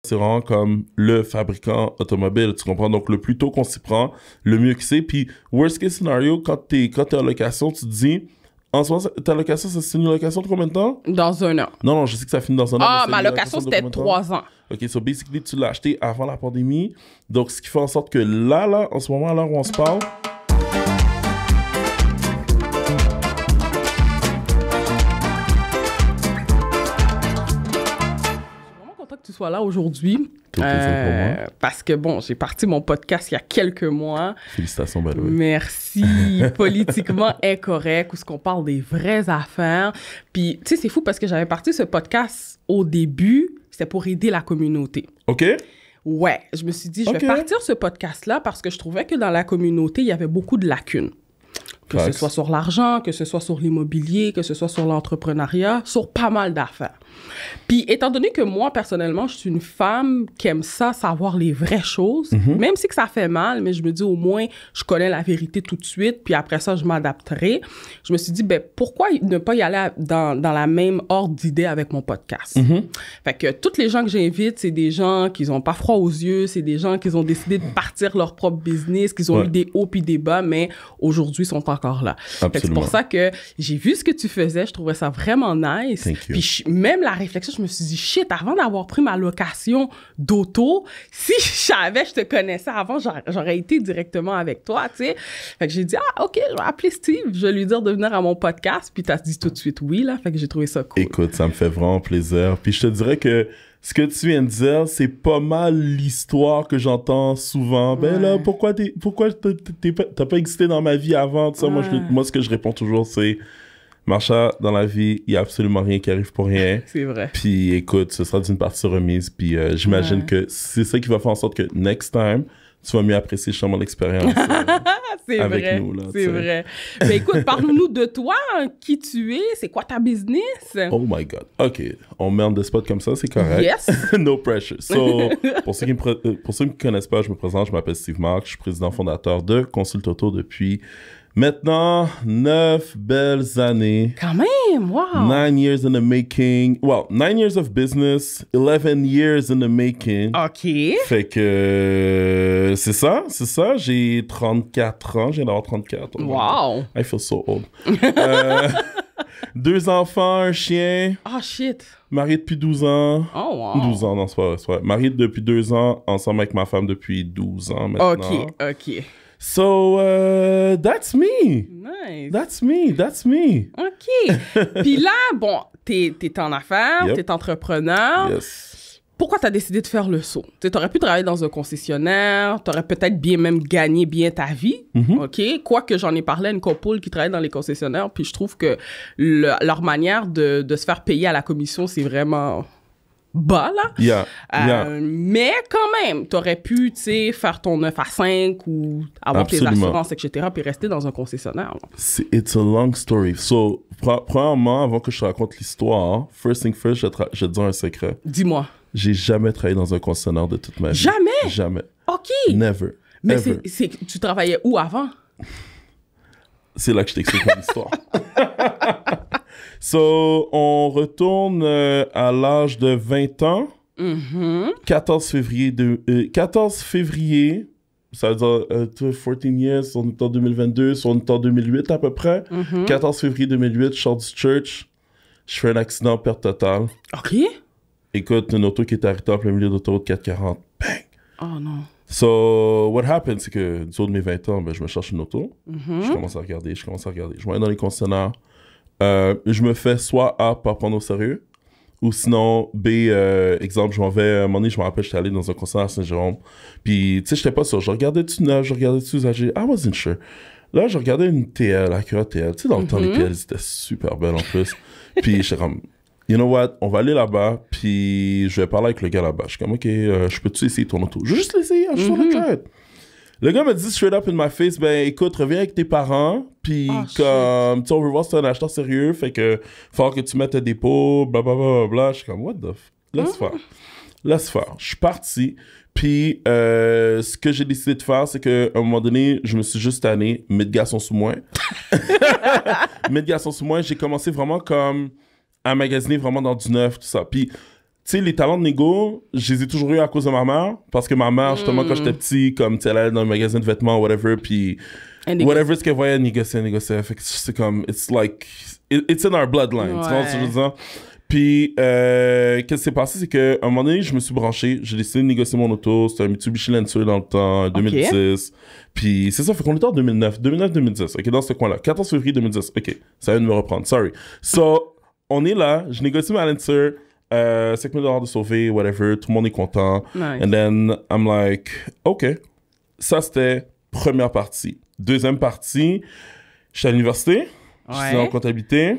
c'est vraiment comme le fabricant automobile, tu comprends? Donc, le plus tôt qu'on s'y prend, le mieux que c'est. Puis, worst case scenario, quand t'es en location, tu te dis, en ce moment, ta location, c'est une location de combien de temps? Dans 1 an. Non, je sais que ça finit dans un an. Ah, ma location, c'était 3 ans. OK, so basically, tu l'as acheté avant la pandémie. Donc, ce qui fait en sorte que là, en ce moment, à l'heure où on se parle, que tu sois là aujourd'hui. Parce que, bon, j'ai parti mon podcast il y a quelques mois. Félicitations, Baloui. Merci. Politiquement incorrect, où ce qu'on parle des vraies affaires. Puis, tu sais, c'est fou parce que j'avais parti ce podcast au début, c'était pour aider la communauté. OK. Ouais, je me suis dit, je vais partir ce podcast-là parce que je trouvais que dans la communauté, il y avait beaucoup de lacunes. Que ce soit sur l'argent, que ce soit sur l'immobilier, que ce soit sur l'entrepreneuriat, sur pas mal d'affaires. Puis, étant donné que moi, personnellement, je suis une femme qui aime ça, savoir les vraies choses, même si que ça fait mal, mais je me dis au moins, je connais la vérité tout de suite, puis après ça, je m'adapterai. Je me suis dit, ben pourquoi ne pas y aller dans la même ordre d'idées avec mon podcast? Fait que toutes les gens que j'invite, c'est des gens qui n'ont pas froid aux yeux, c'est des gens qui ont décidé de partir leur propre business, qui ont eu des hauts puis des bas, mais aujourd'hui, sont encore là. C'est pour ça que j'ai vu ce que tu faisais, je trouvais ça vraiment nice. Puis même la réflexion, je me suis dit, shit, avant d'avoir pris ma location d'auto, si je savais, je te connaissais avant, j'aurais été directement avec toi, tu sais. Fait que j'ai dit, ah, OK, je vais appeler Steve, je vais lui dire de venir à mon podcast, puis t'as dit tout de suite oui, là. Fait que j'ai trouvé ça cool. Écoute, ça me fait vraiment plaisir. Puis je te dirais que ce que tu viens de dire, c'est pas mal l'histoire que j'entends souvent. Ben là, pourquoi t'as pas existé dans ma vie avant? Ça, moi, ce que je réponds toujours, c'est Marsha, dans la vie, il y a absolument rien qui arrive pour rien. C'est vrai. Puis écoute, ce sera d'une partie remise. Puis j'imagine que c'est ça qui va faire en sorte que next time, tu vas mieux apprécier justement l'expérience avec vrai, nous. C'est vrai. Mais écoute, parle-nous de toi, qui tu es, c'est quoi ta business? Oh my God. OK. On met en des spots comme ça, c'est correct. Yes. No pressure. So, pour ceux qui me connaissent pas, je me présente, je m'appelle Steve Mark, je suis président fondateur de Consult Auto depuis maintenant 9 belles années. Quand même, wow. 9 years in the making. Well, 9 years of business, 11 years in the making. OK. Fait que c'est ça. J'ai 34 ans, je viens d'avoir 34. Wow. I feel so old. 2 enfants, un chien. Oh, shit. Marié depuis 12 ans. Oh, wow. 12 ans, non, c'est pas vrai. Marié depuis 2 ans, ensemble avec ma femme depuis 12 ans maintenant. OK. So, that's me. Nice. That's me. OK. Puis là, bon, t'es en affaires, t'es entrepreneur. Yes. Pourquoi t'as décidé de faire le saut? Tu aurais pu travailler dans un concessionnaire, t'aurais peut-être même gagné bien ta vie, OK? Quoique j'en ai parlé à une couple qui travaille dans les concessionnaires, puis je trouve que leur manière de se faire payer à la commission, c'est vraiment bas, là. Mais quand même, t'aurais pu, tu sais, faire ton 9 à 5 ou avoir tes assurances, etc., puis rester dans un concessionnaire. It's a long story. So, premièrement, avant que je te raconte l'histoire, first thing first, je vais te dire un secret. Dis-moi. J'ai jamais travaillé dans un concessionnaire de toute ma vie. Jamais? Jamais. OK. Never. Mais tu travaillais où avant? C'est là que je t'explique mon histoire. So, on retourne à l'âge de 20 ans. 14 février, ça veut dire 14 years, on est en 2022, on est en 2008 à peu près. 14 février 2008, je sors du church, je fais un accident, perte totale. OK. Écoute, une auto qui est arrêtée en plein milieu d'autoroute 440. Bang! Oh non. So, what happened, c'est que du haut de mes 20 ans, ben, je me cherche une auto. Je commence à regarder. Je vais aller dans les concessionnaires. Je me fais soit A, pas prendre au sérieux, ou sinon B, exemple, je m'en vais, à un moment donné, je me rappelle, j'étais allé dans un concessionnaire à Saint-Jérôme. Puis, tu sais, j'étais pas sûr. Je regardais-tu neuf, je regardais-tu usagé. I wasn't sure. Là, je regardais une TL, Acura TL. Tu sais, dans le temps, les TL, c'était super belles en plus. Puis, j'étais comme, you know what, on va aller là-bas, puis je vais parler avec le gars là-bas. Je suis comme, OK, je peux-tu essayer ton auto? Je vais juste l'essayer, je suis try it. Le gars m'a dit straight up in my face, ben écoute, reviens avec tes parents, puis comme, tu sais, on veut voir si t'es un acheteur sérieux, fait que faut que tu mettes un dépôt, blablabla. Je suis comme, what the f... Laisse faire. Je suis parti, puis ce que j'ai décidé de faire, c'est qu'à un moment donné, je me suis juste tanné, mettre garçon sous moi. Mettre garçon sous moi, j'ai commencé vraiment comme à magasiner vraiment dans du neuf, tout ça. Puis sais, les talents de négo, je les ai toujours eu à cause de ma mère. Parce que ma mère, justement, quand j'étais petit, comme, tu sais, elle allait dans le magasin de vêtements, whatever, puis whatever ce qu'elle voyait, elle négociait. Fait que c'est comme, it's like, it's in our bloodline. Tu vois ce que je veux dire? Puis, qu'est-ce qui s'est passé, c'est qu'à un moment donné, je me suis branché, j'ai décidé de négocier mon auto, c'était un Mitsubishi Lancer dans le temps, 2010. Puis, c'est ça, fait qu'on était en 2009-2010, ok, dans ce coin-là. 14 février 2010, ok, ça vient de me reprendre, sorry. So, on est là, je négocie ma Lancer, 5 000 $ de sauver, whatever, tout le monde est content. Nice. And then, I'm like, ok, ça c'était première partie. Deuxième partie, je suis à l'université, je suis en comptabilité.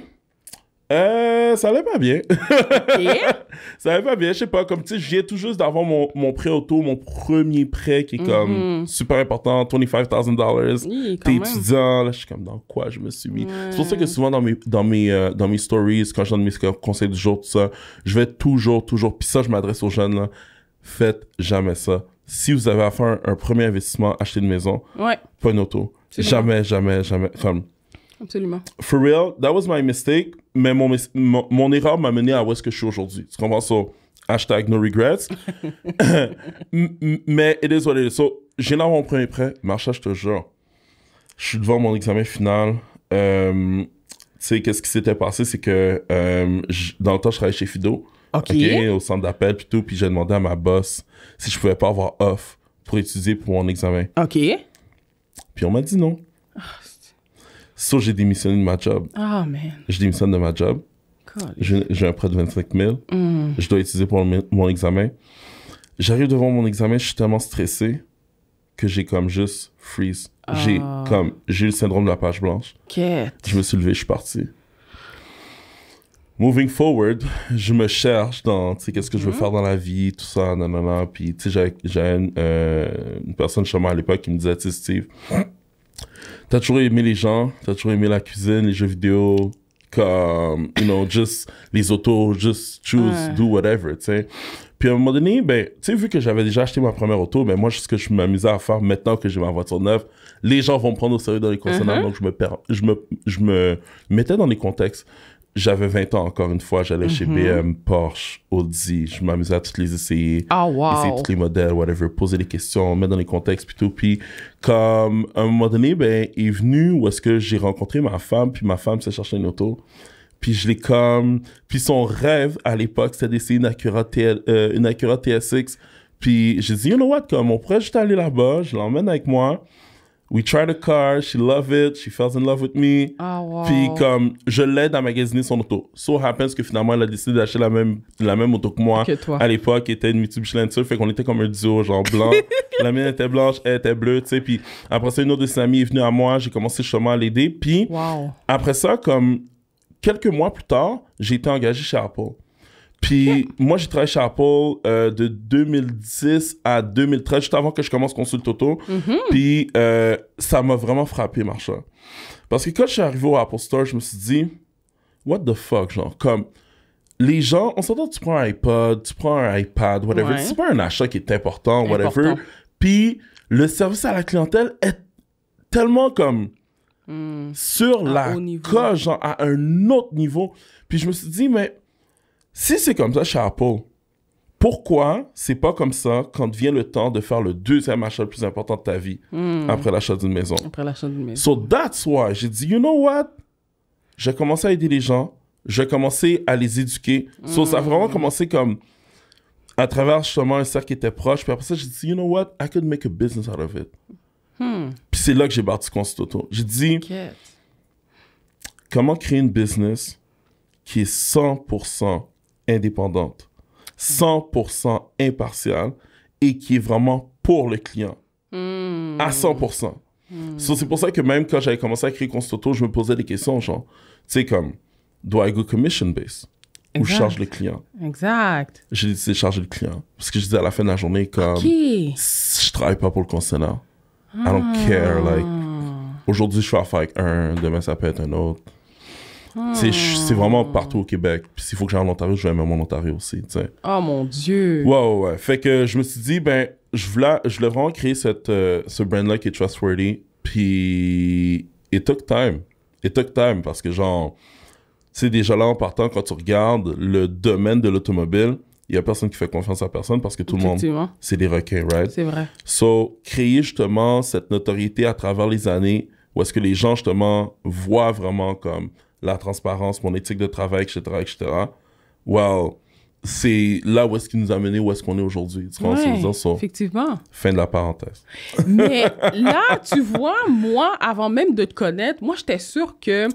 Ça allait pas bien. Ça allait pas bien, je sais pas, comme tu sais, je viens tout juste d'avoir mon prêt auto, mon premier prêt qui est comme super important, $25,000. Oui, T'es étudiant, là, je suis comme dans quoi je me suis mis. C'est pour ça que souvent dans mes stories, quand je donne mes conseils du jour, tout ça, je vais toujours, puis ça, je m'adresse aux jeunes, là, faites jamais ça. Si vous avez à faire un premier investissement, achetez une maison, pas une auto. Jamais, comme... Absolument. For real, that was my mistake, mais mon erreur m'a mené à où est-ce que je suis aujourd'hui. Tu comprends ça? Hashtag no regrets. Mais it is what it is. So, j'ai là mon premier prêt. Marcha, je te jure. Je suis devant mon examen final. Tu sais, qu'est-ce qui s'était passé, c'est que dans le temps, je travaillais chez Fido. OK. Au centre d'appel, puis tout. Puis j'ai demandé à ma boss si je pouvais pas avoir off pour étudier pour mon examen. OK. Puis on m'a dit non. So, j'ai démissionné de ma job. Ah, man. Je démissionne de ma job. J'ai un prêt de 25 000. Je dois étudier pour mon examen. J'arrive devant mon examen, je suis tellement stressé que j'ai comme juste freeze. J'ai eu le syndrome de la page blanche. Je me suis levé, je suis parti. Moving forward, je me cherche dans, tu sais, qu'est-ce que je veux faire dans la vie, tout ça, nanana. Puis, tu sais, j'avais une personne chez moi à l'époque qui me disait, tu sais, Steve, t'as toujours aimé les gens, t'as toujours aimé la cuisine, les jeux vidéo, comme, you know, just les autos, just choose, do whatever, tu sais. Puis à un moment donné, ben, tu sais, vu que j'avais déjà acheté ma première auto, ben moi, ce que je m'amusais à faire maintenant que j'ai ma voiture neuve, les gens vont me prendre au sérieux dans les concessionnaires, donc je me mettais dans les contextes. J'avais 20 ans, encore une fois, j'allais chez BM, Porsche, Audi, je m'amusais à toutes les essayer, essayer tous les modèles, whatever, poser des questions, mettre dans les contextes, plutôt. Puis, comme, à un moment donné, ben, est venu où est-ce que j'ai rencontré ma femme, puis ma femme s'est chercher une auto. Puis je l'ai comme... Puis son rêve, à l'époque, c'était d'essayer une Acura TSX. Puis j'ai dit, you know what, comme, on pourrait juste aller là-bas, je l'emmène avec moi. We tried the car, she loved it, she fell in love with me. Puis comme, je l'aide à magasiner son auto. So happens que finalement, elle a décidé d'acheter la même auto que moi. À l'époque, qui était une Mitsubishi Lancer, fait qu'on était comme un duo, genre blanc. La mienne était blanche, elle était bleue, tu sais. Puis après ça, une autre de ses amies est venue à moi, j'ai commencé justement à l'aider. Puis après ça, comme quelques mois plus tard, j'ai été engagé chez Apple. Puis moi, j'ai travaillé chez Apple de 2010 à 2013, juste avant que je commence Consulte Auto. Puis ça m'a vraiment frappé, Marsha. Parce que quand je suis arrivé au Apple Store, je me suis dit, what the fuck, genre, comme, les gens, on s'entend, tu prends un iPod, tu prends un iPad, whatever, c'est pas un achat qui est important, whatever. Puis le service à la clientèle est tellement comme sur la coche, genre, à un autre niveau. Puis je me suis dit, mais si c'est comme ça chez Apple, pourquoi c'est pas comme ça quand vient le temps de faire le deuxième achat le plus important de ta vie après l'achat d'une maison? Après l'achat d'une maison. So that's why j'ai dit, you know what? J'ai commencé à aider les gens, j'ai commencé à les éduquer. So ça a vraiment commencé comme à travers justement un cercle qui était proche. Puis après ça, j'ai dit, you know what? I could make a business out of it. Puis c'est là que j'ai bâti Consulte Auto. J'ai dit, comment créer une business qui est 100% indépendante, 100% impartiale et qui est vraiment pour le client à 100%. So, c'est pour ça que même quand j'avais commencé à créer Consulte Auto, je me posais des questions genre, tu sais, comme, do I go commission based ou je charge le client? Exact. J'ai décidé de charger le client parce que je disais à la fin de la journée comme, je travaille pas pour le concessionnaire. I don't care, like, aujourd'hui je fais affaire avec un, demain ça peut être un autre. C'est vraiment partout au Québec. Puis s'il faut que j'aille en Ontario, je vais même en Ontario aussi, tu sais. Oh mon Dieu! Ouais. Fait que je me suis dit, ben, je voulais vraiment créer ce brand-là qui est trustworthy. Puis, it took time. Parce que, genre, tu sais, déjà là, en partant, quand tu regardes le domaine de l'automobile, il y a personne qui fait confiance à personne parce que tout le monde, c'est des requins, right? C'est vrai. So, créer justement cette notoriété à travers les années où est-ce que les gens, justement, voient vraiment comme la transparence, mon éthique de travail, etc., etc. Well, c'est là où est-ce qu'il nous a mené, où est-ce qu'on est aujourd'hui. Effectivement. Fin de la parenthèse. Mais là, tu vois, moi, avant même de te connaître, moi, j'étais sûre que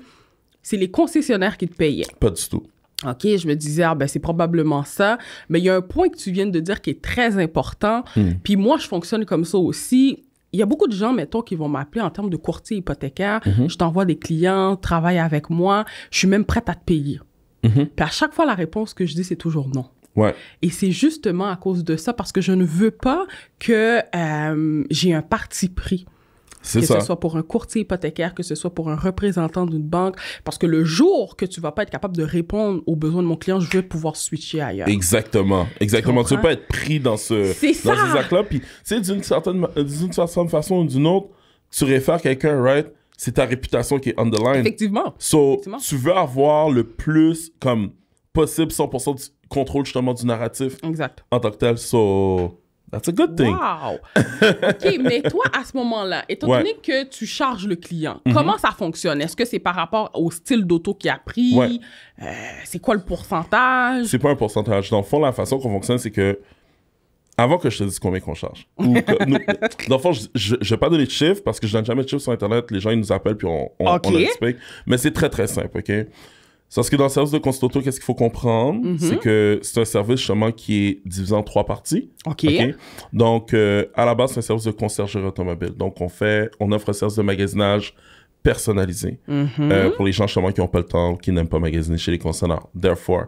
c'est les concessionnaires qui te payaient. Pas du tout. OK, je me disais, c'est probablement ça. Mais il y a un point que tu viens de dire qui est très important. Puis moi, je fonctionne comme ça aussi. Il y a beaucoup de gens, mettons, qui vont m'appeler en termes de courtier hypothécaire. Je t'envoie des clients, travaille avec moi. Je suis même prête à te payer. Puis à chaque fois, la réponse que je dis, c'est toujours non. Ouais. Et c'est justement à cause de ça, parce que je ne veux pas que j'ai un parti pris. Que ce soit pour un courtier hypothécaire, que ce soit pour un représentant d'une banque. Parce que le jour que tu vas pas être capable de répondre aux besoins de mon client, je vais pouvoir switcher ailleurs. Exactement. Tu veux pas être pris dans ces actes-là. Puis, tu sais, d'une certaine façon ou d'une autre, tu réfères quelqu'un, right? C'est ta réputation qui est on the line. Effectivement. Tu veux avoir le plus comme possible 100% du contrôle justement du narratif. Exact. En tant que tel. That's a good thing. Wow! OK, mais toi, à ce moment-là, étant donné que tu charges le client, comment ça fonctionne? Est-ce que c'est par rapport au style d'auto qu'il a pris? C'est quoi le pourcentage? C'est pas un pourcentage. Dans le fond, la façon qu'on fonctionne, c'est que avant que je te dise combien qu'on charge. Dans le fond, je vais pas donner de chiffres parce que je donne jamais de chiffres sur Internet. Les gens, ils nous appellent puis on explique. Mais c'est très, très simple, OK? Parce que dans le service de consulte auto, qu'est-ce qu'il faut comprendre? C'est que c'est un service justement qui est divisé en 3 parties. OK. Donc, à la base, c'est un service de conciergerie automobile. Donc, on offre un service de magasinage personnalisé pour les gens justement qui n'ont pas le temps, qui n'aiment pas magasiner chez les concessionnaires. Therefore,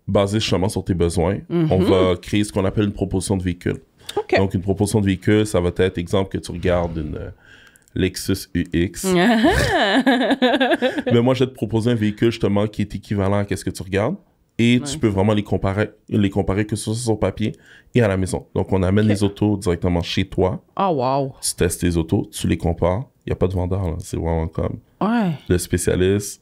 basé justement sur tes besoins, on va créer ce qu'on appelle une proposition de véhicule. Okay. Donc, une proposition de véhicule, ça va être, exemple, que tu regardes une Lexus UX. Mais moi, je vais te proposer un véhicule justement qui est équivalent à ce que tu regardes. Et tu peux vraiment les comparer que ce soit sur papier et à la maison. Donc, on amène les autos directement chez toi. Oh, wow. Tu testes tes autos, tu les compares. Il n'y a pas de vendeur, là. C'est vraiment comme le spécialiste.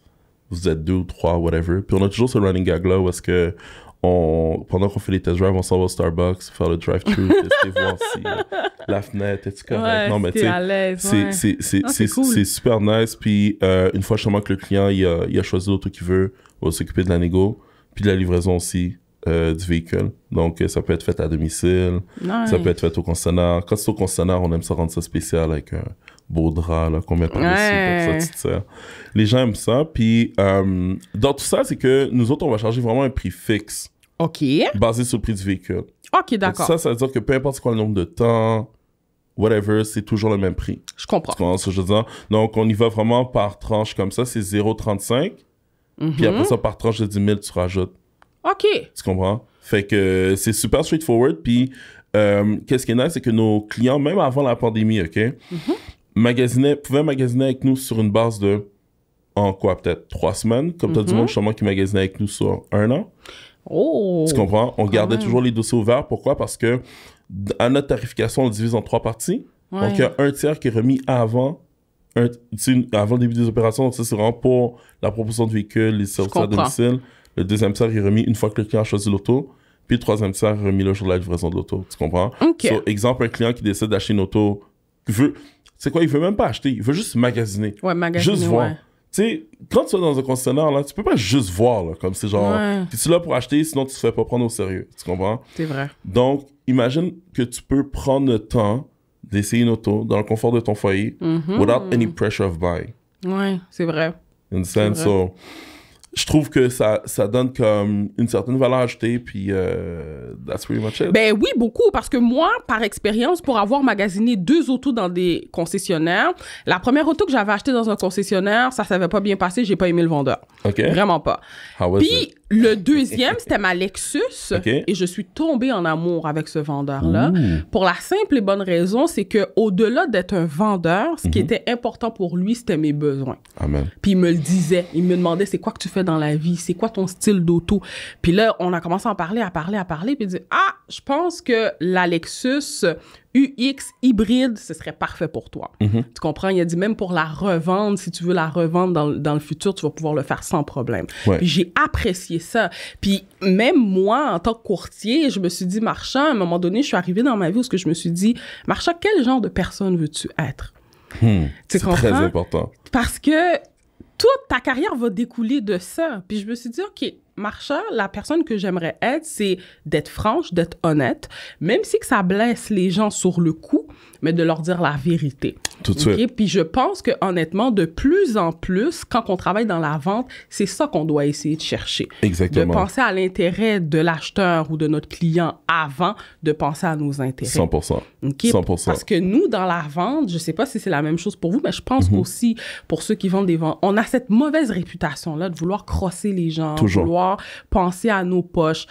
Vous êtes 2 ou 3, whatever. Puis on a toujours ce running gag-là où est-ce que pendant qu'on fait les test drives, on s'en va au Starbucks, faire le drive-thru, tester, voir si la fenêtre est correcte. Non, mais tu sais, c'est super nice. Puis une fois justement que le client il a choisi l'auto qu'il veut, on va s'occuper de la négo, puis de la livraison aussi du véhicule. Donc ça peut être fait à domicile, ça peut être fait au concessionnaire. Quand c'est au concessionnaire, on aime ça rendre ça spécial avec un beau drap là, qu'on met par-dessus pour ça, tu te sers. Les gens aiment ça. Puis dans tout ça, c'est que nous autres, on va charger vraiment un prix fixe. OK. Basé sur le prix du véhicule. OK, d'accord. Donc ça veut dire que peu importe quoi le nombre de temps, whatever, c'est toujours le même prix. Je comprends. Tu comprends ce que je veux dire? Donc, on y va vraiment par tranche comme ça. C'est 0,35. Puis après ça, par tranche de 10 000, tu rajoutes. OK. Tu comprends? Fait que c'est super straightforward. Puis, qu'est-ce qui est nice, c'est que nos clients, même avant la pandémie, OK, pouvaient magasiner avec nous sur une base de, en quoi, peut-être 3 semaines, comme tu as du monde justement qui magasinait avec nous sur 1 an. Oh! Tu comprends? On gardait toujours les dossiers ouverts. Pourquoi? Parce que à notre tarification, on le divise en 3 parties. Donc, il y a un tiers qui est remis avant le début des opérations. Donc, ça, c'est vraiment pour la proposition de véhicule, les services à domicile. Le deuxième tiers est remis une fois que le client a choisi l'auto. Puis le troisième tiers est remis le jour de la livraison de l'auto. Tu comprends? OK. So, exemple, un client qui décide d'acheter une auto, il veut même pas acheter, il veut juste magasiner. Ouais, magasiner, juste voir. Tu sais, quand tu es dans un concessionnaire, là, tu peux pas juste voir, là, comme c'est genre, t'es là pour acheter, sinon tu te fais pas prendre au sérieux. Tu comprends? C'est vrai. Donc, imagine que tu peux prendre le temps d'essayer une auto dans le confort de ton foyer without any pressure of buying. Ouais, c'est vrai. In the sense, so, je trouve que ça donne comme une certaine valeur ajoutée, puis that's pretty much it. Ben oui, beaucoup, parce que moi, par expérience, pour avoir magasiné 2 autos dans des concessionnaires, la première auto que j'avais achetée dans un concessionnaire, ça s'avait pas bien passé, j'ai pas aimé le vendeur. OK. Vraiment pas. Puis le deuxième, c'était ma Lexus, et je suis tombée en amour avec ce vendeur-là. Pour la simple et bonne raison, c'est que au-delà d'être un vendeur, ce qui était important pour lui, c'était mes besoins. Amen. Puis il me le disait, il me demandait c'est quoi que tu fais dans la vie, c'est quoi ton style d'auto. Puis là, on a commencé à parler, puis il dit je pense que la Lexus UX hybride, ce serait parfait pour toi. Tu comprends? Il a dit même pour la revendre, si tu veux la revendre dans le futur, tu vas pouvoir le faire sans problème. Ouais. Puis j'ai apprécié ça. Puis même moi, en tant que courtier, je me suis dit, Marsha, à un moment donné, je suis arrivée dans ma vie où je me suis dit, Marsha, quel genre de personne veux-tu être? C'est très important. Parce que toute ta carrière va découler de ça. Puis je me suis dit, OK, Marsha, la personne que j'aimerais être, c'est d'être franche, d'être honnête, même si que ça blesse les gens sur le coup, mais de leur dire la vérité. Tout de suite. Puis je pense que honnêtement, de plus en plus, quand on travaille dans la vente, c'est ça qu'on doit essayer de chercher. Exactement. De penser à l'intérêt de l'acheteur ou de notre client avant de penser à nos intérêts. 100%. Okay? 100%. Parce que nous, dans la vente, je sais pas si c'est la même chose pour vous, mais je pense aussi pour ceux qui vendent des ventes, on a cette mauvaise réputation-là de vouloir crosser les gens, Toujours. vouloir penser à nos poches.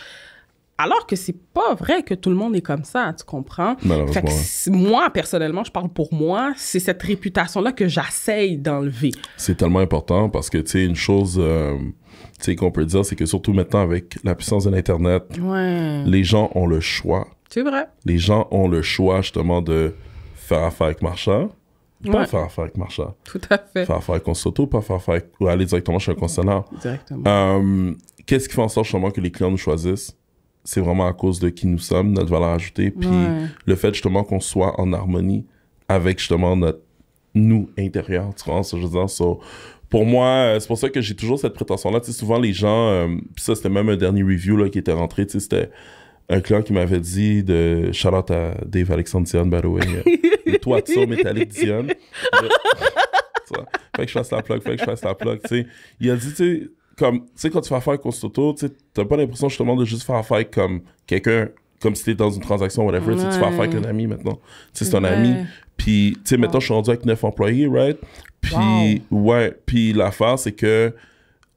Alors que c'est pas vrai que tout le monde est comme ça, tu comprends? Malheureusement. Fait que moi, personnellement, je parle pour moi, c'est cette réputation-là que j'essaye d'enlever. C'est tellement important parce que, tu sais, une chose tu sais, qu'on peut dire, c'est que surtout maintenant avec la puissance de l'Internet, Ouais. les gens ont le choix. C'est vrai. Les gens ont le choix, justement, de faire affaire avec Marsha, pas Ouais. faire affaire avec Marsha. Tout à fait. Faire affaire avec Consoto, pas faire affaire avec... ou aller directement chez un concessionnaire. Directement. Qu'est-ce qui fait en sorte, justement, que les clients nous choisissent? C'est vraiment à cause de qui nous sommes, notre valeur ajoutée, puis le fait, justement, qu'on soit en harmonie avec, justement, notre nous intérieur, tu vois, ce que je veux dire. So, pour moi, c'est pour ça que j'ai toujours cette prétention-là. Tu sais, souvent, les gens... puis ça, c'était même un dernier review là, qui était rentré, tu sais, c'était un client qui m'avait dit de... Shout-out à Dave Alexandre Dion, by the way. Le toiture métallique Dion. Fait que je fasse la plug, tu sais. Il a dit, tu sais, comme, tu sais, quand tu fais affaire avec Consoto, tu sais, t'as pas l'impression justement de juste faire affaire avec comme quelqu'un, comme si t'étais dans une transaction, whatever, tu sais, tu fais affaire avec un ami maintenant. Tu sais, c'est un ami. Puis, tu sais, maintenant, je suis rendu avec 9 employés, right? Puis, ouais, puis l'affaire, c'est que,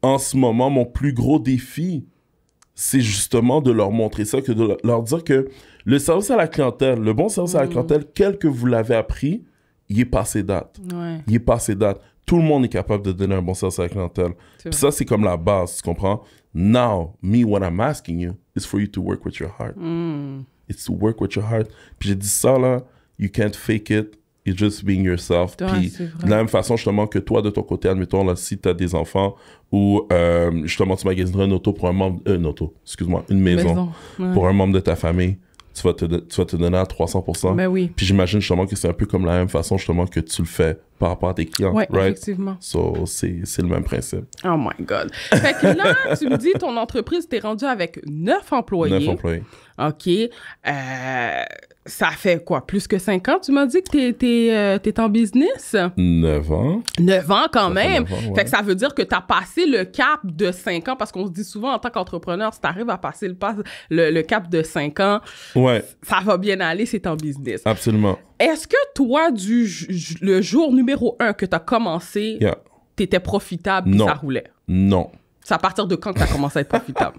en ce moment, mon plus gros défi, c'est justement de leur montrer ça, que de leur dire que le service à la clientèle, le bon service à la clientèle, quel que vous l'avez appris, il est passé date. Il est passé date. Tout le monde est capable de donner un bon service à la clientèle. Puis ça, c'est comme la base, tu comprends? Now, me, what I'm asking you is for you to work with your heart. It's to work with your heart. Puis j'ai dit ça, là, you can't fake it. You're just being yourself. Puis de la même façon, justement, que toi, de ton côté, admettons, là, si tu as des enfants ou, justement, tu magasinerais une auto pour un membre... une maison. Pour un membre de ta famille. Tu vas te donner à 300%. Ben oui. Puis j'imagine justement que c'est un peu comme la même façon justement que tu le fais par rapport à tes clients, ouais, right? Effectivement. So, c'est le même principe. Oh my God. Fait que là, tu me dis, ton entreprise, t'es rendu avec 9 employés. 9 employés. OK. Ça fait quoi? Plus que 5 ans, tu m'as dit que t'es en business? 9 ans. 9 ans quand même. 9 ans, ouais. Fait que ça veut dire que t'as passé le cap de 5 ans, parce qu'on se dit souvent en tant qu'entrepreneur, si t'arrives à passer le cap de 5 ans, ouais, ça va bien aller, c'est en business. Absolument. Est-ce que toi, le jour numéro 1 que t'as commencé, t'étais profitable et ça roulait? Non. C'est à partir de quand que t'as commencé à être profitable?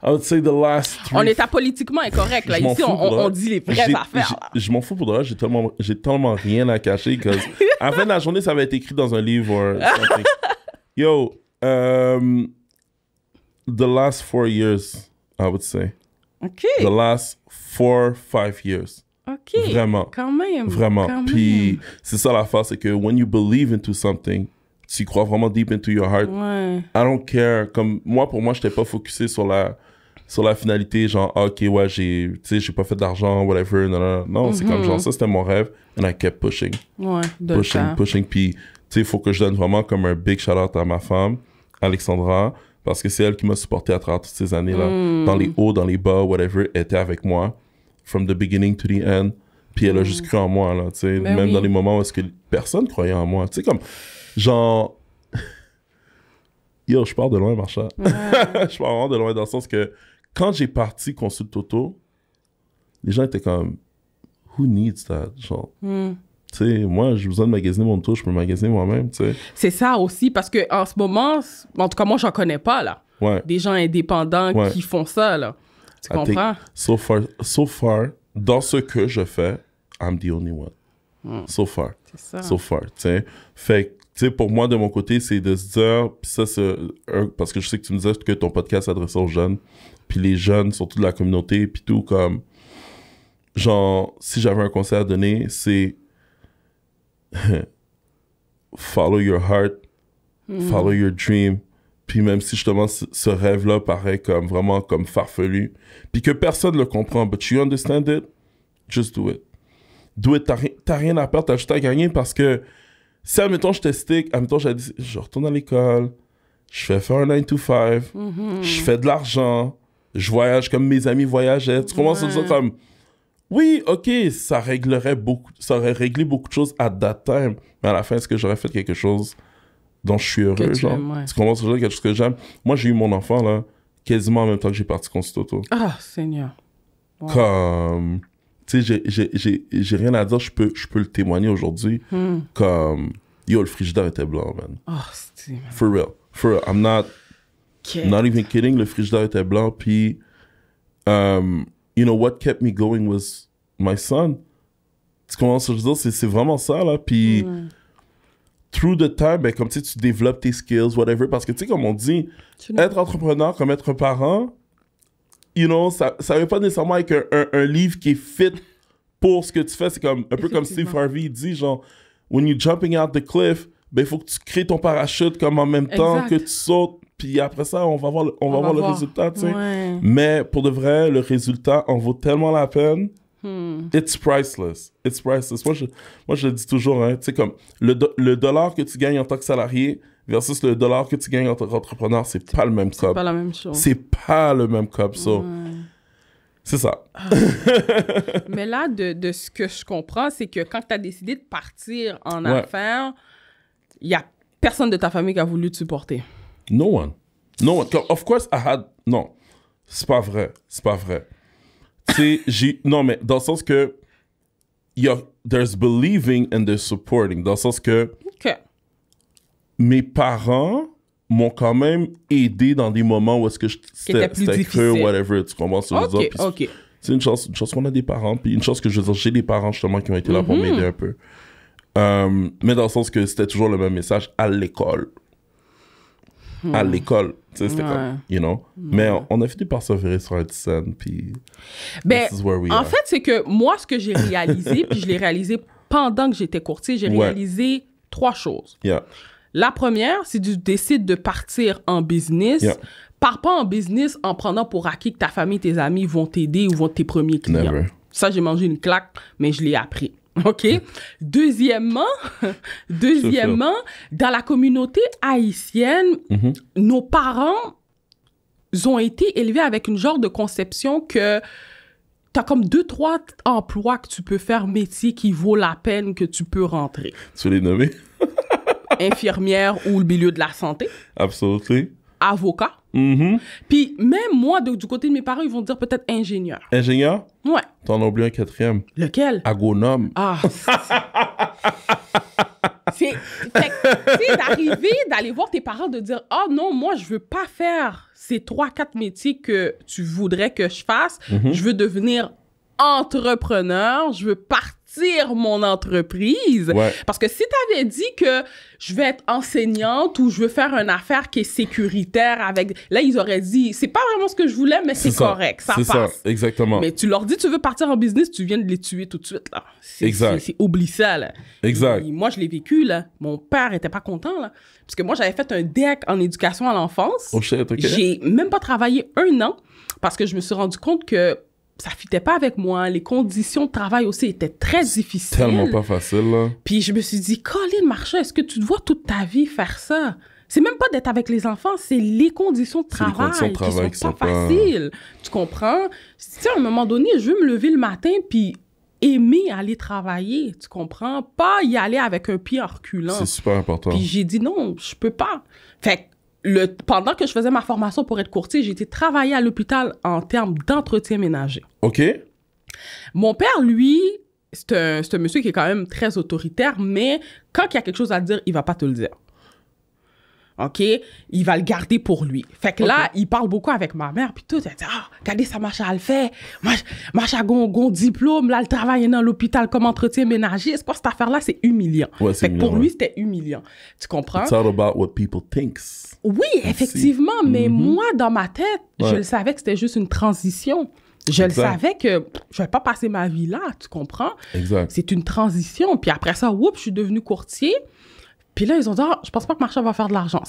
I would say the last On est à politiquement incorrect, là. Ici, on dit les vraies affaires. Je m'en fous pour de vrai, j'ai tellement rien à cacher que à la fin de la journée, ça va être écrit dans un livre or something. Yo, the last 4 years, I would say. OK. The last 4-5 years. OK. Vraiment. Quand même. Vraiment. Quand Puis, même. c'est ça l'affaire, c'est que when you believe into something, tu crois vraiment deep into your heart. Ouais. I don't care. Comme moi, pour moi, j'étais pas focusé sur la finalité, genre, ok, ouais, j'ai pas fait d'argent, whatever, non, c'est comme genre, ça, c'était mon rêve, and I kept pushing. Ouais, pushing, puis, tu sais, il faut que je donne vraiment comme un big shout-out à ma femme, Alexandra, parce que c'est elle qui m'a supporté à travers toutes ces années-là, dans les hauts, dans les bas, whatever, elle était avec moi, from the beginning to the end, puis elle a juste cru en moi, là, tu sais, même dans les moments où est-ce que personne croyait en moi, tu sais, comme, genre... Yo, je pars de loin, Marsha. Ouais. Je pars vraiment de loin dans le sens que quand j'ai parti Consult Auto, les gens étaient comme, who needs that? Genre, tu sais, moi, j'ai besoin de magasiner mon auto, je peux magasiner moi-même, tu sais. C'est ça aussi, parce qu'en ce moment, en tout cas, moi, j'en connais pas, là. Ouais. Des gens indépendants qui font ça, là. Tu comprends? So far, dans ce que je fais, I'm the only one. So far. C'est ça. So far, tu sais. Fait tu sais, pour moi, de mon côté, c'est de se dire, pis ça, c'est parce que je sais que tu me disais que ton podcast s'adressait aux jeunes, puis les jeunes, surtout de la communauté, puis tout, comme, genre, si j'avais un conseil à donner, c'est follow your heart, follow your dream. Puis même si justement ce rêve-là paraît comme vraiment comme farfelu, puis que personne le comprend, but you understand it, just do it. Do it, t'as rien à perdre, t'as juste à gagner parce que si, admettons, je stick, admettons, je retourne à l'école, je fais faire un 9 to 5, je fais de l'argent, je voyage comme mes amis voyageaient, tu commences à dire comme, oui, ok, ça aurait réglé beaucoup de choses à that time, mais à la fin, est-ce que j'aurais fait quelque chose dont je suis heureux, genre? Tu commences à dire quelque chose que j'aime. Moi, j'ai eu mon enfant, là, quasiment en même temps que j'ai parti Constitut Auto. Ah, Seigneur. Wow. Comme, tu sais, j'ai rien à dire, je peux le témoigner aujourd'hui. Comme, yo, le frigidaire était blanc, man. Oh, c'est... For real. I'm not even kidding, le frigidaire était blanc, puis, you know, what kept me going was my son. Tu commences à dire, c'est vraiment ça, là, puis... Through the time, ben, comme tu développes tes skills, whatever, parce que tu sais, comme on dit, être entrepreneur comme être parent, you know, ça veut pas nécessairement être un livre qui est fit pour ce que tu fais. C'est comme un peu comme Steve Harvey dit, genre, when you're jumping out the cliff, ben, il faut que tu crées ton parachute comme en même temps que tu sautes, puis après ça, on va voir le résultat, tu sais. Ouais. Mais pour de vrai, le résultat en vaut tellement la peine. It's priceless. It's priceless. Moi, je le dis toujours, hein, tu sais, comme le dollar que tu gagnes en tant que salarié versus le dollar que tu gagnes en tant qu'entrepreneur, c'est pas le même cob. C'est pas la même chose. C'est pas le même cob, so. C'est ça. Mais là, de ce que je comprends, c'est que quand tu as décidé de partir en affaires, il y a personne de ta famille qui a voulu te supporter. No one. Of course, non, c'est pas vrai. Non, mais dans le sens que there's believing and there's supporting. Dans le sens que mes parents m'ont quand même aidé dans des moments où est-ce que c'était creux, whatever. Tu commences à dire. OK. C'est une chance qu'on a des parents, puis une chance que j'ai des parents justement qui ont été là pour m'aider un peu. Mais dans le sens que c'était toujours le même message à l'école. À l'école, tu sais, c'était comme, you know. Mais on a fini par se virer sur un scène, puis this is where we are. En fait, c'est que moi, ce que j'ai réalisé, puis je l'ai réalisé pendant que j'étais courtier, j'ai réalisé 3 choses. La première, c'est que tu décides de partir en business. Pars pas en business en prenant pour acquis que ta famille, tes amis vont t'aider ou vont être tes premiers clients. Never. Ça, j'ai mangé une claque, mais je l'ai appris. OK? Deuxièmement, dans la communauté haïtienne, nos parents ont été élevés avec une genre de conception que tu as comme 2-3 emplois que tu peux faire, métier qui vaut la peine que tu peux rentrer. Tu veux les nommer? Infirmière ou le milieu de la santé. Absolument. Avocat. Puis même moi, du côté de mes parents, ils vont dire peut-être ingénieur. Ingénieur? Ouais. T'en as oublié un 4e. Lequel? Agronome. Ah, c'est d'arriver, d'aller voir tes parents, de dire « Ah non, moi, je veux pas faire ces 3-4 métiers que tu voudrais que je fasse. Je veux devenir entrepreneur, je veux partir mon entreprise. » Parce que si tu avais dit que je vais être enseignante ou je veux faire une affaire qui est sécuritaire avec... Là, ils auraient dit, c'est pas vraiment ce que je voulais, mais c'est correct, ça passe. C'est ça, exactement. Mais tu leur dis, tu veux partir en business, tu viens de les tuer tout de suite, là. C'est oublie ça, là. Exact. Et moi, je l'ai vécu, là. Mon père était pas content, là. Parce que moi, j'avais fait un DEC en éducation à l'enfance. Oh shit, OK. J'ai même pas travaillé 1 an parce que je me suis rendu compte que ça fitait pas avec moi. Les conditions de travail aussi étaient très difficiles. Tellement pas facile, là. Puis je me suis dit, Colin Marchand, est-ce que tu te vois toute ta vie faire ça? C'est même pas d'être avec les enfants, c'est les conditions de travail qui sont pas faciles. Tu comprends? Tu sais, à un moment donné, je veux me lever le matin puis aimer aller travailler. Tu comprends? Pas y aller avec un pied en reculant. C'est super important. Puis j'ai dit non, je peux pas. Fait pendant que je faisais ma formation pour être courtier, j'ai été travailler à l'hôpital en termes d'entretien ménager. OK. Mon père, lui, c'est un monsieur qui est quand même très autoritaire, mais quand il y a quelque chose à dire, il va pas te le dire. OK? Il va le garder pour lui. Fait que là, il parle beaucoup avec ma mère, puis tout. Elle dit, regardez ça, Macha, elle le fait. Macha, gon diplôme, là, elle travaille dans l'hôpital comme entretien ménager. C'est quoi cette affaire-là? C'est humiliant. Ouais, fait que pour lui, c'était humiliant. Tu comprends? It's all about what people think. Oui, effectivement, mais moi, dans ma tête, je le savais que c'était juste une transition. Je le savais que je vais pas passer ma vie là, tu comprends? Exact. C'est une transition. Puis après ça, je suis devenue courtier. Puis là, ils ont dit, je pense pas que Marsha va faire de l'argent.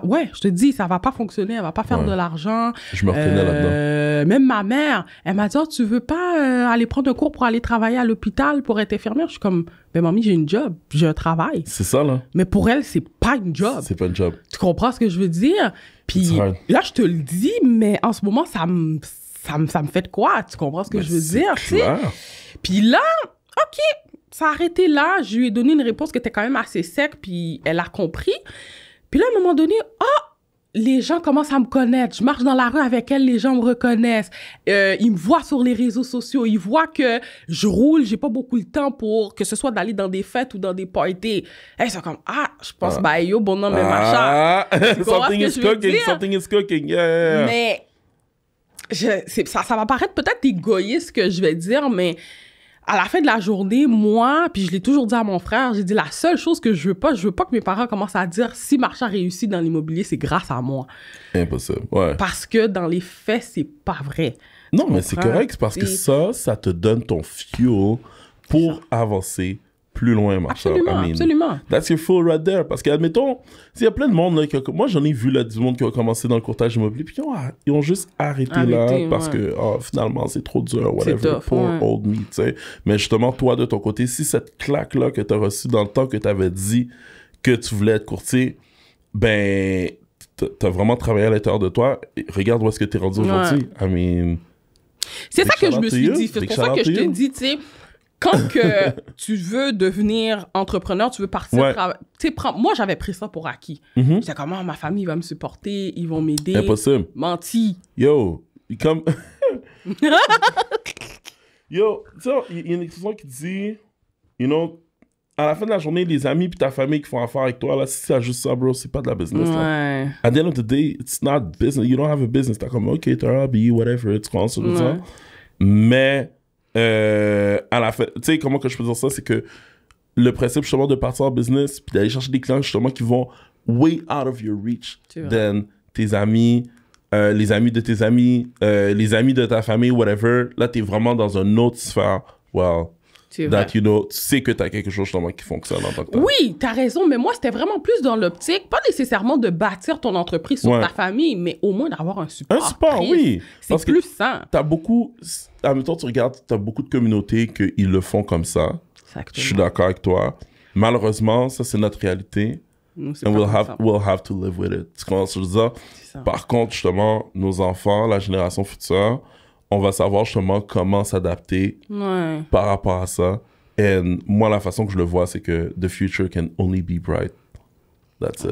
Ouais, je te dis, ça va pas fonctionner, elle va pas faire de l'argent. Je me reconnais là-dedans. Même ma mère, elle m'a dit, tu veux pas aller prendre un cours pour aller travailler à l'hôpital pour être infirmière? Je suis comme, ben mamie, j'ai une job, j'ai un travail. C'est ça, là. Mais pour elle, c'est pas une job. C'est pas une job. Tu comprends ce que je veux dire? Puis là, je te le dis, mais en ce moment, ça me fait de quoi? Tu comprends ce que je veux dire? Puis là, OK, ça a arrêté là. Je lui ai donné une réponse qui était quand même assez sec, puis elle a compris. Puis là, à un moment donné, les gens commencent à me connaître. Je marche dans la rue avec elle, les gens me reconnaissent. Ils me voient sur les réseaux sociaux. Ils voient que je roule, j'ai pas beaucoup de temps pour que ce soit d'aller dans des fêtes ou dans des parties. Ils sont comme, je pense, bon non, mais Marsha. Something is cooking, yeah. Mais ça va paraître peut-être égoïste ce que je vais dire, mais à la fin de la journée, moi, puis je l'ai toujours dit à mon frère, j'ai dit la seule chose que je veux pas que mes parents commencent à dire si Marsha réussit dans l'immobilier, c'est grâce à moi. Impossible, ouais. Parce que dans les faits, c'est pas vrai. Non, mais c'est correct, parce que ça te donne ton fuel pour avancer plus loin, Marsha. Absolument. That's your fuel right there. Parce que, admettons, il y a plein de monde, là, moi j'en ai vu là, du monde qui a commencé dans le courtage immobilier, puis ils ont juste arrêté là, parce que finalement c'est trop dur, whatever, old me, tu sais. Mais justement, toi, de ton côté, si cette claque-là que tu as reçue dans le temps que tu avais dit que tu voulais être courtier, ben, tu as vraiment travaillé à l'intérieur de toi, et regarde où est-ce que tu es rendu aujourd'hui. C'est ça que je me suis dit. C'est pour ça que je te dis, tu sais, quand que tu veux devenir entrepreneur, tu veux partir travailler. Tu sais, moi, j'avais pris ça pour acquis. J'étais comme, ma famille va me supporter, ils vont m'aider. Impossible. Menti. Yo, comme... Yo, tu sais, il y a une expression qui dit, à la fin de la journée, les amis puis ta famille qui font affaire avec toi, là, si c'est juste ça, bro, c'est pas de la business, là. At the end of the day, it's not business. You don't have a business. T'as comme, OK, t'as un hobby, whatever, tu commences sur ça. Mais... à la fin, tu sais comment que je peux dire ça, c'est que le principe justement de partir en business puis d'aller chercher des clients justement qui vont way out of your reach than tes amis, les amis de tes amis, les amis de ta famille, whatever. Là t'es vraiment dans une autre sphère. That tu sais que t'as quelque chose justement qui fonctionne en tant que tel. Oui, t'as raison, mais moi c'était vraiment plus dans l'optique, pas nécessairement de bâtir ton entreprise sur ta famille, mais au moins d'avoir un support. Un support, oui. C'est plus ça. T'as beaucoup, admettons tu regardes, t'as beaucoup de communautés qui le font comme ça. Exactement. Je suis d'accord avec toi. Malheureusement, ça c'est notre réalité. Nous, And we'll have to live with it. Tu comprends ce que je veux dire? Par contre, justement, nos enfants, la génération future, on va savoir justement comment s'adapter par rapport à ça. Et moi, la façon que je le vois, c'est que the future can only be bright. That's it.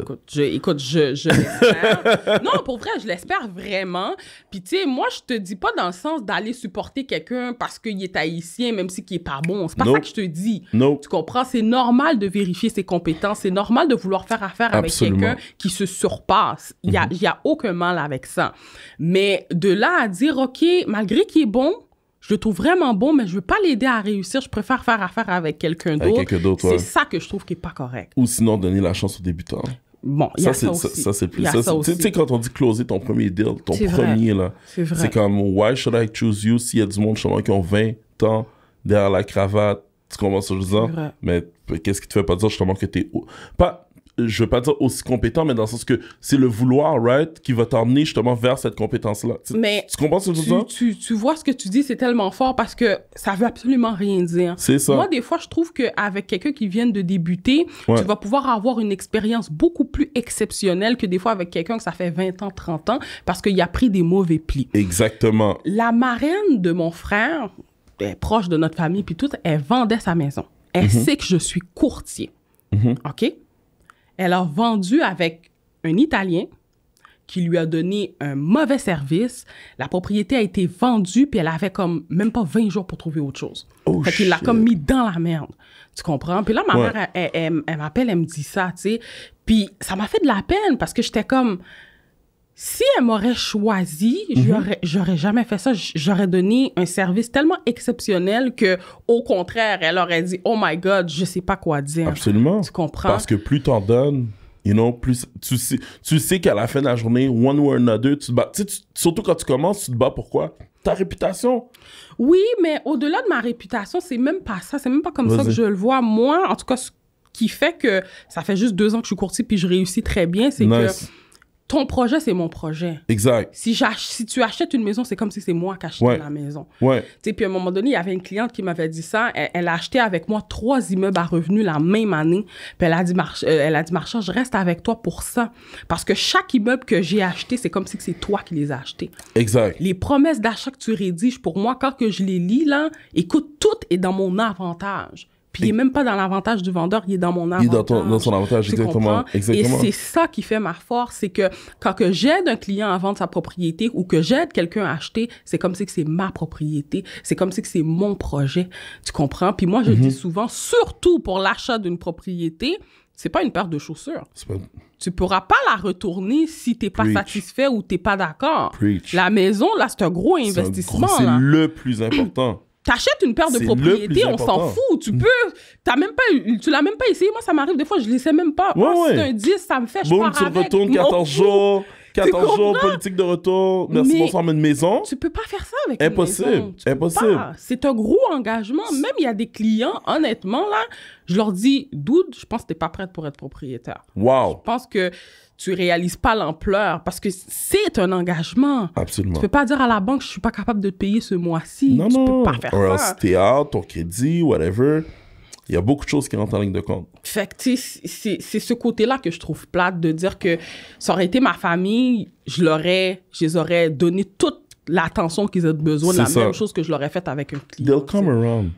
Écoute, je l'espère. Non, pour vrai, je l'espère vraiment. Puis, tu sais, moi, je te dis pas dans le sens d'aller supporter quelqu'un parce qu'il est haïtien, même si qu'il est pas bon. C'est pas ça que je te dis. Tu comprends? C'est normal de vérifier ses compétences. C'est normal de vouloir faire affaire avec quelqu'un qui se surpasse. Il y a aucun mal avec ça. Mais de là à dire, OK, malgré qu'il est bon, je le trouve vraiment bon, mais je veux pas l'aider à réussir. Je préfère faire affaire avec quelqu'un d'autre. C'est ça que je trouve qui est pas correct. Ou sinon, donner la chance aux débutants. Bon, il y a ça aussi. Ça, c'est plus... Tu sais, quand on dit closer ton premier deal, ton premier, là, c'est comme, why should I choose you s'il y a du monde, justement, qui ont 20 ans derrière la cravate, tu commences à dire, mais qu'est-ce qui te fait pas dire, justement, que t'es... Je veux pas dire aussi compétent, mais dans le sens que c'est le vouloir, right, qui va t'emmener justement vers cette compétence-là. Mais tu comprends ce que je veux dire? Tu vois ce que tu dis, c'est tellement fort parce que ça veut absolument rien dire. C'est ça. Moi, des fois, je trouve qu'avec quelqu'un qui vient de débuter, tu vas pouvoir avoir une expérience beaucoup plus exceptionnelle que des fois avec quelqu'un que ça fait 20 ans, 30 ans, parce qu'il a pris des mauvais plis. Exactement. La marraine de mon frère, proche de notre famille, puis tout, elle vendait sa maison. Elle sait que je suis courtier. OK? Elle a vendu avec un Italien qui lui a donné un mauvais service. La propriété a été vendue, puis elle avait comme même pas 20 jours pour trouver autre chose. Fait qu'il l'a comme mis dans la merde. Tu comprends? Puis là, ma mère, elle m'appelle, elle me dit ça, tu sais. Puis ça m'a fait de la peine parce que j'étais comme... Si elle m'aurait choisi, j'aurais jamais fait ça. J'aurais donné un service tellement exceptionnel que, au contraire, elle aurait dit « Oh my God, je sais pas quoi dire. » Absolument. Tu comprends? Parce que plus t'en donnes, You know, plus tu sais qu'à la fin de la journée, one way or another, tu te bats. Surtout quand tu commences, tu te bats pourquoi? Ta réputation. Oui, mais au-delà de ma réputation, c'est même pas ça. C'est même pas comme ça que je le vois. Moi, en tout cas, ce qui fait que ça fait juste 2 ans que je suis courtier puis je réussis très bien, c'est que ton projet, c'est mon projet. Exact. Si tu achètes une maison, c'est comme si c'est moi qui achetais la maison. Ouais. Tu sais, puis à un moment donné, il y avait une cliente qui m'avait dit ça. Elle a acheté avec moi 3 immeubles à revenus la même année. Puis elle a dit, Marsha, je reste avec toi pour ça. Parce que chaque immeuble que j'ai acheté, c'est comme si c'est toi qui les as achetés. Exact. Les promesses d'achat que tu rédiges, pour moi, quand que je les lis, là, écoute, tout est dans mon avantage. Puis il n'est même pas dans l'avantage du vendeur, il est dans mon avantage. Il est dans son avantage, exactement. Et c'est ça qui fait ma force, c'est que quand que j'aide un client à vendre sa propriété ou que j'aide quelqu'un à acheter, c'est comme si que c'est ma propriété, c'est comme si que c'est mon projet. Tu comprends? Puis moi, je le dis souvent, surtout pour l'achat d'une propriété, c'est pas une paire de chaussures. Tu pourras pas la retourner si t'es pas satisfait ou t'es pas d'accord. La maison, là, c'est un gros investissement. C'est le plus important. T'achètes une paire de propriétés, on s'en fout. Tu l'as même pas essayé. Moi, ça m'arrive des fois, je l'essaie même pas. C'est un 10, ça me fait, je pars tu avec. retournes 14 jours. 14 jours, politique de retour. Merci, bonsoir, mais une maison. Tu peux pas faire ça avec une maison. Impossible. C'est un gros engagement. Même il y a des clients, honnêtement, là, je leur dis, dude, je pense que t'es pas prête pour être propriétaire. Wow. Je pense que tu réalises pas l'ampleur parce que c'est un engagement. Absolument. Tu peux pas dire à la banque, je suis pas capable de te payer ce mois-ci. Non, tu peux pas faire Or ça. else t'es out, ton crédit, whatever. Il y a beaucoup de choses qui rentrent en ligne de compte. Fait que, tu sais, c'est ce côté-là que je trouve plate, de dire que ça aurait été ma famille, je les aurais donné toute l'attention qu'ils aient besoin, même chose que je l'aurais faite avec un client. They'll come around.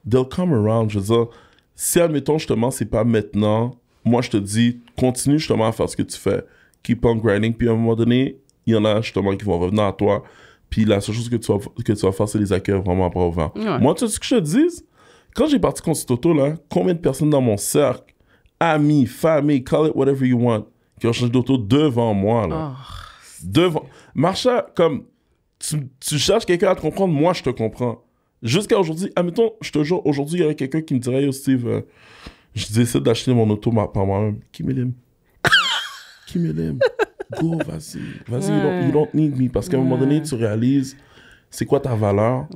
They'll come around. Je veux dire, si, admettons, justement, c'est pas maintenant, moi, je te dis, continue justement à faire ce que tu fais. Keep on grinding. Puis à un moment donné, il y en a justement qui vont revenir à toi. Puis la seule chose que tu vas faire, c'est les accueillir vraiment à bras ouverts. Ouais. Moi, tu sais ce que je te dis? Quand j'ai parti Consult Auto, là, combien de personnes dans mon cercle, amis, famille, call it whatever you want, qui ont changé d'auto devant moi, là. Devant. Marsha, comme, tu cherches quelqu'un à te comprendre, moi, je te comprends. Jusqu'à aujourd'hui, admettons, je te jure, aujourd'hui, il y aurait quelqu'un qui me dirait, yo, Steve, je décide d'acheter mon auto par moi-même. Qui me l'aime? Qui me l'aime? Go, vas-y. Vas-y, you don't need me. Parce qu'à un moment donné, tu réalises c'est quoi ta valeur,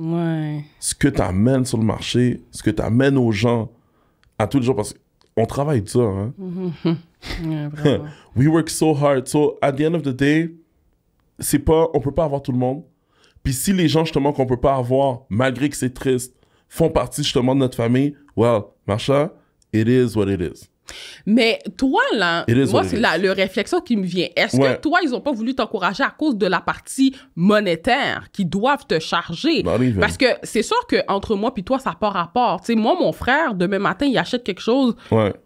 ce que tu amènes sur le marché, ce que tu amènes aux gens, à tous les jours, parce qu'on travaille dur, hein? We work so hard. So, at the end of the day, on peut pas avoir tout le monde. Puis si les gens, justement, qu'on peut pas avoir, malgré que c'est triste, font partie, justement, de notre famille, well, Marsha, it is what it is. Mais toi, là, moi, c'est le réflexion qui me vient. Est-ce que toi, ils n'ont pas voulu t'encourager à cause de la partie monétaire qu'ils doivent te charger? Parce que c'est sûr qu'entre moi et toi, ça n'a pas rapport. Tu sais, moi, mon frère, demain matin, il achète quelque chose,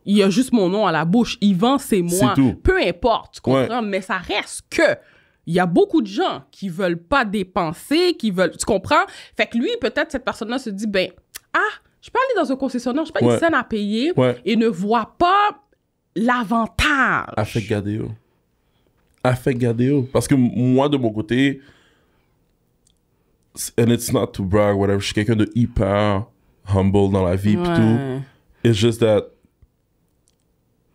il a juste mon nom à la bouche. Il vend, c'est moi. Peu importe, tu comprends? Mais ça reste que il y a beaucoup de gens qui veulent pas dépenser, qui veulent... Tu comprends? Fait que lui, peut-être, cette personne-là se dit, je peux aller dans un concessionnaire, je peux une scène à payer et ne vois pas l'avantage. Affect Gadeo. Parce que moi, de mon côté, and it's not to brag, whatever, je suis quelqu'un de hyper humble dans la vie pis tout. It's just that,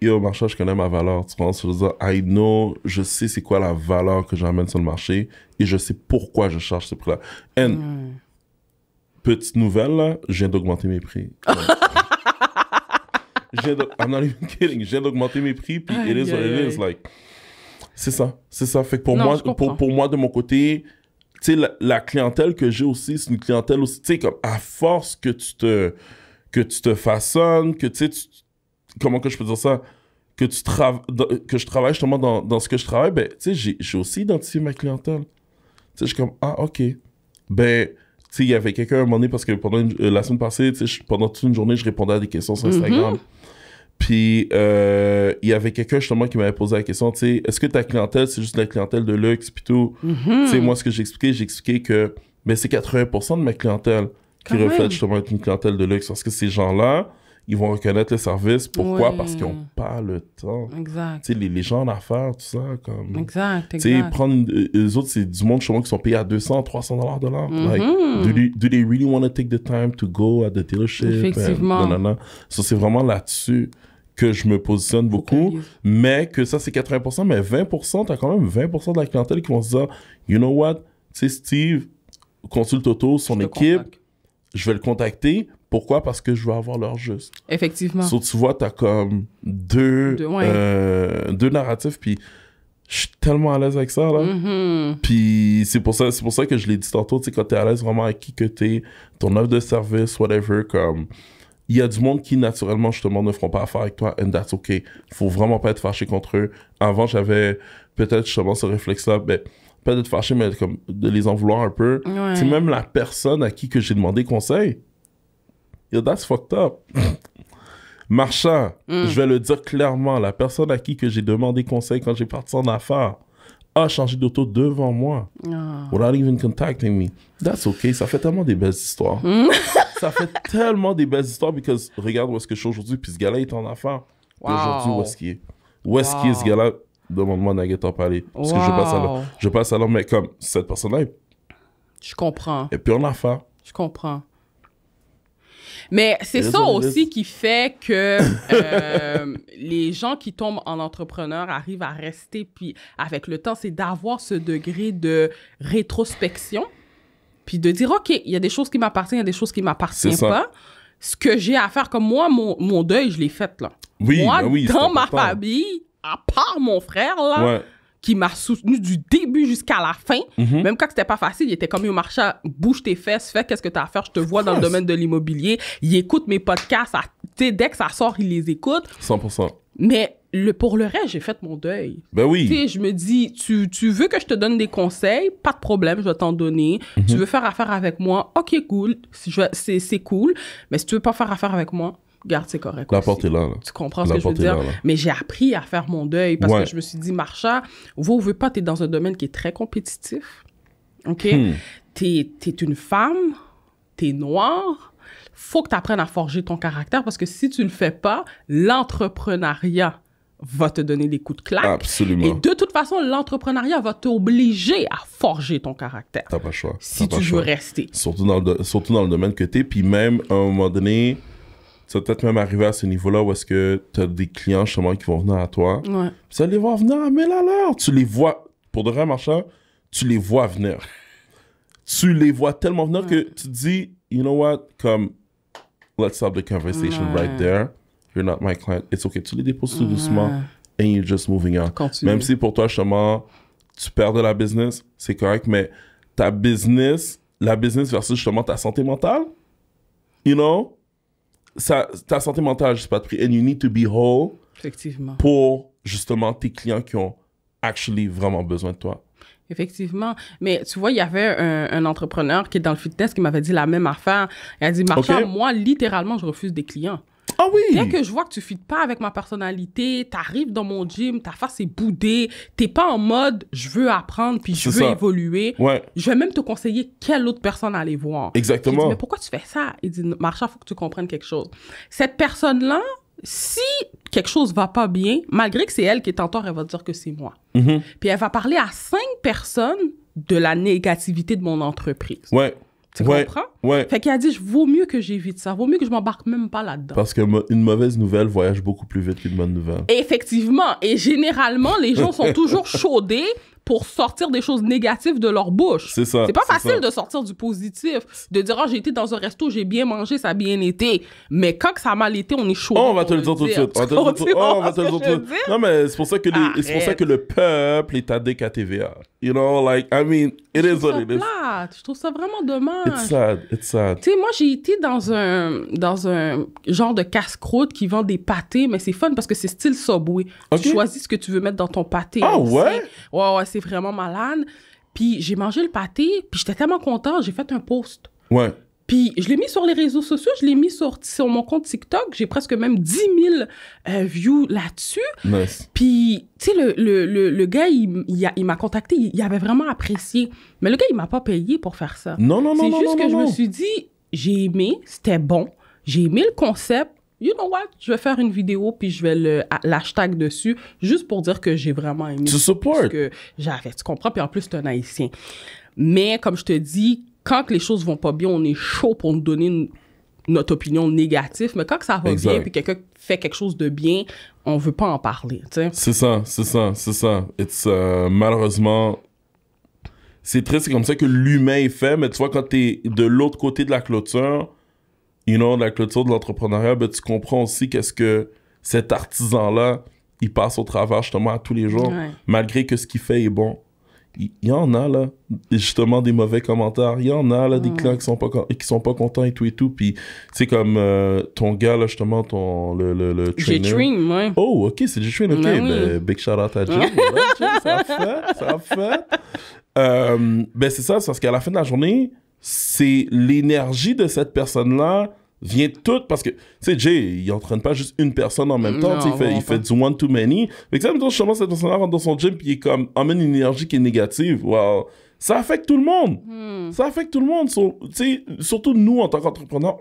yo, Marsha, je connais ma valeur, tu vois. Je veux dire, I know, je sais c'est quoi la valeur que j'amène sur le marché et je sais pourquoi je charge ce prix-là. And petite nouvelle, là, je viens d'augmenter mes prix. I'm not even kidding. Je viens d'augmenter mes prix, puis it is what it is. Like, c'est ça. Fait que pour moi, de mon côté, tu sais, la clientèle que j'ai aussi, c'est une clientèle aussi, tu sais, comme à force que tu te façonnes, que tu sais, comment que je peux dire ça? Que je travaille justement dans ce que je travaille, ben, tu sais, j'ai aussi identifié ma clientèle. Tu sais, je suis comme, ok. Ben, tu sais, il y avait quelqu'un à un moment donné, parce que pendant la semaine passée, tu sais, pendant toute une journée, je répondais à des questions sur Instagram. Puis, il y avait quelqu'un, justement, qui m'avait posé la question, tu sais, est-ce que ta clientèle, c'est juste la clientèle de luxe, puis tout? Tu sais, moi, ce que j'ai expliqué que, ben, c'est 80% de ma clientèle qui reflète, justement, être une clientèle de luxe. Parce que ces gens-là, ils vont reconnaître le service. Pourquoi? Parce qu'ils n'ont pas le temps. Exact. Tu sais, les gens en affaires, tout ça, comme... Exact. Tu sais, les autres, c'est du monde, justement, qui sont payés à 200, 300 $. Like, do they really want to take the time to go at the dealership? Effectivement. Non. So, c'est vraiment là-dessus que je me positionne beaucoup, Focalise. mais que ça, c'est 80%, mais 20%, t'as quand même 20% de la clientèle qui vont se dire, you know what, tu sais, Steve, consulte auto, son Je te équipe, contacte. je vais le contacter. Pourquoi? Parce que je veux avoir leur juste. Effectivement. So, tu vois, t'as comme deux narratifs, puis je suis tellement à l'aise avec ça, là. Mhm. Puis c'est pour ça que je l'ai dit tantôt, tu sais, quand t'es à l'aise vraiment avec qui que t'es, ton offre de service, whatever, comme... Il y a du monde qui, naturellement, justement, ne feront pas affaire avec toi, and that's okay. Faut vraiment pas être fâché contre eux. Avant, j'avais peut-être justement ce réflexe-là, ben, pas d'être fâché, mais comme de les en vouloir un peu. Ouais. C'est même la personne à qui que j'ai demandé conseil. Yo, that's fucked up. Marchand, je vais le dire clairement, la personne à qui que j'ai demandé conseil quand j'ai parti en affaires a changé d'auto devant moi. Ah. Without even contacting me. That's okay. Ça fait tellement des belles histoires. Ça fait tellement des belles histoires parce que regarde où est-ce que je suis aujourd'hui, puis ce gars-là est en affaires. Wow. Aujourd'hui, où est-ce qu'il est? Où est-ce qu'il est, ce gars-là? Demande-moi, Nugget, t'en parler. Parce que je passe à l'heure, mais comme cette personne-là Je comprends. est plus en affaires. Je comprends. Mais c'est ça aussi qui fait que les gens qui tombent en entrepreneur arrivent à rester, puis avec le temps, c'est d'avoir ce degré de rétrospection, puis de dire, OK, il y a des choses qui m'appartiennent, il y a des choses qui m'appartiennent pas. Ce que j'ai à faire, comme moi, mon deuil, je l'ai fait, là. Oui, moi, ben oui, dans ma famille, à part mon frère, là, ouais. qui m'a soutenu du début jusqu'à la fin. Même quand c'était pas facile, il était comme, au marché, bouge tes fesses, fais qu'est-ce que tu as à faire, je te vois dans le domaine de l'immobilier. Il écoute mes podcasts, dès que ça sort, il les écoute. 100%. Mais pour le reste, j'ai fait mon deuil. Ben oui. Tu sais, je me dis, tu veux que je te donne des conseils? Pas de problème, je vais t'en donner. Tu veux faire affaire avec moi? OK, cool. C'est cool. Mais si tu veux pas faire affaire avec moi, garde, c'est correct. La aussi. porte est là. Tu comprends ce que je veux dire? Là. Mais j'ai appris à faire mon deuil parce que je me suis dit, Marcha, veux ou veux pas, t'es dans un domaine qui est très compétitif. OK? T'es une femme, t'es noire. Faut que tu apprennes à forger ton caractère parce que si tu le fais pas, l'entrepreneuriat va te donner des coups de claque. Absolument. Et de toute façon, l'entrepreneuriat va t'obliger à forger ton caractère. T'as pas le choix. Si tu veux rester. Surtout dans le domaine que t'es. Puis même, à un moment donné, ça va peut-être même arriver à ce niveau-là où est-ce que t'as des clients justement qui vont venir à toi. Ouais. Puis ça les va venir à 1000 à l'heure. Tu les vois, pour de vrai, Marchand, tu les vois venir. Tu les vois tellement venir que tu te dis, you know what, comme, let's stop the conversation right there. You're not my client. It's okay. Tu les déposes tout doucement and you're just moving on. Continue. Même si pour toi, justement, tu perds de la business, c'est correct, mais la business versus justement ta santé mentale, you know, ta santé mentale, je sais pas de prix. And you need to be whole. Effectivement. Pour justement tes clients qui ont actually vraiment besoin de toi. Effectivement. Mais tu vois, il y avait un entrepreneur qui est dans le fitness qui m'avait dit la même affaire. Il a dit, Marchand, moi, littéralement, je refuse des clients. Ah oui! Dès que je vois que tu ne fites pas avec ma personnalité, t'arrives dans mon gym, ta face est boudée, t'es pas en mode « je veux apprendre puis je veux évoluer ouais. », je vais même te conseiller quelle autre personne aller voir. Exactement. J'ai dit « mais pourquoi tu fais ça? » Il dit « Marchand, il faut que tu comprennes quelque chose. Cette personne-là, si quelque chose va pas bien, malgré que c'est elle qui est en tort, elle va dire que c'est moi. Puis elle va parler à 5 personnes de la négativité de mon entreprise. Ouais. Tu comprends? Ouais. Fait qu'il a dit, vaut mieux que j'évite ça. Vaut mieux que je m'embarque même pas là-dedans. Parce qu'une mauvaise nouvelle voyage beaucoup plus vite qu'une bonne nouvelle. Effectivement. Et généralement, les gens sont toujours chaudés pour sortir des choses négatives de leur bouche. C'est ça. C'est pas facile de sortir du positif. De dire, j'ai été dans un resto, j'ai bien mangé, ça a bien été. Mais quand que ça a mal été, on est chaud. On va te le dire tout de suite. On va te le dire tout de suite. Non, mais c'est pour ça que le peuple est addict à TVA. You know, like, I mean, it is what it is. Je trouve ça vraiment dommage. It's sad. Tu sais, moi, j'ai été dans un genre de casse-croûte qui vend des pâtés, mais c'est fun parce que c'est style Subway. Okay. Tu choisis ce que tu veux mettre dans ton pâté. Ah ouais? Ouais, c'est vraiment malade. Puis j'ai mangé le pâté, puis j'étais tellement contente, j'ai fait un post. Ouais. Puis je l'ai mis sur les réseaux sociaux, je l'ai mis sur mon compte TikTok. J'ai presque même 10 000 views là-dessus. Nice. Puis, tu sais, le gars, il m'a contacté, il avait vraiment apprécié. Mais le gars, il m'a pas payé pour faire ça. Non. C'est juste que je me suis dit, j'ai aimé, c'était bon. J'ai aimé le concept. You know what? Je vais faire une vidéo, puis je vais l'hashtag dessus, juste pour dire que j'ai vraiment aimé. Tu support. Que j'avais, tu comprends? Puis en plus, c'est un Haïtien. Mais, comme je te dis, quand les choses vont pas bien, on est chaud pour nous donner notre opinion négative, mais quand que ça va Exact. bien, puis quelqu'un fait quelque chose de bien, on veut pas en parler, tu sais. C'est ça. Malheureusement, c'est triste, c'est comme ça que l'humain est fait, mais tu vois, quand t'es de l'autre côté de la clôture, de la clôture de l'entrepreneuriat, ben, tu comprends aussi qu'est-ce que cet artisan-là, il passe au travers justement à tous les jours, malgré que ce qu'il fait est bon. Il y en a, là, justement, des mauvais commentaires. Il y en a, là, des clients qui sont pas contents et tout. Puis, c'est comme ton gars, là, justement, le trainer. J-Train, ouais. Oh, OK, c'est J-Train, OK. Ben, big shout-out à Jim. Voilà, Jim, ça a fait. Ben, c'est ça, c'est parce qu'à la fin de la journée, c'est l'énergie de cette personne-là vient toute parce que, tu sais, Jay, il entraîne pas juste une personne en même temps, il fait du one too many. Mais que ça, justement, cette personne-là rentre dans son gym puis il est comme, emmène une énergie qui est négative. Wow. Ça affecte tout le monde. Ça affecte tout le monde. Tu sais, surtout nous, en tant qu'entrepreneurs,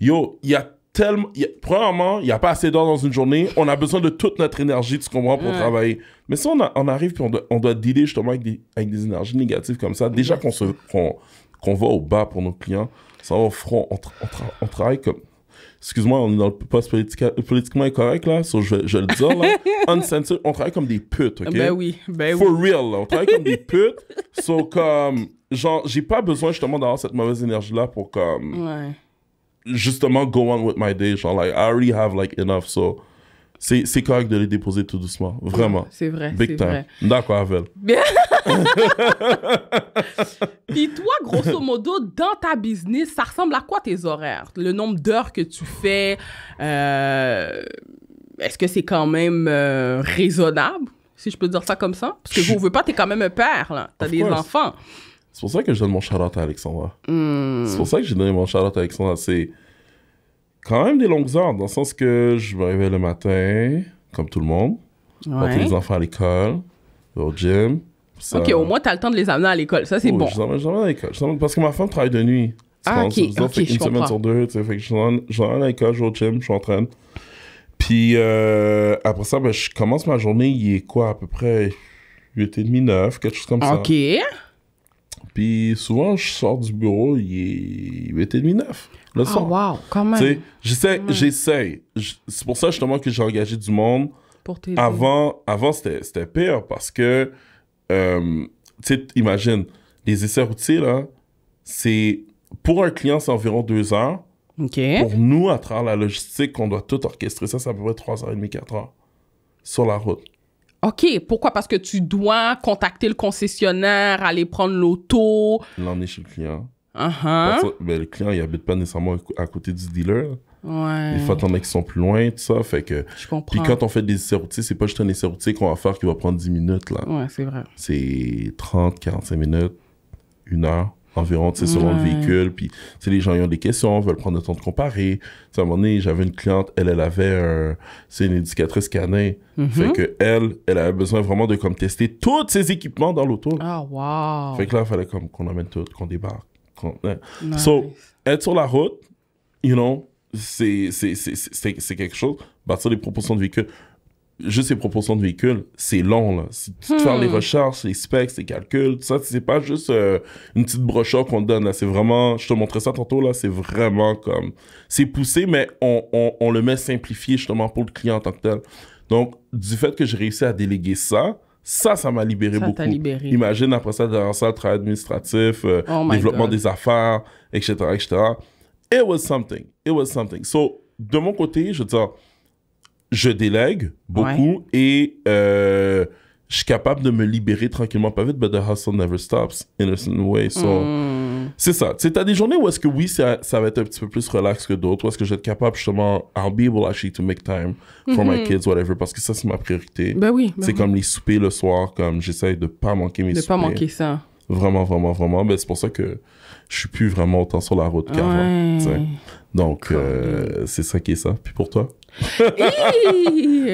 il y a tellement, premièrement, il n'y a pas assez d'heures dans une journée. On a besoin de toute notre énergie, tu comprends, pour travailler. Mais si on arrive puis on doit dealer justement avec des énergies négatives comme ça, déjà qu'on va au bas pour nos clients, ça va au front, on travaille comme... Excuse-moi, on est dans le poste politiquement incorrect, là, je vais le dire, là. Uncensored, on travaille comme des putes, OK? Ben oui. For real, là. On travaille comme des putes. Comme... Genre, j'ai pas besoin, justement, d'avoir cette mauvaise énergie-là pour, comme... Ouais. Justement, go on with my day. Genre, like, I already have, like, enough, so... C'est correct de les déposer tout doucement. Vraiment. C'est vrai, Big time. vrai. D'accord, Avel. Puis toi, grosso modo, dans ta business, ça ressemble à quoi tes horaires? Le nombre d'heures que tu fais, est-ce que c'est quand même raisonnable, si je peux dire ça comme ça? Parce que vous ne veux pas, t'es quand même un père, là. T'as des enfants. C'est pour ça que je donne mon shout-out à Alexandra. C'est pour ça que j'ai donné mon shout-out à Alexandra. C'est quand même des longues heures, dans le sens que je me réveille le matin, comme tout le monde, porter les enfants à l'école, au gym. Ça... OK, au moins, tu as le temps de les amener à l'école. Ça, c'est bon. Je les emmène à l'école. Parce que ma femme travaille de nuit. OK, fait une semaine sur deux. Fait que je l'emmène à l'école, je vais au gym, je m'entraîne. Puis après ça, ben, je commence ma journée, il est quoi, à peu près 8h30, 9, quelque chose comme ça. OK. Puis souvent, je sors du bureau, il est 8h30, 9. Le soir. Wow, quand même. J'essaie. C'est pour ça, justement, que j'ai engagé du monde. Pour t'aider. Avant c'était pire parce que, tu sais, imagine, les essais routiers, là, c'est... Pour un client, c'est environ 2 heures. OK. Pour nous, à travers la logistique, qu'on doit tout orchestrer, ça, c'est à peu près 3h30, 4h sur la route. OK. Pourquoi? Parce que tu dois contacter le concessionnaire, aller prendre l'auto. L'emmener chez le client. Mais le client, il habite pas nécessairement à côté du dealer. Ouais. Il faut attendre qu'ils sont plus loin, tout ça. Fait que... Je comprends. Puis quand on fait des essais routiers, c'est pas juste un essai routier qu'on va faire qui va prendre 10 minutes, là. Ouais, c'est vrai. C'est 30, 45 minutes, 1 heure environ, tu sais, selon le véhicule. Puis, tu sais, les gens, ils ont des questions, veulent prendre le temps de comparer. Tu sais, à un moment donné, j'avais une cliente, elle avait c'est une éducatrice canin. Fait que elle avait besoin vraiment de, comme, tester tous ses équipements dans l'auto. Ah, wow. Fait que là, il fallait comme qu'on amène tout, qu'on débarque. Nice. So, être sur la route, c'est quelque chose. Bâtir des proportions de véhicules. Juste les proportions de véhicules, c'est long, là. Si tu fais les recherches, les specs, les calculs, tout ça, c'est pas juste une petite brochure qu'on te donne, là. C'est vraiment... Je te montrais ça tantôt, là. C'est vraiment comme... C'est poussé, mais on le met simplifié, justement, pour le client en tant que tel. Donc, du fait que j'ai réussi à déléguer ça m'a libéré beaucoup. Ça t'a libéré. Imagine, après ça, derrière ça, le travail administratif, développement des affaires, etc., etc. It was something. So, de mon côté, je veux dire, je délègue beaucoup et je suis capable de me libérer tranquillement, pas vite, but the hustle never stops in a certain way. So, c'est ça. Tu sais, t'as des journées où est-ce que oui, ça va être un petit peu plus relax que d'autres, où est-ce que je vais être capable, justement, I'll be able actually to make time for my kids, whatever, parce que ça, c'est ma priorité. Ben oui. C'est comme les soupers le soir, comme j'essaie de pas manquer mes soupers. De pas manquer ça. Vraiment, vraiment, vraiment. Ben, c'est pour ça que je suis plus vraiment autant sur la route qu'avant. Donc, c'est ça qui est ça. Puis pour toi?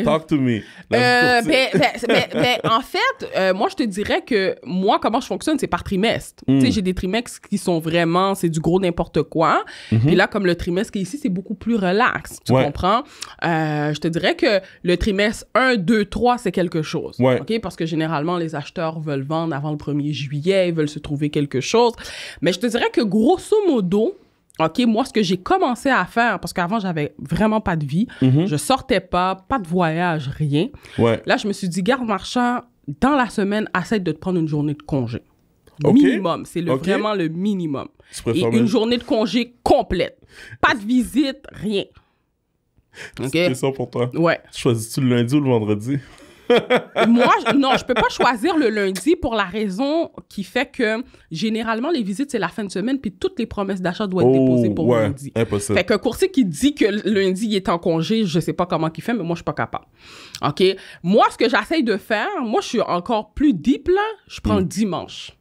Talk to me. En fait, moi, je te dirais que moi, comment je fonctionne, c'est par trimestre. Tu sais, j'ai des trimestres qui sont vraiment, c'est du gros n'importe quoi. Puis là, comme le trimestre qui est ici, c'est beaucoup plus relax. Tu comprends? Je te dirais que le trimestre 1, 2, 3, c'est quelque chose. OK? Parce que généralement, les acheteurs veulent vendre avant le 1er juillet, ils veulent se trouver quelque chose. Mais je te dirais que grosso modo, OK, moi, ce que j'ai commencé à faire, parce qu'avant, j'avais vraiment pas de vie, je sortais pas de voyage, rien. Ouais. Là, je me suis dit, garde marchand, dans la semaine, essaie de te prendre une journée de congé. OK. Minimum, c'est vraiment le minimum. Et une journée de congé complète. Pas de visite, rien. OK? C'est ça pour toi? Ouais. Choisis-tu le lundi ou le vendredi? Moi, non, je peux pas choisir le lundi pour la raison qui fait que généralement, les visites, c'est la fin de semaine, puis toutes les promesses d'achat doivent être déposées pour lundi. Impossible. Fait qu'un courtier qui dit que lundi, il est en congé, je sais pas comment il fait, mais moi, je suis pas capable. OK? Moi, ce que j'essaye de faire, moi, je suis encore plus deep, là, je prends le dimanche.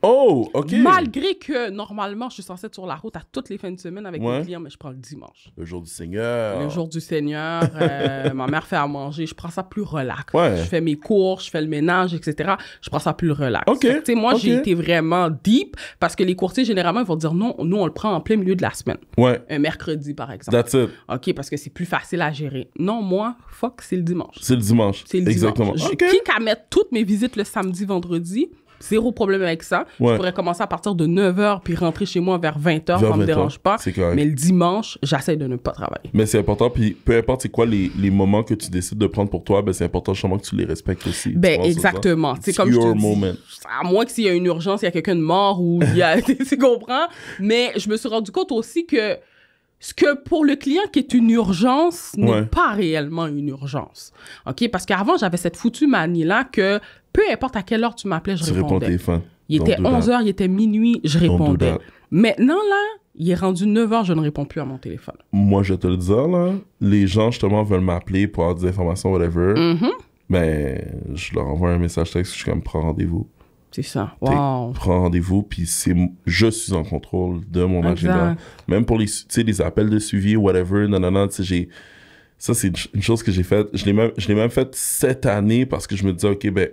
Oh, OK. Malgré que, normalement, je suis censée être sur la route à toutes les fins de semaine avec mes clients, mais je prends le dimanche. Le jour du Seigneur. Le jour du Seigneur. Ma mère fait à manger. Je prends ça plus relax. Ouais. Je fais mes cours, je fais le ménage, etc. Je prends ça plus relax. OK. Tu sais, moi, j'ai été vraiment deep parce que les courtiers, généralement, ils vont dire non, nous, on le prend en plein milieu de la semaine. Ouais. Un mercredi, par exemple. That's it. OK, parce que c'est plus facile à gérer. Non, moi, fuck, c'est le dimanche. C'est le dimanche. C'est le Exactement. dimanche. OK. Quitte à mettre toutes mes visites le samedi, vendredi, zéro problème avec ça. Ouais. Je pourrais commencer à partir de 9h puis rentrer chez moi vers 20h, ça me dérange pas. C'est correct. Mais le dimanche, j'essaie de ne pas travailler. Mais c'est important, puis peu importe c'est quoi les moments que tu décides de prendre pour toi, ben c'est important justement que tu les respectes aussi. Ben exactement. C'est comme je te dis, à moins que s'il y a une urgence, il y a quelqu'un de mort ou il y a... tu comprends? Mais je me suis rendu compte aussi que ce que pour le client qui est une urgence n'est pas réellement une urgence. OK? Parce qu'avant, j'avais cette foutue manie-là que peu importe à quelle heure tu m'appelais, je répondais. Tu réponds au téléphone. Il était 11h, il était minuit, je répondais. Maintenant, là, il est rendu 9h, je ne réponds plus à mon téléphone. Moi, je te le dis, là, les gens, justement, veulent m'appeler pour avoir des informations, whatever. Ben, je leur envoie un message texte, je suis comme, prends rendez-vous. C'est ça. Wow. Prends rendez-vous, puis je suis en contrôle de mon agenda. Même pour les appels de suivi, whatever, non, tu sais, ça, c'est une chose que j'ai faite. Je l'ai même faite cette année parce que je me disais, OK, ben,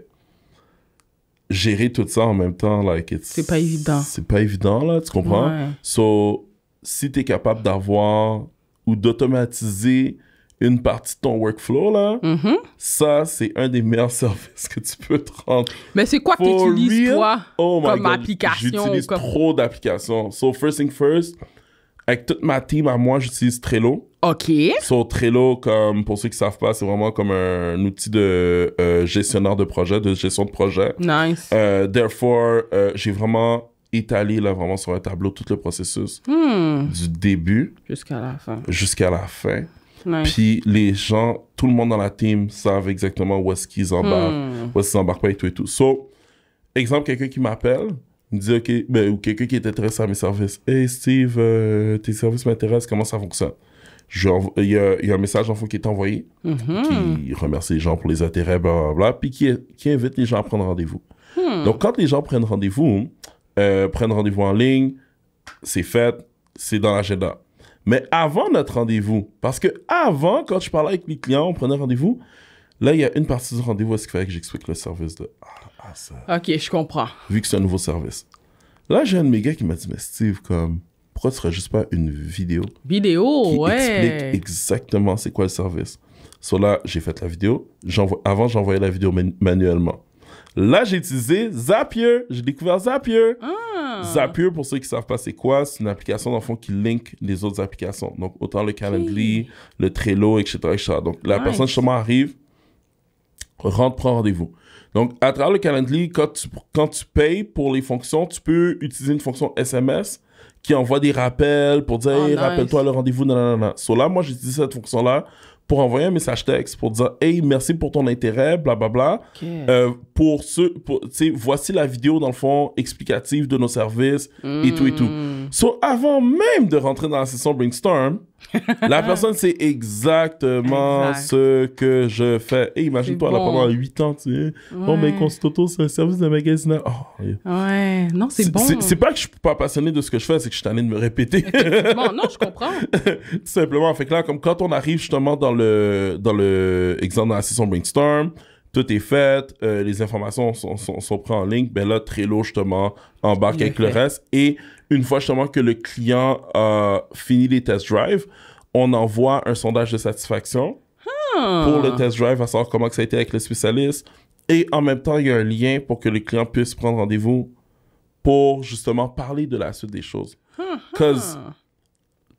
gérer tout ça en même temps, c'est pas évident. C'est pas évident, là, tu comprends? Ouais. So, si t'es capable d'avoir ou d'automatiser une partie de ton workflow, là, ça, c'est un des meilleurs services que tu peux te rendre. Mais c'est quoi que tu utilises, toi, comme application? J'utilise trop d'applications. So, first thing first, avec toute ma team à moi, j'utilise Trello. OK. So, Trello, comme pour ceux qui savent pas, c'est vraiment comme un outil de gestionnaire de projet, de gestion de projet. Nice. Therefore, j'ai vraiment étalé là, vraiment sur un tableau tout le processus du début jusqu'à la fin. Nice. Puis les gens, tout le monde dans la team savent exactement où est-ce qu'ils embarquent, où est-ce qu'ils embarquent pas et tout et tout. So, exemple, quelqu'un qui m'appelle, il me dit, OK, ben, ou quelqu'un qui est intéressé à mes services. Hey Steve, tes services m'intéressent, comment ça fonctionne? Il y a un message en fond qui est envoyé, qui remercie les gens pour les intérêts, blablabla, puis qui invite les gens à prendre rendez-vous. Donc, quand les gens prennent rendez-vous en ligne, c'est fait, c'est dans l'agenda. Mais avant notre rendez-vous, parce que avant, quand je parlais avec les clients, on prenait rendez-vous, là, il y a une partie du rendez-vous où est-ce qu'il fallait que j'explique le service de ça. OK, je comprends. Vu que c'est un nouveau service. Là, j'ai un de mes gars qui m'a dit, mais Steve, pourquoi tu ne ferais juste pas une vidéo? Qui explique exactement c'est quoi le service. So là, j'ai fait la vidéo. Avant, j'envoyais la vidéo manuellement. Là, j'ai utilisé Zapier. J'ai découvert Zapier. Zapier, pour ceux qui ne savent pas c'est quoi, c'est une application, dans le fond, qui link les autres applications. Donc, autant le Calendly, le Trello, etc., etc. Donc, la personne, justement, arrive, rentre, prend rendez-vous. Donc, à travers le Calendly, quand tu payes pour les fonctions, tu peux utiliser une fonction SMS qui envoie des rappels pour dire « Hey, rappelle-toi le rendez-vous, nanana. » So là, moi, j'utilise cette fonction-là pour envoyer un message texte pour dire « Hey, merci pour ton intérêt, blablabla. Voici la vidéo, dans le fond, explicative de nos services, et tout, et tout. » So, avant même de rentrer dans la session brainstorm, la personne sait exactement ce que je fais. Et imagine-toi, là, pendant 8 ans, tu sais. Oh, mais Constituto, c'est un service de magasinage. Ouais, non, c'est bon. C'est pas que je suis pas passionné de ce que je fais, c'est que je suis tanné de me répéter. Effectivement, non, je comprends. Tout simplement. Fait que là, comme quand on arrive justement dans le exemple dans la session brainstorm, tout est fait, les informations sont prises en ligne, ben là, Trello, justement, embarque avec le reste. Et une fois, justement, que le client a fini les test drives, on envoie un sondage de satisfaction pour le test drive, à savoir comment que ça a été avec le spécialiste. Et en même temps, il y a un lien pour que le client puisse prendre rendez-vous pour, justement, parler de la suite des choses. Cause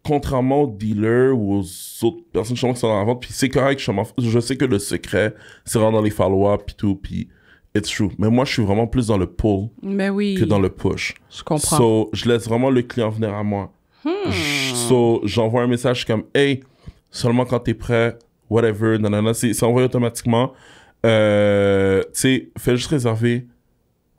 contrairement aux dealers ou aux autres personnes qui sont dans la vente, puis c'est correct, je sais que le secret, c'est vraiment dans les follow-up puis tout, puis it's true. Mais moi, je suis vraiment plus dans le pull que dans le push. Je comprends. So, je laisse vraiment le client venir à moi. J'envoie un message comme « Hey, seulement quand t'es prêt, whatever, nanana. » C'est envoyé automatiquement. Tu sais, fais juste réserver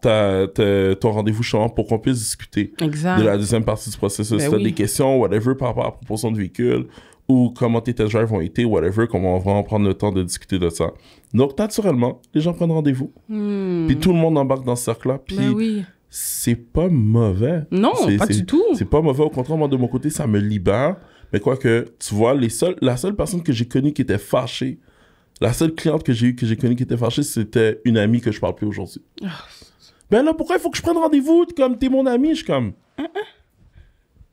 ton rendez-vous justement pour qu'on puisse discuter de la deuxième partie du processus. Si t'as des questions, whatever, par rapport à la proposition de véhicule ou comment tes test drives ont été, whatever, comment on va vraiment prendre le temps de discuter de ça. Donc, naturellement, les gens prennent rendez-vous. Puis tout le monde embarque dans ce cercle-là. Puis c'est pas mauvais. Non, pas du tout. C'est pas mauvais. Au contraire, moi, de mon côté, ça me libère. Mais quoique, tu vois, la seule personne que j'ai connue qui était fâchée, la seule cliente que j'ai connue qui était fâchée, c'était une amie que je parle plus aujourd'hui. Ben là, pourquoi il faut que je prenne rendez-vous? Comme t'es mon ami, je suis comme...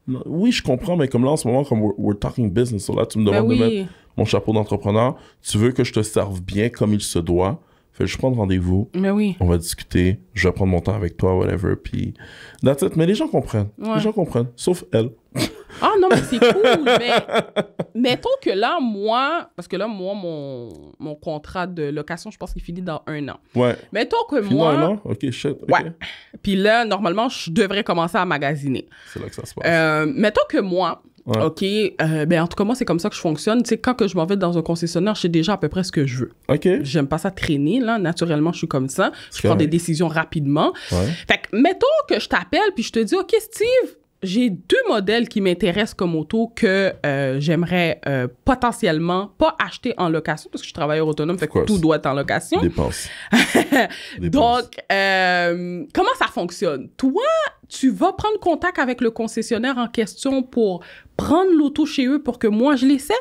Non, oui, je comprends, mais comme là, en ce moment, comme we're talking business, so là, tu me demandes de mettre mon chapeau d'entrepreneur. Tu veux que je te serve bien comme il se doit. Fais juste prendre rendez-vous. Mais oui. On va discuter. Je vais prendre mon temps avec toi, whatever. Puis, that's it. Mais les gens comprennent. Les gens comprennent. Sauf elle. Ah non, mais c'est cool. Mais mettons que là, moi, parce que là, moi, mon contrat de location, je pense qu'il finit dans 1 an. Ouais. Mettons que finit moi. Dans 1 an? OK, shit. Okay. Ouais. Puis là, normalement, je devrais commencer à magasiner. C'est là que ça se passe. Mettons que moi. Ouais. OK. Ben, en tout cas, moi, c'est comme ça que je fonctionne. Tu sais, quand que je m'en vais dans un concessionnaire, je sais déjà à peu près ce que je veux. OK. J'aime pas ça traîner, là. Naturellement, je suis comme ça. Je prends des décisions rapidement. Ouais. Fait que, mettons que je t'appelle puis je te dis, OK, Steve, j'ai 2 modèles qui m'intéressent comme auto que j'aimerais potentiellement pas acheter en location parce que je suis travailleur autonome, fait que tout doit être en location. Dépense. Donc, comment ça fonctionne? Toi, tu vas prendre contact avec le concessionnaire en question pour prendre l'auto chez eux pour que moi, je l'essaie?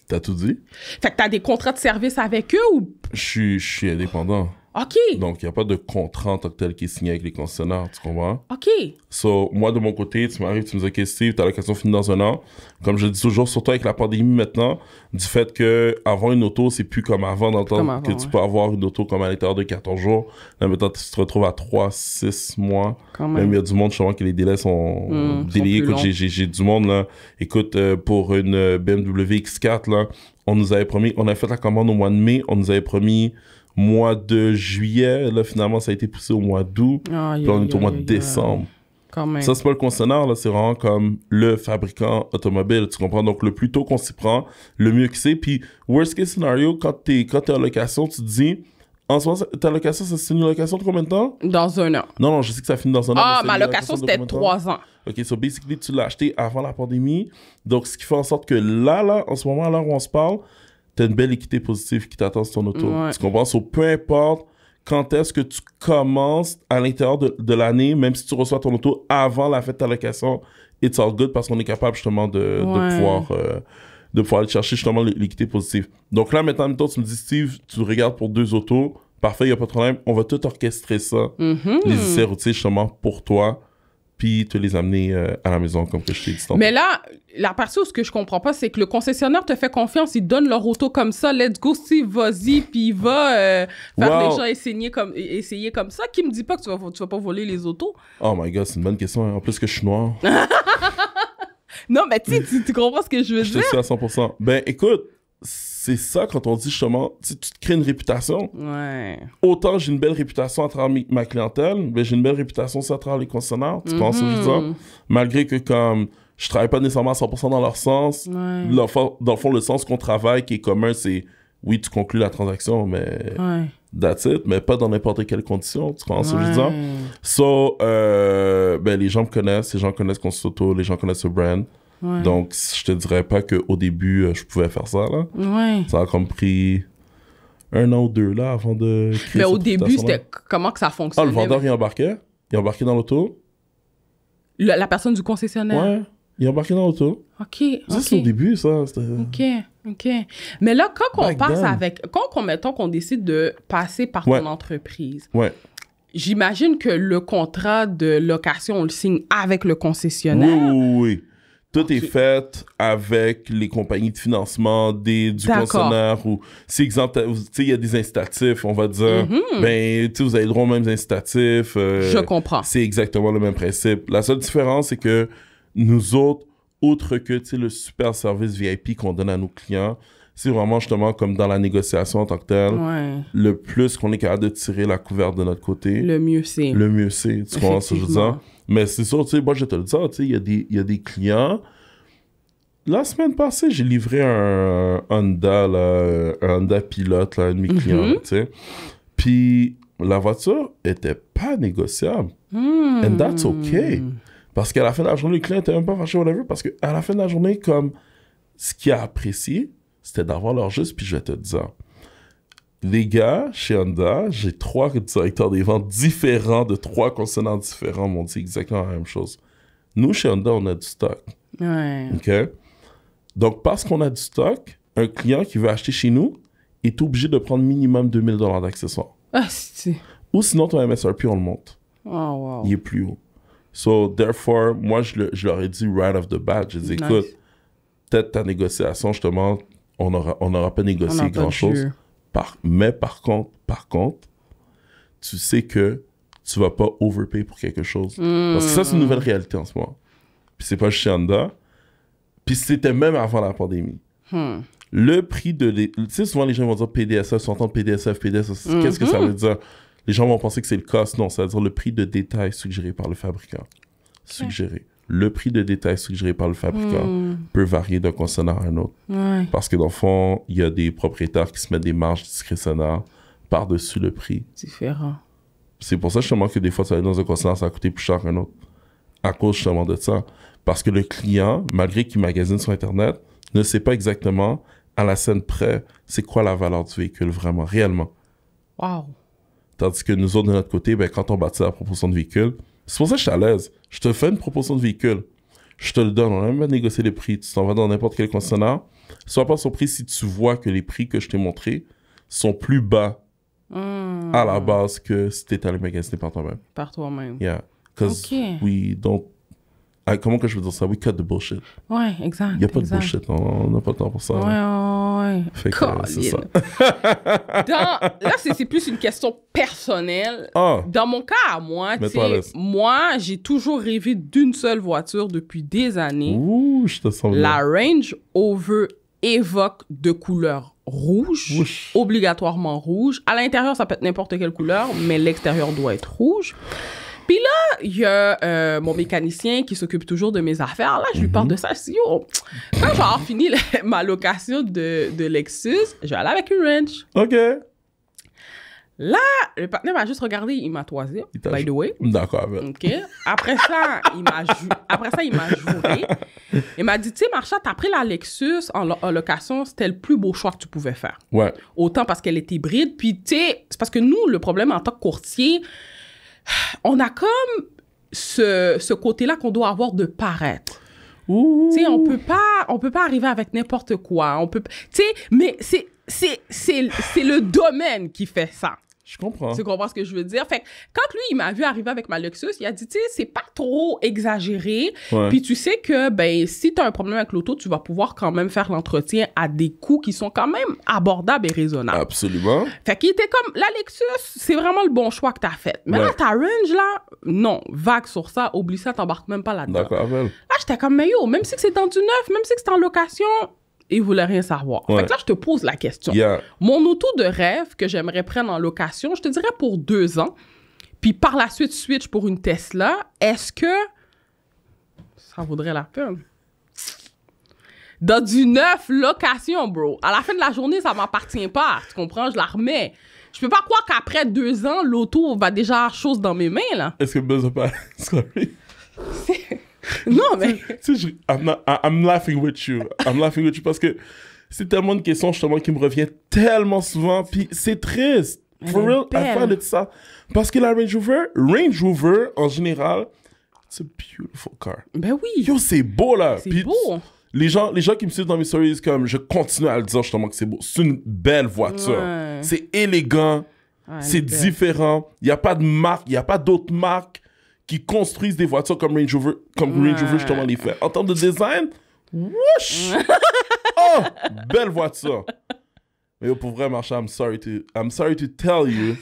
T'as tout dit? Fait que t'as des contrats de service avec eux ou... Je suis indépendant. OK. Donc, il n'y a pas de contrat en tant que tel qui est signé avec les concessionnaires, tu comprends? OK. So, moi, de mon côté, tu m'arrives, tu me dis, OK, Steve, ta location finit dans 1 an. Comme je dis toujours, surtout avec la pandémie maintenant, du fait que avoir une auto, c'est plus comme avant, dans le temps que tu peux avoir une auto comme à l'intérieur de 14 jours. Là, maintenant, tu te retrouves à 3, 6 mois. Même il y a du monde, justement, que les délais sont déliés. Écoute, j'ai du monde, là. Écoute, pour une BMW X4, là, on a fait la commande au mois de mai, on nous avait promis mois de juillet, là, finalement, ça a été poussé au mois d'août. Puis on est au mois de décembre. Quand même. Ça, c'est pas le concessionnaire, là, c'est vraiment comme le fabricant automobile, tu comprends? Donc, le plus tôt qu'on s'y prend, le mieux que c'est. Puis, worst case scenario, quand t'es en location, tu te dis, en ce moment, ta location, c'est une location de combien de temps? Dans 1 an. Non, je sais que ça finit dans 1 an. Ah, ma location, c'était 3 ans. OK, so basically, tu l'as acheté avant la pandémie. Donc, ce qui fait en sorte que là, en ce moment, à l'heure où on se parle, t'as une belle équité positive qui t'attend sur ton auto. Ouais. Tu comprends? So, peu importe quand est-ce que tu commences à l'intérieur de l'année, même si tu reçois ton auto avant la fête de ta location, it's all good parce qu'on est capable justement de pouvoir aller chercher justement l'équité positive. Donc là, maintenant, tu me dis, Steve, tu regardes pour 2 autos. Parfait, il n'y a pas de problème. On va tout orchestrer ça, les essais routiers justement pour toi, puis te les amener à la maison, comme que je t'ai dit tantôt. Mais là, la partie où ce que je comprends pas, c'est que le concessionnaire te fait confiance, il donne leur auto comme ça, let's go, Steve, vas-y, puis il va faire les gens essayer comme ça. Qui me dit pas que tu vas pas voler les autos? Oh my God, c'est une bonne question. Hein. En plus que je suis noir. Non, mais tu comprends ce que je veux dire? Je te suis à 100%. Ben, écoute, c'est ça quand on dit justement, tu te crées une réputation. Ouais. Autant j'ai une belle réputation à travers ma clientèle, mais j'ai une belle réputation aussi à travers les concessionnaires. Tu penses ce que je veux dire? Malgré que comme je travaille pas nécessairement à 100% dans leur sens, dans le fond, le sens qu'on travaille qui est commun, c'est oui, tu conclus la transaction, mais that's it, mais pas dans n'importe quelle condition. Tu penses ce que je veux dire? So, ben, les gens me connaissent, les gens connaissent Consulto, les gens connaissent le brand. Ouais. Donc, je te dirais pas qu'au début, je pouvais faire ça, là. Ouais. Ça a comme pris 1 an ou 2, là, avant de créer. Mais au début, c'était comment que ça fonctionnait? Ah, le vendeur, il embarquait dans l'auto. La personne du concessionnaire? Ouais, il embarquait dans l'auto. OK. Ça, c'est au début, ça. OK. Mais là, quand on passe mettons qu'on décide de passer par ton entreprise. Ouais. J'imagine que le contrat de location, on le signe avec le concessionnaire. Oui. Tout est fait avec les compagnies de financement du concessionnaire ou si exemple, tu sais, il y a des incitatifs, on va dire, ben, tu sais, vous avez le droit aux mêmes incitatifs. Je comprends. C'est exactement le même principe. La seule différence, c'est que nous autres, autre que, tu sais, le super service VIP qu'on donne à nos clients. C'est vraiment justement comme dans la négociation en tant que telle. Ouais. Le plus qu'on est capable de tirer la couverte de notre côté, Le mieux c'est. le mieux c'est. Tu comprends ce que je veux dire? Mais c'est sûr, tu sais, moi je te le dis, tu sais, il y a des clients. La semaine passée, j'ai livré un Honda, là, un Honda Pilote, là, un de mes clients, tu sais. Puis la voiture était pas négociable. And that's okay. Parce qu'à la fin de la journée, le client était même pas fâché, whatever, parce qu'à la fin de la journée, comme ce qu'il a apprécié, c'était d'avoir leur juste, puis je vais te dire. Les gars, chez Honda, j'ai 3 directeurs des ventes différents, de 3 concernants différents, m'ont dit exactement la même chose. Nous, chez Honda, on a du stock. Ouais. OK? Donc, parce qu'on a du stock, un client qui veut acheter chez nous est obligé de prendre minimum 2000 $ d'accessoires. Ah, c'est... Ou sinon, ton MSRP, on le monte. Oh, wow. Il est plus haut. So, therefore, moi, je leur ai dit right off the bat, j'ai dit, écoute, peut-être ta négociation, justement, on n'aura pas négocié grand-chose. Mais par contre, tu sais que tu vas pas overpay pour quelque chose. Parce que ça, c'est une nouvelle réalité en ce moment. Puis c'est pas chez Honda. Puis c'était même avant la pandémie. Le prix de... Tu sais, souvent, les gens vont dire PDSF, sont entendre PDSF. Qu'est-ce que ça veut dire? Les gens vont penser que c'est le cost. Non, ça veut dire le prix de détail suggéré par le fabricant. Suggéré. Le prix de détail suggéré par le fabricant peut varier d'un concessionnaire à un autre. Ouais. Parce que dans le fond, il y a des propriétaires qui se mettent des marges discrétionnaires par-dessus le prix. Différent. C'est pour ça justement que des fois, ça va aller dans un concessionnaire, ça va coûter plus cher qu'un autre. À cause justement de ça. Parce que le client, malgré qu'il magasine sur Internet, ne sait pas exactement, à la scène près, c'est quoi la valeur du véhicule vraiment, réellement. Wow. Tandis que nous autres, de notre côté, ben, quand on bâtit la proposition de véhicule, c'est pour ça que je suis à l'aise. Je te fais une proposition de véhicule. Je te le donne. On a même pas négocié les prix. Tu t'en vas dans n'importe quel concessionnaire. Sois pas surpris si tu vois que les prix que je t'ai montrés sont plus bas à la base que si tu étais allé magasiner par toi-même. Par toi-même. Yeah. Because we don't... comment que je veux dire ça? We cut the bullshit. Ouais, exact. Il n'y a pas de bullshit. On n'a pas le temps pour ça. Ouais. Fait que c'est ça. Là, c'est plus une question personnelle. Dans mon cas, à moi, j'ai toujours rêvé d'une seule voiture depuis des années. Ouh, je te sens bien. La Range Rover Evoque de couleur rouge, obligatoirement rouge. À l'intérieur, ça peut être n'importe quelle couleur, mais l'extérieur doit être rouge. Puis là, il y a mon mécanicien qui s'occupe toujours de mes affaires. Là, je lui parle de ça. Je dis, yo, quand je vais avoir fini ma location de Lexus, je vais aller avec une Range. OK. Là, le partenaire m'a juste regardé, il m'a toisé, by the way. D'accord. OK. Après ça, il m'a juré. Il m'a dit, tu sais, Marsha, t'as pris la Lexus en location, c'était le plus beau choix que tu pouvais faire. Ouais. Autant parce qu'elle est hybride, puis tu sais, c'est parce que nous, le problème en tant que courtier, on a comme ce côté-là qu'on doit avoir de paraître. Tu sais, on peut pas arriver avec n'importe quoi. Tu sais, mais c'est le domaine qui fait ça. Je comprends. Tu comprends ce que je veux dire? Fait que quand lui, il m'a vu arriver avec ma Lexus, il a dit, tu sais, c'est pas trop exagéré. Ouais. Puis tu sais que, ben, si t'as un problème avec l'auto, tu vas pouvoir quand même faire l'entretien à des coûts qui sont quand même abordables et raisonnables. Absolument. Fait qu'il était comme, la Lexus, c'est vraiment le bon choix que t'as fait. Mais là, ta Range, là, non, vague sur ça, oublie ça, t'embarques même pas là-dedans. D'accord, Abel. Là, j'étais comme, mais yo, même si c'est dans du neuf, même si c'est en location, il voulait rien savoir. Ouais. Fait que là, je te pose la question. Yeah. Mon auto de rêve que j'aimerais prendre en location, je te dirais pour 2 ans, puis par la suite switch pour une Tesla, est-ce que ça vaudrait la peine? Dans du neuf location, bro. À la fin de la journée, ça m'appartient pas. Tu comprends? Je la remets. Je peux pas croire qu'après 2 ans, l'auto va déjà avoir chose dans mes mains, là. Est-ce que besoin pas... Sorry. Non, mais... Tu sais, I'm laughing with you. I'm laughing with you parce que c'est tellement une question, justement, qui me revient tellement souvent. Puis c'est triste. For real, I find it ça. Parce que la Range Rover, en général, c'est a beautiful car. Ben oui. Yo, c'est beau, là. C'est Puis, beau. Les gens qui me suivent dans mes stories, comme je continue à le dire, justement, que c'est beau. C'est une belle voiture. Ouais. C'est élégant. Ouais, c'est différent. Il n'y a pas de marque, il n'y a pas d'autres marques qui construisent des voitures comme Range Rover, justement, les fait. En termes de design, whoosh! Oh! Belle voiture! Mais pour vrai, Marsha, I'm sorry to tell you,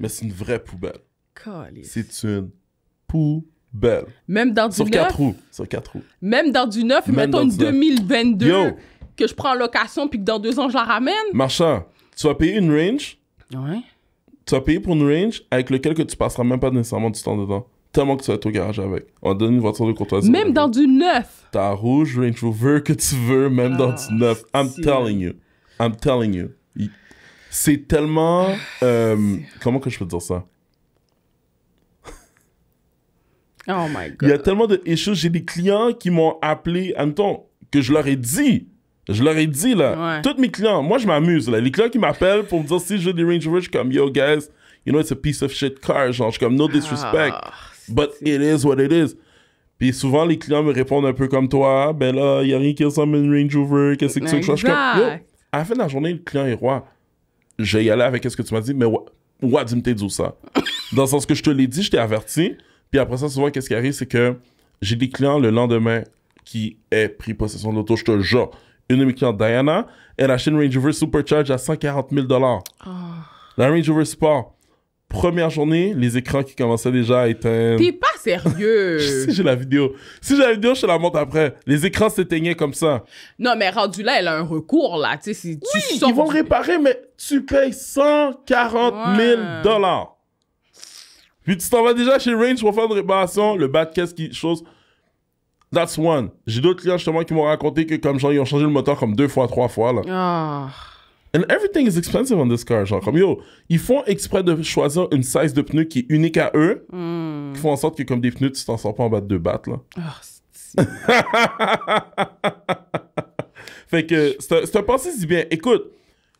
mais c'est une vraie poubelle. Calice. C'est une poubelle. belle. Même dans du Sur neuf. 4 roues. Sur 4 roues. Même dans du neuf, Même mettons dans une du neuf. 2022 Yo. que je prends en location puis que dans 2 ans, je la ramène. Marchand, tu vas payer une range. Ouais. Tu vas payer pour une range avec lequel que tu passeras même pas nécessairement du temps dedans. Tellement que tu vas être au garage avec. On va te donner une voiture de courtoisie. Même dans du neuf. T'as rouge, Range Rover que tu veux, même dans du neuf. I'm c'est- telling you. I'm telling you. C'est tellement... comment que je peux dire ça? Oh my God. Il y a tellement de issues. J'ai des clients qui m'ont appelé, admettons, que je leur ai dit. Je leur ai dit, là. Ouais. Tous mes clients, moi, je m'amuse, là. Les clients qui m'appellent pour me dire si je veux des Range Rover, je suis comme, yo, guys, you know, it's a piece of shit car. Genre, je suis comme, no disrespect. But it is what it is. Puis souvent, les clients me répondent un peu comme toi. Ben là, il n'y a rien qui ressemble à une Range Rover. Qu'est-ce que c'est que ça? Je suis comme, yo, à la fin de la journée, le client est roi. Je vais y aller avec ce que tu m'as dit, mais ouais, dis-moi t'es dit ça. Dans le sens que je te l'ai dit, je t'ai averti. Puis après ça, souvent, qu'est-ce qui arrive, c'est que j'ai des clients le lendemain qui aient pris possession de l'auto. Je te jure. Une de mes clientes, Diana, elle a acheté une Range Rover Supercharge à 140 000 $. La Range Rover Sport. Première journée, les écrans qui commençaient déjà à éteindre. T'es pas sérieux. Si j'ai la vidéo. Si j'ai la vidéo, je te la montre après. Les écrans s'éteignaient comme ça. Non, mais rendu là, elle a un recours, là. Tu sais, si tu sors Ils vont le réparer, mais tu payes 140 000 $. Puis tu t'en vas déjà chez Range pour faire une réparation. Le bas de caisse qui chose. That's one. J'ai d'autres clients justement qui m'ont raconté que comme genre ils ont changé le moteur comme 2 fois, 3 fois là. Ah. And everything is expensive on this car. Genre comme yo, ils font exprès de choisir une size de pneu qui est unique à eux. Qui font en sorte que comme des pneus, tu t'en sors pas en bas de 2 battes là. Fait que c'est un pensée si bien. Écoute,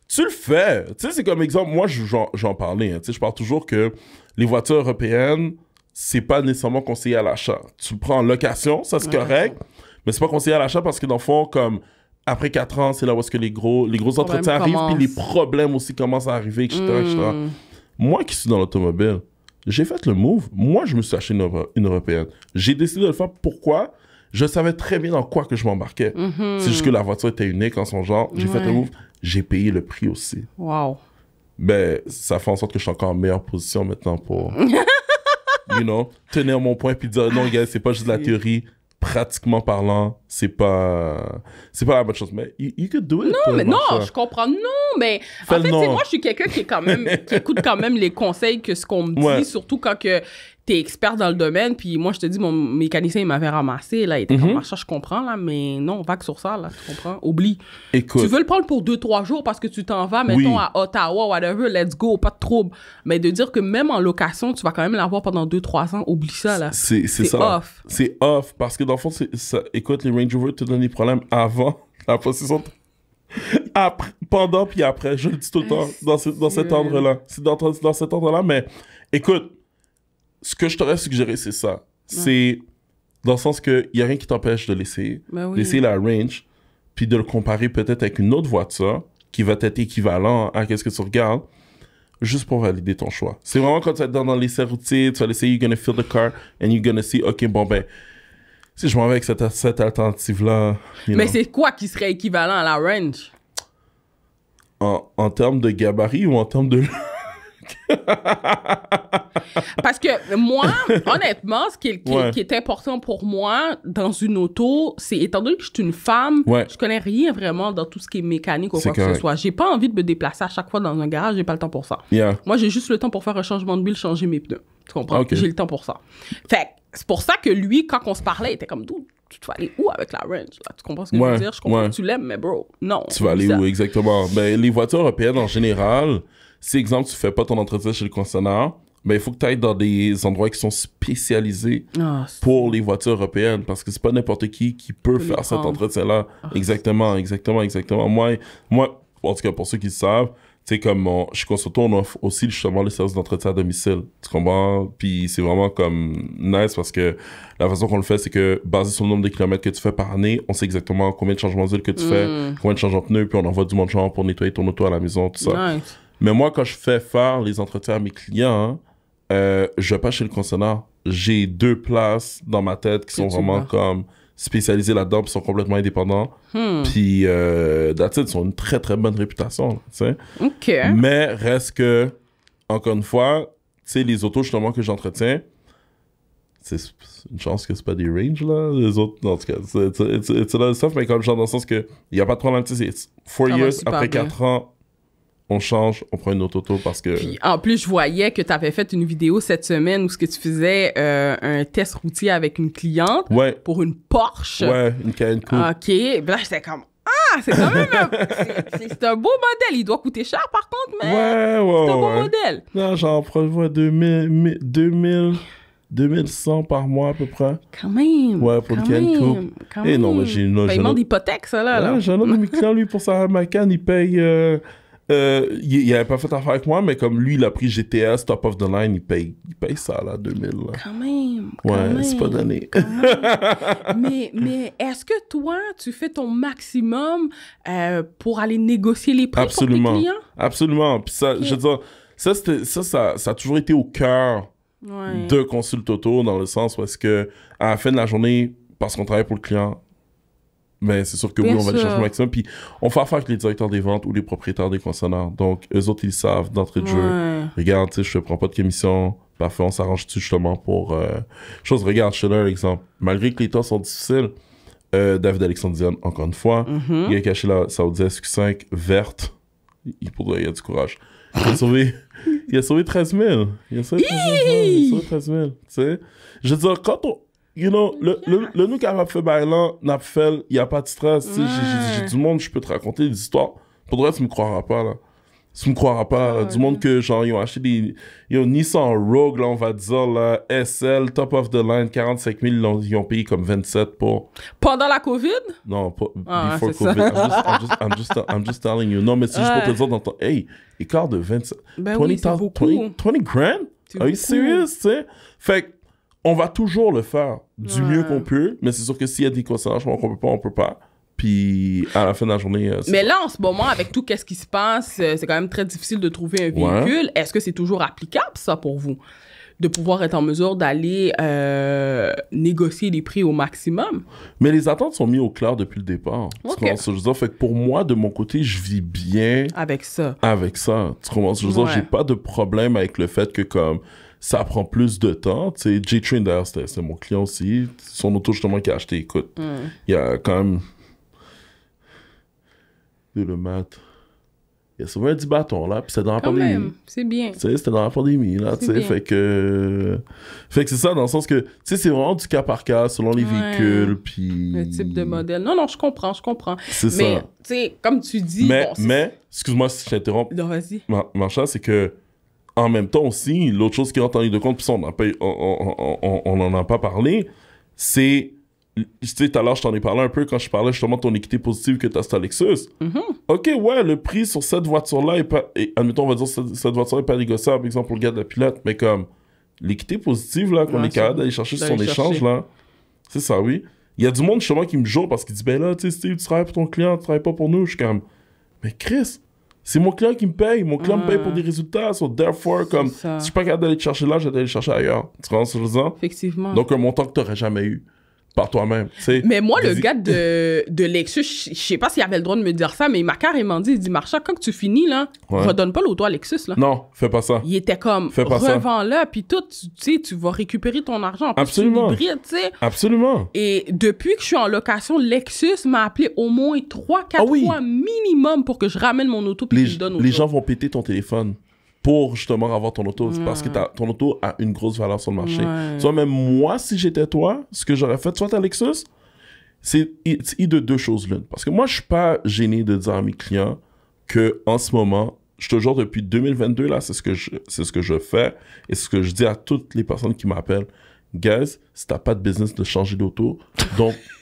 tu le fais. Tu sais, c'est comme exemple, moi j'en parlais. Hein, tu sais, je parle toujours que les voitures européennes, c'est pas nécessairement conseillé à l'achat. Tu le prends en location, ça c'est correct, mais c'est pas conseillé à l'achat parce que dans le fond, comme après 4 ans, c'est là où est-ce que les gros entretiens arrivent, puis les problèmes aussi commencent à arriver, etc. etc. Moi qui suis dans l'automobile, j'ai fait le move. Moi, je me suis acheté une européenne. J'ai décidé de le faire. Pourquoi? Je savais très bien dans quoi que je m'embarquais. C'est juste que la voiture était unique en son genre. J'ai fait le move. J'ai payé le prix aussi. Wow. Ben, ça fait en sorte que je suis encore en meilleure position maintenant pour, you know, tenir mon point puis dire non, gars, c'est pas juste de la théorie. Pratiquement parlant, c'est pas la bonne chose. Mais you could do it. Non, mais non, je comprends. Non, mais en fait, moi, je suis quelqu'un qui est quand même, qui écoute quand même les conseils que ce qu'on me dit, surtout quand que t'es expert dans le domaine. Puis moi, je te dis, mon mécanicien, il m'avait ramassé, là, il était comme ça, je comprends, là, mais non, vague sur ça, là, tu comprends? Oublie. Écoute. Tu veux le prendre pour 2-3 jours parce que tu t'en vas, mettons, à Ottawa, whatever, let's go, pas de trouble. Mais de dire que même en location, tu vas quand même l'avoir pendant 2-3 ans, oublie ça, là. C'est ça. Off. C'est off, parce que dans le fond, écoute, les Range Rover te donnent des problèmes avant la possession. Après, pendant puis après, je le dis tout le temps, dans cet ordre-là. C'est dans cet ordre-là, mais écoute, ce que je t'aurais suggéré, c'est ça. C'est dans le sens qu'il n'y a rien qui t'empêche de l'essayer. D'essayer la Range, puis de le comparer peut-être avec une autre voiture qui va être équivalent à ce que tu regardes, juste pour valider ton choix. C'est vraiment quand tu vas être dans l'essai routier, tu vas l'essayer, you're gonna feel the car, and you're gonna see, OK, bon ben, si je m'en vais avec cette alternative-là... Mais c'est quoi qui serait équivalent à la Range? En termes de gabarit ou en termes de... Parce que moi, honnêtement, ce qui est important pour moi dans une auto, c'est, étant donné que je suis une femme, je connais rien vraiment dans tout ce qui est mécanique ou quoi que ce soit. J'ai pas envie de me déplacer à chaque fois dans un garage, j'ai pas le temps pour ça. Moi, j'ai juste le temps pour faire un changement de bulle, changer mes pneus. Tu comprends? J'ai le temps pour ça. Fait c'est pour ça que lui, quand on se parlait, il était comme, tu vas aller où avec la Range? Là? Tu comprends ce que je veux dire? Je comprends que tu l'aimes, mais bro, non. Tu vas aller où exactement? Ben, les voitures européennes en général, si exemple tu fais pas ton entretien chez le concessionnaire, ben il faut que tu ailles dans des endroits qui sont spécialisés pour les voitures européennes, parce que c'est pas n'importe qui peut faire cet entretien-là. Exactement. Moi, en tout cas pour ceux qui le savent, tu sais, comme chez Consulto, on offre aussi justement les services d'entretien à domicile. Tu comprends? Puis c'est vraiment comme nice parce que la façon qu'on le fait, c'est que basé sur le nombre de kilomètres que tu fais par année, on sait exactement combien de changements d'huile que tu fais, combien de changements de pneus, puis on envoie du monde genre pour nettoyer ton auto à la maison, tout ça. Nice. Mais moi, quand je fais faire les entretiens à mes clients, je vais pas chez le concessionnaire. J'ai 2 places dans ma tête qui sont vraiment comme spécialisés là-dedans, puis sont complètement indépendants. Puis, that's it, ils ont une très, très bonne réputation, tu sais. OK. Mais reste que, encore une fois, tu sais, les autos, justement, que j'entretiens, c'est une chance que c'est pas des ranges, là. Les autres, en tout cas, it's a lot of stuff, mais comme genre dans le sens que il n'y a pas de problème, tu sais, c'est 4 years, après 4 ans, on change, on prend une autre auto parce que... Puis en plus, je voyais que tu avais fait une vidéo cette semaine où ce que tu faisais un test routier avec une cliente pour une Porsche. Ouais, une Cayenne Coupe. OK. Puis là, j'étais comme... Ah, c'est quand même c'est un beau modèle. Il doit coûter cher, par contre, mais c'est un beau modèle. Non, j'en prévois 2100 par mois à peu près. Quand même. Ouais, pour le Cayenne Coupe. Et non, mais j'ai une... Paiement d'hypothèque, ça, là. Ouais, j'ai un autre de mes clients, lui, pour sa Macan, il paye... il avait pas fait affaire avec moi, mais comme lui, il a pris GTS, top of the line, il paye ça, là, 2000. Là. Quand même. Ouais, c'est pas donné. mais est-ce que toi, tu fais ton maximum pour aller négocier les prix pour tes clients? Absolument. Puis ça, je veux dire, ça a toujours été au cœur de Consulte Auto, dans le sens où est-ce que, à la fin de la journée, parce qu'on travaille pour le client, mais c'est sûr que on va aller chercher le maximum. Puis on fait affaire avec les directeurs des ventes ou les propriétaires des concessionnaires. Donc, eux autres, ils savent d'entrée de jeu. Regarde, tu sais, je te prends pas de commission. Parfait, on s'arrange dessus justement pour... Regarde, je te donne un exemple. Malgré que les temps sont difficiles, David Alexandre Dion, encore une fois, il a caché sa Audi SQ5 verte. Il a du courage. Il a sauvé 13 000. Il a sauvé 13 000. Tu sais? Je veux dire, quand on... You know, le nous qui a fait bailant, n'a fait, il n'y a pas de stress. J'ai du monde, je peux te raconter des histoires. Pour de vrai, tu me croiras pas, là. Tu me croiras pas, là. Du monde que, genre, ils ont acheté des... Ils ont Nissan Rogue, là, on va dire, là, SL, top of the line, 45 000, ils ont payé comme 27 pour... Pendant la COVID? Non, pas before COVID. I'm just telling you. Non, mais c'est juste pour te dire dans ton... Hey, écart de 27... Ben oui, c'est beaucoup. 20 grand? Are you serious, tu sais? Fait que, on va toujours le faire du mieux qu'on peut, mais c'est sûr que s'il y a des considérations qu'on peut pas. Puis à la fin de la journée... mais là, en ce moment, avec tout ce qui se passe, c'est quand même très difficile de trouver un véhicule. Ouais. Est-ce que c'est toujours applicable, ça, pour vous? De pouvoir être en mesure d'aller négocier les prix au maximum? Mais les attentes sont mises au clair depuis le départ. Tu comprends ce que je veux dire? Fait que pour moi, de mon côté, je vis bien... Avec ça. Tu comprends ce que je veux dire? J'ai pas de problème avec le fait que, comme... ça prend plus de temps. Tu sais, J-Train, d'ailleurs, c'est mon client aussi. Son auto, justement, qui a acheté, écoute, il y a quand même... le mat. Il a sauvé un 10 bâtons, là, puis c'était dans la pandémie. Même, c'est bien. Tu sais, c'était dans la pandémie, là, tu sais, fait que c'est ça, dans le sens que, tu sais, c'est vraiment du cas par cas, selon les véhicules, puis... le type de modèle. Non, je comprends. C'est ça. Mais, tu sais, comme tu dis... Mais, excuse-moi si je t'interromps. Non, vas-y. Marchand, c'est que, en même temps aussi, l'autre chose qui rentre en ligne de compte, puis ça, on n'en a pas parlé, c'est... Tu sais, tout à l'heure, je t'en ai parlé un peu quand je parlais justement de ton équité positive que tu as sur ta Lexus. OK, ouais, le prix sur cette voiture-là est pas... admettons, on va dire cette voiture n'est pas négociable, par exemple, pour le gars de la pilote, mais comme l'équité positive, là, qu'on est capable d'aller chercher sur son échange, là, c'est ça, oui. Il y a du monde, justement, qui me joue parce qu'il dit, ben là, tu sais, Steve, tu travailles pour ton client, tu travailles pas pour nous. Je suis comme, mais Chris, c'est mon client qui me paye. Mon client me paye pour des résultats. So, therefore, comme, si je suis pas capable d'aller te chercher là, je vais aller le chercher ailleurs. Tu comprends ce que je veux dire? Effectivement. Donc, un montant que tu n'aurais jamais eu par toi-même. Mais moi, le gars de Lexus, je sais pas s'il avait le droit de me dire ça, mais il m'a carrément dit, il dit, Marcha, quand tu finis, là, redonne pas l'auto à Lexus, là. Non, fais pas ça. Il était comme, revends-le, puis tout, tu sais, tu vas récupérer ton argent. En plus, absolument. Tu hybride, tu sais. Absolument. Et depuis que je suis en location, Lexus m'a appelé au moins 3-4 fois minimum pour que je ramène mon auto puis que je lui donne auto. Les gens vont péter ton téléphone pour justement avoir ton auto. C'est parce que ton auto a une grosse valeur sur le marché. Tu vois, même moi, si j'étais toi, ce que j'aurais fait, soit à Lexus, c'est de deux choses l'une. Parce que moi, je suis pas gêné de dire à mes clients que en ce moment, je te jure, depuis 2022, là, c'est ce que je fais et ce que je dis à toutes les personnes qui m'appellent. Guys, si t'as pas de business de changer d'auto,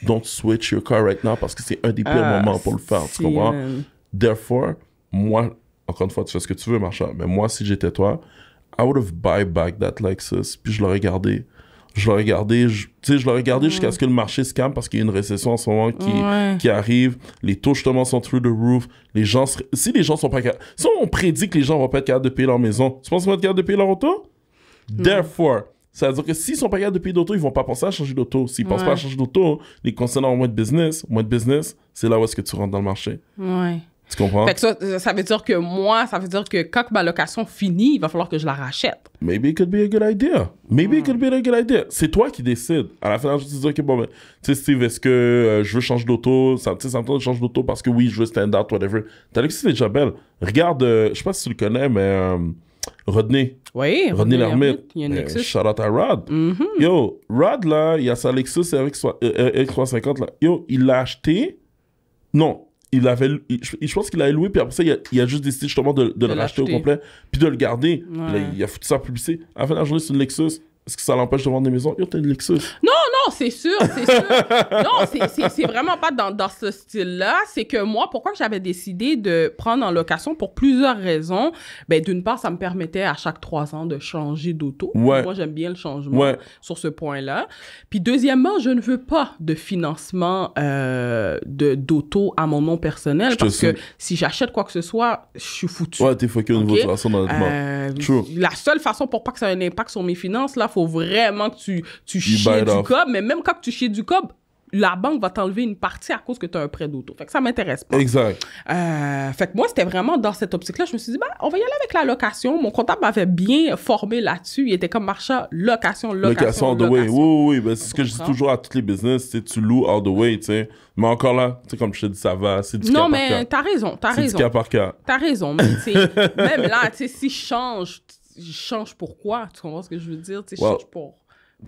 don't switch your car right now parce que c'est un des pires moments pour le faire. Tu comprends? Therefore, moi, encore une fois, tu fais ce que tu veux, Marchand. Mais moi, si j'étais toi, I would have buy back that Lexus. Puis je l'aurais gardé. Je l'aurais gardé jusqu'à ce que le marché se calme parce qu'il y a une récession en ce moment qui arrive. Les taux, justement, sont through the roof. Si les gens sont pas capables... Si on prédit que les gens vont pas être capables de payer leur maison, tu penses qu'ils vont être capables de payer leur auto? Therefore, ça veut dire que s'ils sont pas capables de payer d'auto, ils vont pas penser à changer d'auto. S'ils pensent pas à changer d'auto, les concernants ont moins de business, c'est là où est-ce que tu rentres dans le marché. Ouais. Tu comprends? Fait que ça veut dire que moi, ça veut dire que quand ma location finit, il va falloir que je la rachète. Maybe it could be a good idea. Maybe it could be a good idea. C'est toi qui décides. À la fin, je te dis, OK, bon, ben, tu sais, Steve, est-ce que je veux changer d'auto? Ça me tente de changer d'auto parce que oui, je veux stand out, whatever. Ta Lexus est déjà belle. Regarde, je sais pas si tu le connais, mais Rodney. Oui, Rodney Lermite. Il y a une Lexus. Shout out à Rod. Yo, Rod, là, il a sa Lexus RX350, là. Yo, il l'a acheté. Non. Je pense qu'il l'a loué, puis après ça, il a juste décidé justement de le racheter au complet, puis de le garder. Ouais. Là, il a foutu ça en publicité. À la fin de la journée, c'est une Lexus. Est-ce que ça l'empêche de vendre des maisons? Yo, t'as une Lexus. Non, c'est sûr, c'est sûr. Non, c'est vraiment pas dans ce style-là. C'est que moi, pourquoi j'avais décidé de prendre en location pour plusieurs raisons. Ben, d'une part, ça me permettait à chaque 3 ans de changer d'auto. Ouais. Moi, j'aime bien le changement sur ce point-là. Puis deuxièmement, je ne veux pas de financement d'auto à mon nom personnel parce que si j'achète quoi que ce soit, je suis foutu. Ouais, t'es fucké au niveau de la façon d'endettement. La seule façon pour pas que ça ait un impact sur mes finances, là, faut vraiment que tu chies du cob, mais même quand tu chies du cob, la banque va t'enlever une partie à cause que tu as un prêt d'auto. Fait que ça m'intéresse pas. Exact. Fait que moi, c'était vraiment dans cette optique-là. Je me suis dit, ben, on va y aller avec la location. Mon comptable m'avait bien formé là-dessus. Il était comme Marcha, location all the way. Oui. Ben, c'est ce que je dis toujours à tous les business. Tu loues all the way, tu sais. Mais encore là, tu sais, comme je te dis, ça va. C'est du cas par cas. Non, mais t'as raison. C'est du cas par cas. T'as raison. Mais tu sais, même là, tu sais, si je change pourquoi? Tu comprends ce que je veux dire? Tu sais, je change pour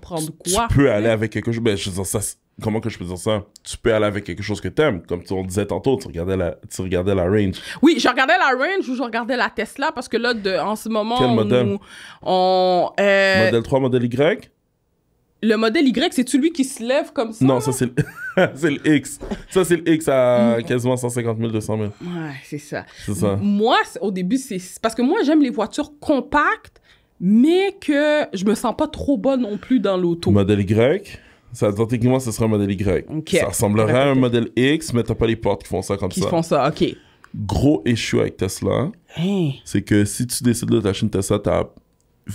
prendre quoi? Tu peux aller avec quelque chose. Ben, je veux dire, ça, comment que je peux dire ça? Tu peux aller avec quelque chose que t'aimes. Comme on disait tantôt, tu regardais la range. Oui, je regardais la range ou je regardais la Tesla parce que là, en ce moment, quel modèle? Modèle 3, modèle Y? Le modèle Y, c'est celui qui se lève comme ça? Non, ça, c'est le X. Ça, c'est le X à quasiment 150 000, 200 000. Ouais, c'est ça. C'est ça. Moi, au début, c'est... Parce que moi, j'aime les voitures compactes, mais que je me sens pas trop bonne non plus dans l'auto. Modèle Y, techniquement, ce serait un modèle Y. Okay. Ça ressemblerait à un modèle X, mais t'as pas les portes qui font ça comme ça. Qui font ça, OK. Gros issue avec Tesla, c'est que si tu décides de t'acheter une Tesla,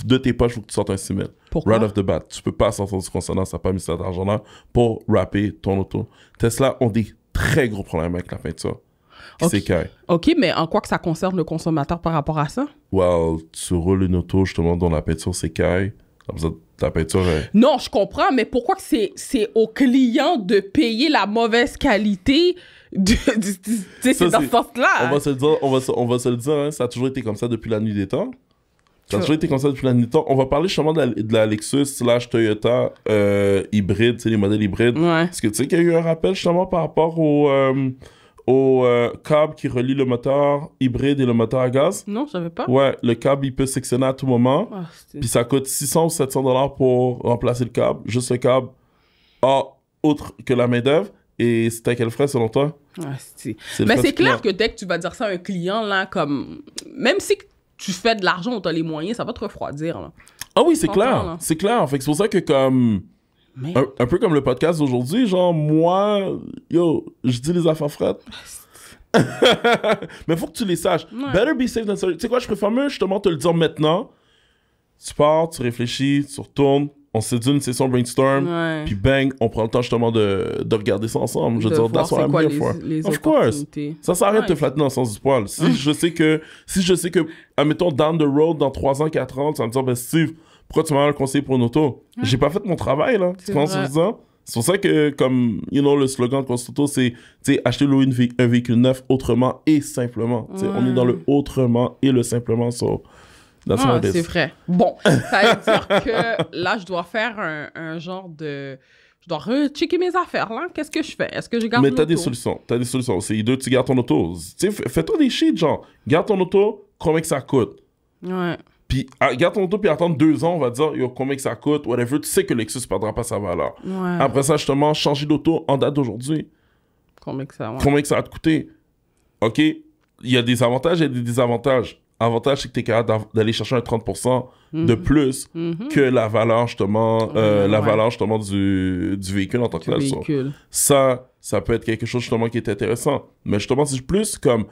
de tes poches, il faut que tu sortes un 6 000. Pourquoi? Right off the bat. Tu peux pas sortir du concessionnaire, ça n'a pas mis cet argent-là pour rapper ton auto. Tesla ont des très gros problèmes avec la peinture. Qui s'écaille. OK, mais en quoi que ça concerne le consommateur par rapport à ça? Well, tu roules une auto justement dont la peinture s'écaille. Comme ça, ta peinture est... Non, je comprends, mais pourquoi que c'est au client de payer la mauvaise qualité c'est dans ce sens-là. On va se le dire, hein, ça a toujours été comme ça depuis la nuit des temps. Ça a toujours été comme ça depuis la nuit des temps. On va parler justement de la Lexus / Toyota hybride, tu sais, les modèles hybrides. Ouais. Est-ce que tu sais qu'il y a eu un rappel justement par rapport au câble qui relie le moteur hybride et le moteur à gaz? Non, je savais pas. Ouais, le câble, il peut sectionner à tout moment. Puis ça coûte 600 ou 700 $ pour remplacer le câble. Juste le câble, autre que la main-d'œuvre. Et c'est à quel frais selon toi? Mais c'est clair que dès que tu vas dire ça à un client, là, comme... Même si tu fais de l'argent ou tu as les moyens, ça va te refroidir, là. Ah oui, c'est clair. Là. C'est clair. Fait que c'est pour ça que comme... Un peu comme le podcast d'aujourd'hui, genre, moi, je dis les affaires frettes. Mais faut que tu les saches. Ouais. Better be safe than sorry. Tu sais quoi, je préfère mieux justement te le dire maintenant. Tu pars, tu réfléchis, tu retournes, on se dit une session brainstorm, puis bang, on prend le temps justement de regarder ça ensemble. Je veux dire, that's what I'm here for. Of course. Ça sert à rien de te flatter dans le sens du poil. Si je sais que, admettons, down the road, dans 3 ans, 4 ans, tu vas me dire, ben Steve, pourquoi tu m'as un conseil pour une auto? J'ai pas fait mon travail, là. Tu comprends ce que je veux dire? C'est pour ça que, comme, le slogan de Constituto, c'est, acheter louer un véhicule neuf autrement et simplement. On est dans le autrement et le simplement, c'est vrai. Bon, ça veut dire que là, je dois faire un genre de... Je dois rechecker mes affaires, là. Qu'est-ce que je fais? Est-ce que je garde mon auto? Mais t'as des solutions. C'est either tu gardes ton auto. Fais-toi des sheets, genre, garde ton auto, combien que ça coûte? Ouais. Puis, garde ton auto, puis attendre 2 ans, on va dire, combien que ça coûte, whatever. Tu sais que Lexus ne perdra pas sa valeur. Ouais. Après ça, justement, changer d'auto en date d'aujourd'hui. Combien que ça va te coûter? OK, il y a des avantages et des désavantages. L'avantage, c'est que tu es capable d'aller chercher un 30% de plus que la valeur, justement, valeur, justement, du véhicule en tant que tel. Ça peut être quelque chose, justement, qui est intéressant. Mais justement, c'est plus comme...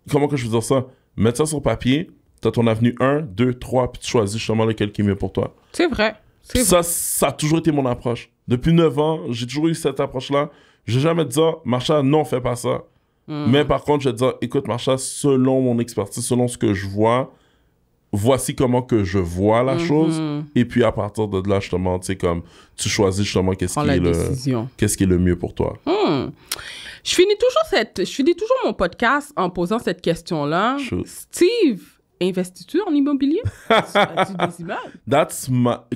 Comment que je veux dire ça? Mettre ça sur papier, tu as ton avenue 1, 2, 3, puis tu choisis justement lequel qui est mieux pour toi. C'est vrai. Ça a toujours été mon approche. Depuis 9 ans, j'ai toujours eu cette approche-là. Je n'ai jamais dit, Marcha, non, fais pas ça. Mais par contre, je vais te dire, écoute, Marsha, selon mon expertise, selon ce que je vois, voici comment que je vois la chose. Et puis, à partir de là, justement, tu sais, comme, tu choisis justement qu'est-ce qui est le mieux pour toi. Je finis toujours mon podcast en posant cette question-là. Steve, investis-tu en immobilier? As-tu des immeubles?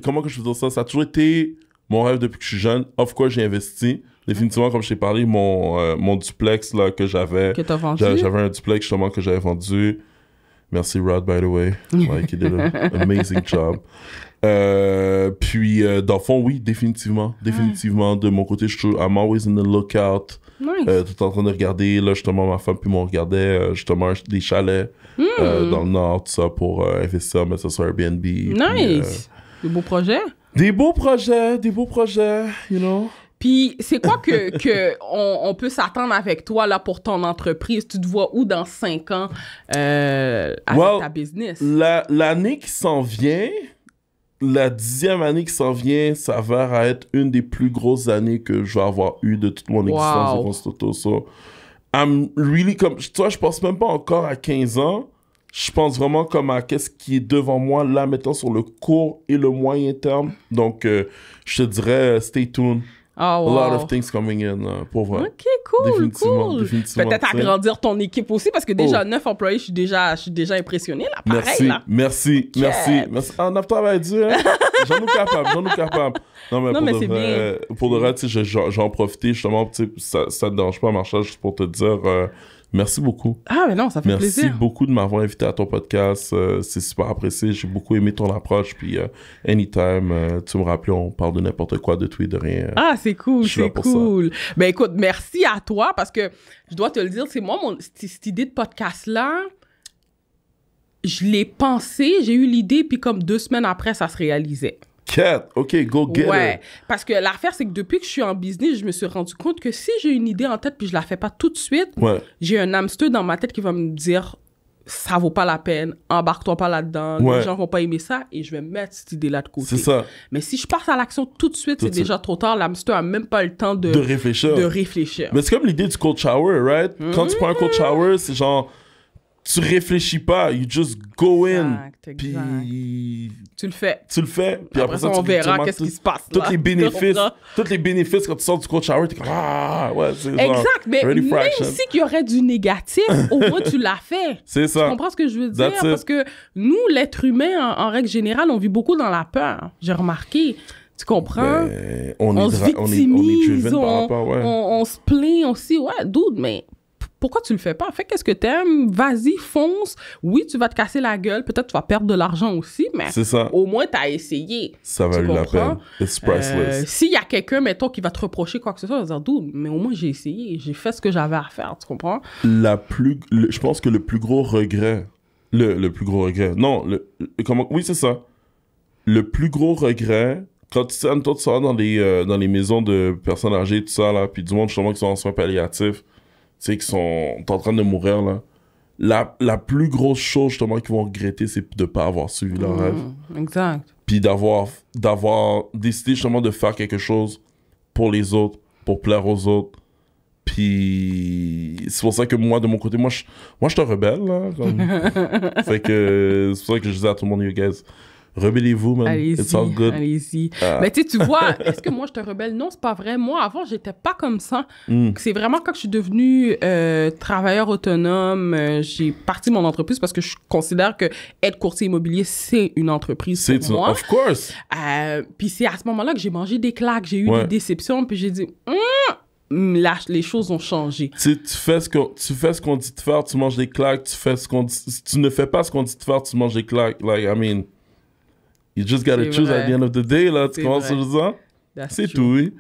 Comment que je veux dire ça? Ça a toujours été mon rêve depuis que je suis jeune. Of course, j'ai investi. Définitivement, comme je t'ai parlé, mon duplex là, que j'avais. Que t'as vendu? J'avais un duplex justement que j'avais vendu. Merci Rod, by the way. Like, he did an amazing job. Puis, dans le fond, oui, définitivement. Définitivement, de mon côté, I'm always in the lookout. Nice. Tout en train de regarder. Là, justement, ma femme puis moi, on regardait justement des chalets dans le Nord, tout ça, pour investir, mettre ça sur Airbnb. Nice. Des beaux projets? Des beaux projets, you know. Puis, c'est quoi que on peut s'attendre avec toi là pour ton entreprise? Tu te vois où dans 5 ans avec ta business? L'année qui s'en vient, la 10e année qui s'en vient, s'avère à être une des plus grosses années que je vais avoir eu de toute mon existence de Constauto. So, I'm really comme... Tu vois, je pense même pas encore à 15 ans. Je pense vraiment comme à qu'est-ce qui est devant moi, là, maintenant, sur le court et le moyen terme. Donc, je te dirais, stay tuned. A lot of things coming in, pour vrai. OK, cool, définitivement. Peut-être agrandir ton équipe aussi, parce que déjà, 9 employés, je suis déjà impressionné, là, pareil, là. Merci. On a travaillé dur, hein? J'en ai capable. Non, mais c'est bien. Pour de vrai, tu sais, j'en profite, justement, tu sais, ça te dérange pas, Marsha, juste pour te dire... merci beaucoup. Ah, mais non, ça fait plaisir. Merci beaucoup de m'avoir invité à ton podcast. C'est super apprécié. J'ai beaucoup aimé ton approche. Puis, anytime, tu me rappelles, on parle de n'importe quoi, de tout et de rien. Ah, c'est cool, c'est cool. Ben écoute, merci à toi parce que je dois te le dire, c'est moi, cette idée de podcast-là, je l'ai pensé, j'ai eu l'idée, puis comme 2 semaines après, ça se réalisait. OK, go get it. Parce que l'affaire, c'est que depuis que je suis en business, je me suis rendu compte que si j'ai une idée en tête puis je la fais pas tout de suite, j'ai un hamster dans ma tête qui va me dire ça vaut pas la peine, embarque-toi pas là-dedans, les gens vont pas aimer ça et je vais mettre cette idée-là de côté. C'est ça. Mais si je passe à l'action tout de suite, c'est déjà trop tard. L'hamster a même pas le temps de réfléchir. Mais c'est comme l'idée du cold shower, right? Quand tu prends un cold shower, c'est genre... Tu réfléchis pas, you just go in. Exact. Puis tu le fais. Puis après ça, on verra qu'est-ce qui se passe là. Tous les bénéfices quand tu sors du cold shower, t'es comme c'est exact, mais même si qu'il y aurait du négatif, au moins tu l'as fait. C'est ça. Tu comprends ce que je veux dire? Parce que nous, l'être humain, en règle générale, on vit beaucoup dans la peur. J'ai remarqué. Tu comprends? On se victimise, on se plaint aussi. Ouais, dude, mais... Pourquoi tu le fais pas? Fais qu'est-ce que t'aimes, vas-y, fonce. Oui, tu vas te casser la gueule, peut-être tu vas perdre de l'argent aussi, mais au moins t'as essayé. Ça vaut la peine. It's priceless. S'il y a quelqu'un, mettons, qui va te reprocher quoi que ce soit, il va dire, dude, mais au moins j'ai essayé, j'ai fait ce que j'avais à faire, tu comprends? Je pense que le plus gros regret, oui, c'est ça. Le plus gros regret, quand tu sors dans les maisons de personnes âgées, tout ça, là, puis du monde justement qui sont en soins palliatifs, tu sais, qui sont en train de mourir, là. La plus grosse chose, justement, qu'ils vont regretter, c'est de ne pas avoir suivi leur rêve. Exact. Puis d'avoir décidé, justement, de faire quelque chose pour les autres, pour plaire aux autres. Puis c'est pour ça que moi, de mon côté, moi, je suis un rebelle, là. Fait que c'est pour ça que je disais à tout le monde, you guys... Rebellez-vous, man. It's all good. Allez-y. Mais tu vois, est-ce que moi, je te rebelle? Non, c'est pas vrai. Moi, avant, j'étais pas comme ça. C'est vraiment quand je suis devenue travailleur autonome, j'ai parti mon entreprise parce que je considère que être courtier immobilier, c'est une entreprise pour moi. Of course. Puis c'est à ce moment-là que j'ai mangé des claques, j'ai eu des déceptions, puis j'ai dit... Là, les choses ont changé. Tu fais ce qu'on dit de faire, tu manges des claques. Tu ne fais pas ce qu'on dit de faire, tu manges des claques. Like, I mean... You just gotta choose at the end of the day, là. Tu commences à dire ça? C'est tout, oui.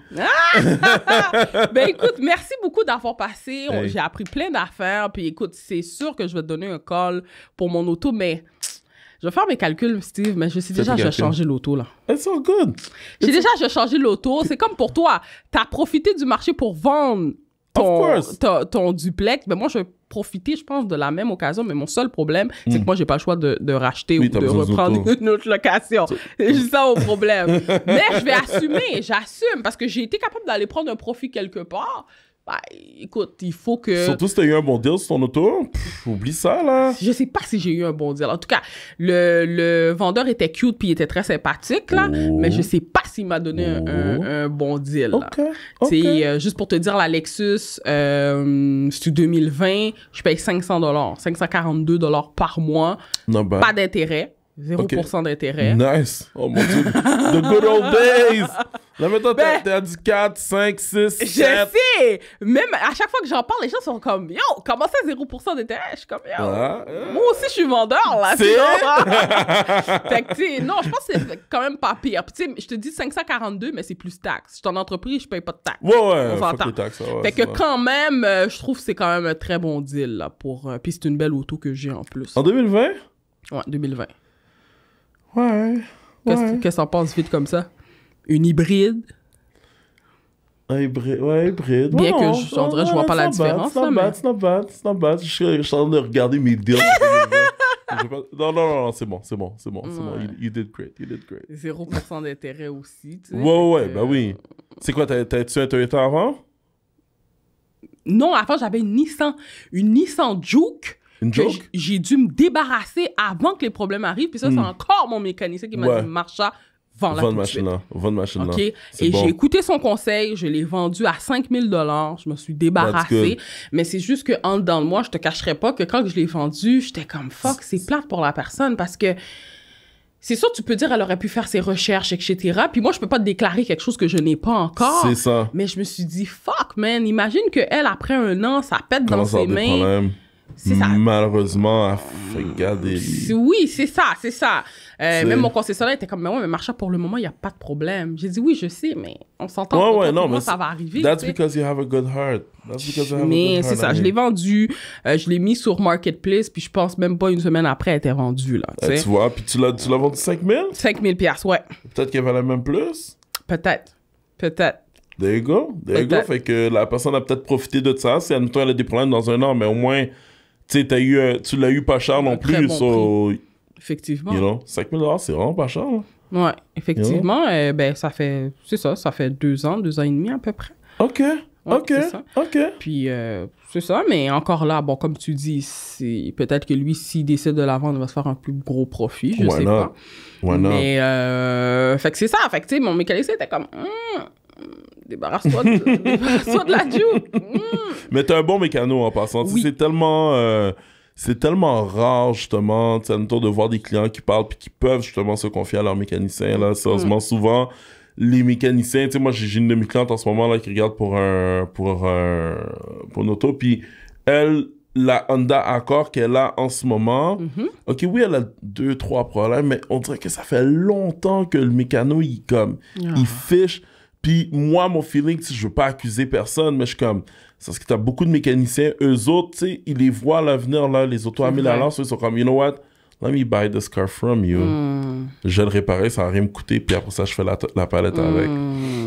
Ben écoute, merci beaucoup d'avoir passé. J'ai appris plein d'affaires. Puis écoute, c'est sûr que je vais te donner un call pour mon auto, mais je vais faire mes calculs, Steve, mais je sais déjà que je vais changer l'auto, là. It's all good. Je vais changer l'auto. C'est comme pour toi. T'as profité du marché pour vendre ton duplex. Ben moi, je vais profiter, je pense, de la même occasion, mais mon seul problème, c'est que moi, j'ai pas le choix de racheter ou de reprendre une autre location. C'est juste ça au problème. Mais je vais assumer, j'assume, parce que j'ai été capable d'aller prendre un profit quelque part, bah, écoute, il faut que... Surtout si t'as eu un bon deal sur ton auto, oublie ça, là. Je sais pas si j'ai eu un bon deal. En tout cas, le vendeur était cute puis il était très sympathique, là, mais je sais pas s'il m'a donné un bon deal, là. OK. Juste pour te dire, la Lexus, c'est 2020, je paye $500, $542 par mois, pas d'intérêt. 0% d'intérêt. Nice. Oh mon Dieu. The good old days. Là, maintenant, t'es à du 4, 5, 6, 7. Je sais. Même à chaque fois que j'en parle, les gens sont comme, yo, comment ça, 0% d'intérêt? Je suis comme, yo, moi aussi, je suis vendeur, là. Fait que, tu sais, non, je pense que c'est quand même pas pire. Puis, tu sais, je te dis 542, mais c'est plus taxes. Je suis en entreprise, je paye pas de taxes. Ouais. On s'entend. Fait que quand même, je trouve que c'est quand même un très bon deal, là, pour... Puis c'est une belle auto que j'ai en plus. En 2020? Ouais, 2020. Ouais. Qu'est-ce que ça passe vite comme ça? Une hybride? Hybride. Bien que, on dirait, je vois pas la différence. It's not bad. Je suis en train de regarder mes deals. Non, c'est bon. You did great. 0% d'intérêt aussi, tu sais. Ouais, bah oui. C'est quoi, t'as-tu un Toyota avant? Non, avant, j'avais une Nissan Juke. Une Juke? J'ai dû me débarrasser avant que les problèmes arrivent. Puis ça, c'est encore mon mécanicien qui m'a dit, Marsha, vends-la tout de suite. Vends machine là. OK. Et j'ai écouté son conseil. Je l'ai vendu à 5 000 $. Je me suis débarrassée. Mais c'est juste qu'en dedans de moi, je te cacherai pas que quand je l'ai vendu, j'étais comme, fuck, c'est plate pour la personne parce que c'est sûr, tu peux dire, elle aurait pu faire ses recherches, etc. Puis moi, je peux pas te déclarer quelque chose que je n'ai pas encore. C'est ça. Mais je me suis dit, fuck, man, imagine qu'elle, après un an, ça pète dans ses mains. C'est ça. Malheureusement, elle fait garder. Oui, c'est ça. Même mon concessionnaire était comme, mais ouais, mais Marsha, pour le moment, il n'y a pas de problème. J'ai dit, oui, je sais, mais on s'entend. Mais ça va arriver. That's because you have a good heart. Mais c'est ça, je l'ai vendu, je l'ai mis sur Marketplace, puis je pense même pas une semaine après, elle était vendue, là. Tu vois, puis tu l'as vendu 5 000? 5 000 $, ouais. Peut-être qu'elle valait même plus? Peut-être. There you go. Fait que la personne a peut-être profité de ça. Si elle a des problèmes dans un an, mais au moins, tu sais, tu l'as eu pas cher non plus. Effectivement. You know, 5 000 $, c'est vraiment pas cher. Là. Ouais, effectivement. Ça fait 2 ans, 2 ans et demi à peu près. OK. Puis, c'est ça, mais encore là, bon, comme tu dis, c'est peut-être que lui, s'il décide de la vendre, il va se faire un plus gros profit, je sais pas. Mais, fait que c'est ça. Fait que, tu sais, mon mécanicien était comme... débarrasse-toi de la Juke. Mais t'es un bon mécano en passant. Oui. C'est tellement rare, justement, de voir des clients qui parlent puis qui peuvent, justement, se confier à leur mécanicien. Là. Sérieusement, souvent, les mécaniciens... Tu sais, moi, j'ai une de mes clientes en ce moment là, qui regarde pour une auto. Puis elle, la Honda Accord qu'elle a en ce moment, OK, oui, elle a 2-3 problèmes, mais on dirait que ça fait longtemps que le mécano, il fiche... Puis moi, mon feeling, je veux pas accuser personne, mais je suis comme... C'est parce que t'as beaucoup de mécaniciens, eux autres, tu sais, ils les voient à l'avenir, là, les autos à 1000 $, ils sont comme, you know what? Let me buy this car from you. Je vais le réparer, ça va rien me coûter, puis après ça, je fais la palette avec.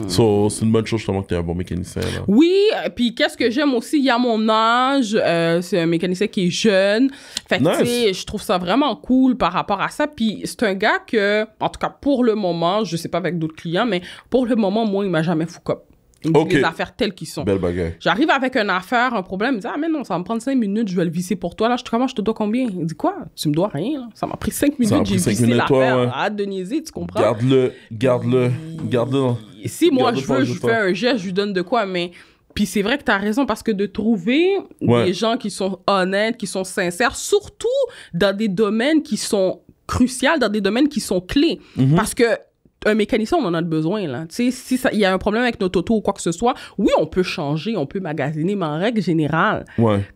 So, c'est une bonne chose, justement, que t'es un bon mécanicien, là. Oui, puis qu'est-ce que j'aime aussi, il y a mon âge, c'est un mécanicien qui est jeune. Fait que, tu sais, je trouve ça vraiment cool par rapport à ça. Puis c'est un gars que, en tout cas, pour le moment, je sais pas avec d'autres clients, mais pour le moment, moi, il m'a jamais foutu. Il me dit les affaires telles qu'ils sont. Belle bagaille. J'arrive avec une affaire, un problème, il me dit, ah, mais non, ça va me prendre 5 minutes, je vais le visser pour toi. Là, je te comment je te dois combien? Il dit, quoi? Tu me dois rien, là. Ça m'a pris 5 minutes, j'ai vissé l'affaire. Arrête de niaiser, tu comprends? Garde-le. Si moi, je fais un geste, je lui donne de quoi, mais... Puis c'est vrai que tu as raison, parce que de trouver des gens qui sont honnêtes, qui sont sincères, surtout dans des domaines qui sont cruciaux, dans des domaines qui sont clés. Parce que un mécanicien, on en a besoin, là. Tu sais, si il y a un problème avec notre auto ou quoi que ce soit, oui, on peut changer, on peut magasiner, mais en règle générale,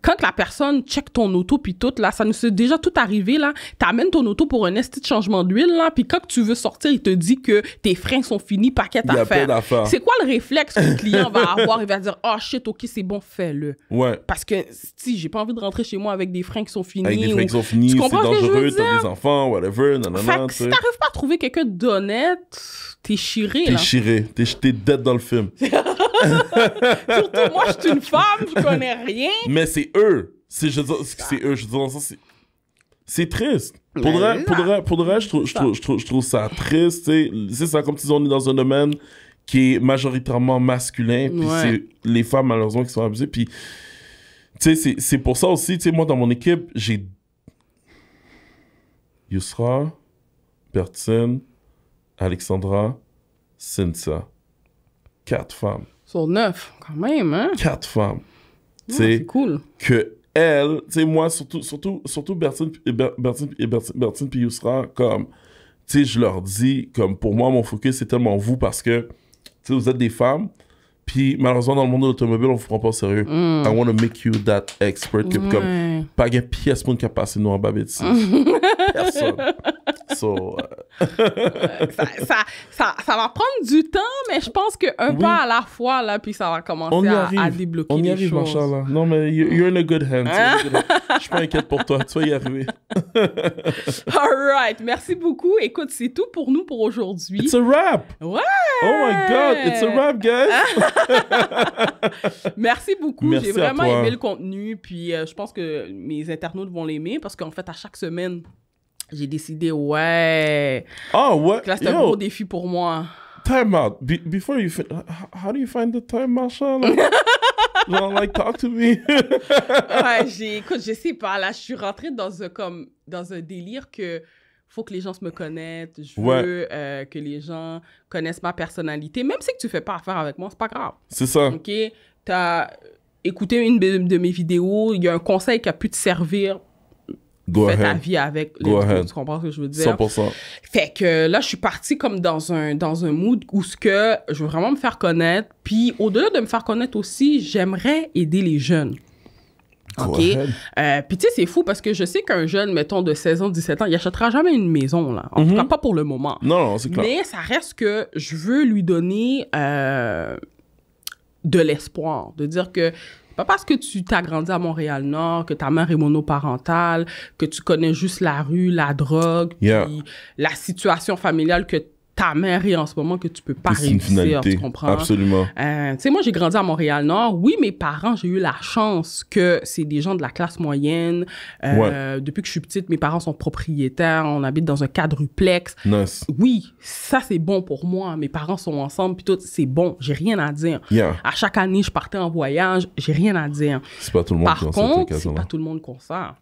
quand la personne check ton auto puis tout, là, ça nous est déjà tout arrivé, là, t'amènes ton auto pour un esti de changement d'huile, là, puis quand tu veux sortir, il te dit que tes freins sont finis, paquet à faire. C'est quoi le réflexe que le client va avoir? Il va dire, oh shit, ok, c'est bon, fais-le. Parce que, si j'ai pas envie de rentrer chez moi avec des freins qui sont finis. Avec des freins qui sont finis, c'est dangereux, t'as des enfants, whatever, nanana. Si t'arrives pas à trouver quelqu'un d'honnête, t'es chiré, là. T'es dead dans le film. Surtout, moi, je suis une femme, je connais rien. Mais c'est eux. C'est eux. Je veux dire, c'est triste. Pour de vrai, je trouve ça triste. C'est ça, comme si on est dans un domaine qui est majoritairement masculin, puis c'est les femmes, malheureusement, qui sont abusées. Puis, tu sais, c'est pour ça aussi, tu sais, moi, dans mon équipe, j'ai Yousra, Bertine, Alexandra, Cynthia. 4 femmes. Sur 9, quand même, hein? 4 femmes. C'est cool. Que elle, tu sais, moi, surtout Bertine puis Yousra, comme, tu sais, je leur dis, comme, pour moi, mon focus, c'est tellement vous parce que, tu sais, vous êtes des femmes, puis malheureusement, dans le monde de l'automobile, on vous prend pas au sérieux. I want to make you that expert, que, comme, pas une pièce pour une passer nous en babette ici. Personne. So, ça va prendre du temps, mais je pense qu'un pas à la fois, là, puis ça va commencer à débloquer les choses. On y arrive, machallah. Non, mais you're in a good hand. Je suis pas inquiète pour toi. Tu vas y arriver. All right. Merci beaucoup. Écoute, c'est tout pour nous pour aujourd'hui. It's a wrap. Ouais. Oh my God. It's a wrap, guys. Merci beaucoup. Merci. J'ai vraiment aimé le contenu. Puis je pense que mes internautes vont l'aimer parce qu'en fait, à chaque semaine, j'ai décidé, ouais. Oh, ouais. Là, c'est un gros défi pour moi. Time out. Before you how do you find the time, mashallah? Genre, like, talk to me. Ouais, écoute, je sais pas. Là, je suis rentrée dans un délire que faut que les gens me connaissent. Je veux que les gens connaissent ma personnalité. Même si tu fais pas affaire avec moi, c'est pas grave. C'est ça. OK? T'as écouté une de mes vidéos, il y a un conseil qui a pu te servir. Fais ta vie avec les autres, tu comprends ce que je veux dire? 100%. Fait que là, je suis partie comme dans un mood où ce que je veux vraiment me faire connaître. Puis au-delà de me faire connaître aussi, j'aimerais aider les jeunes. OK? Puis tu sais, c'est fou parce que je sais qu'un jeune, mettons, de 16 ans, 17 ans, il achètera jamais une maison, là. En tout cas, pas pour le moment. Non, c'est clair. Mais ça reste que je veux lui donner de l'espoir. De dire que pas parce que tu t'as grandi à Montréal-Nord, que ta mère est monoparentale, que tu connais juste la rue, la drogue, puis la situation familiale que ta mère est en ce moment, que tu peux pas réussir, tu comprends? Absolument. Tu sais, moi, j'ai grandi à Montréal-Nord. Oui, mes parents, j'ai eu la chance que c'est des gens de la classe moyenne. Depuis que je suis petite, mes parents sont propriétaires. On habite dans un quadruplex. Nice. Oui, ça, c'est bon pour moi. Mes parents sont ensemble, puis tout, c'est bon. J'ai rien à dire. À chaque année, je partais en voyage. J'ai rien à dire. C'est pas tout le monde qui a cette occasion-là. Par contre, c'est pas tout le monde qu'on sert.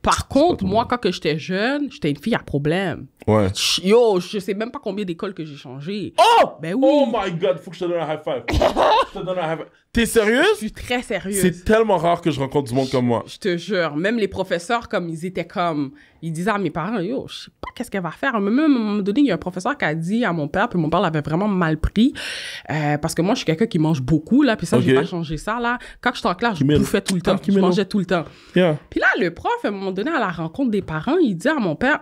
Par contre, moi, quand j'étais jeune, j'étais une fille à problème. Ouais. Yo, je sais même pas combien d'écoles que j'ai changé. Oh! Ben oui. Oh my God, faut que je te donne un high five. Je te donne un high five. T'es sérieuse? Je suis très sérieuse. C'est tellement rare que je rencontre du monde comme moi. Je te jure. Même les professeurs, comme ils étaient comme... Ils disaient à mes parents, yo, je sais pas qu'est-ce qu'elle va faire. Même à un moment donné, il y a un professeur qui a dit à mon père, puis mon père l'avait vraiment mal pris, parce que moi, je suis quelqu'un qui mange beaucoup, là, puis ça, j'ai pas changé ça, là. Quand j'étais en classe, je bouffais tout le temps. Je mangeais tout le temps. Puis là, le prof, à un moment donné, à la rencontre des parents, il dit à mon père,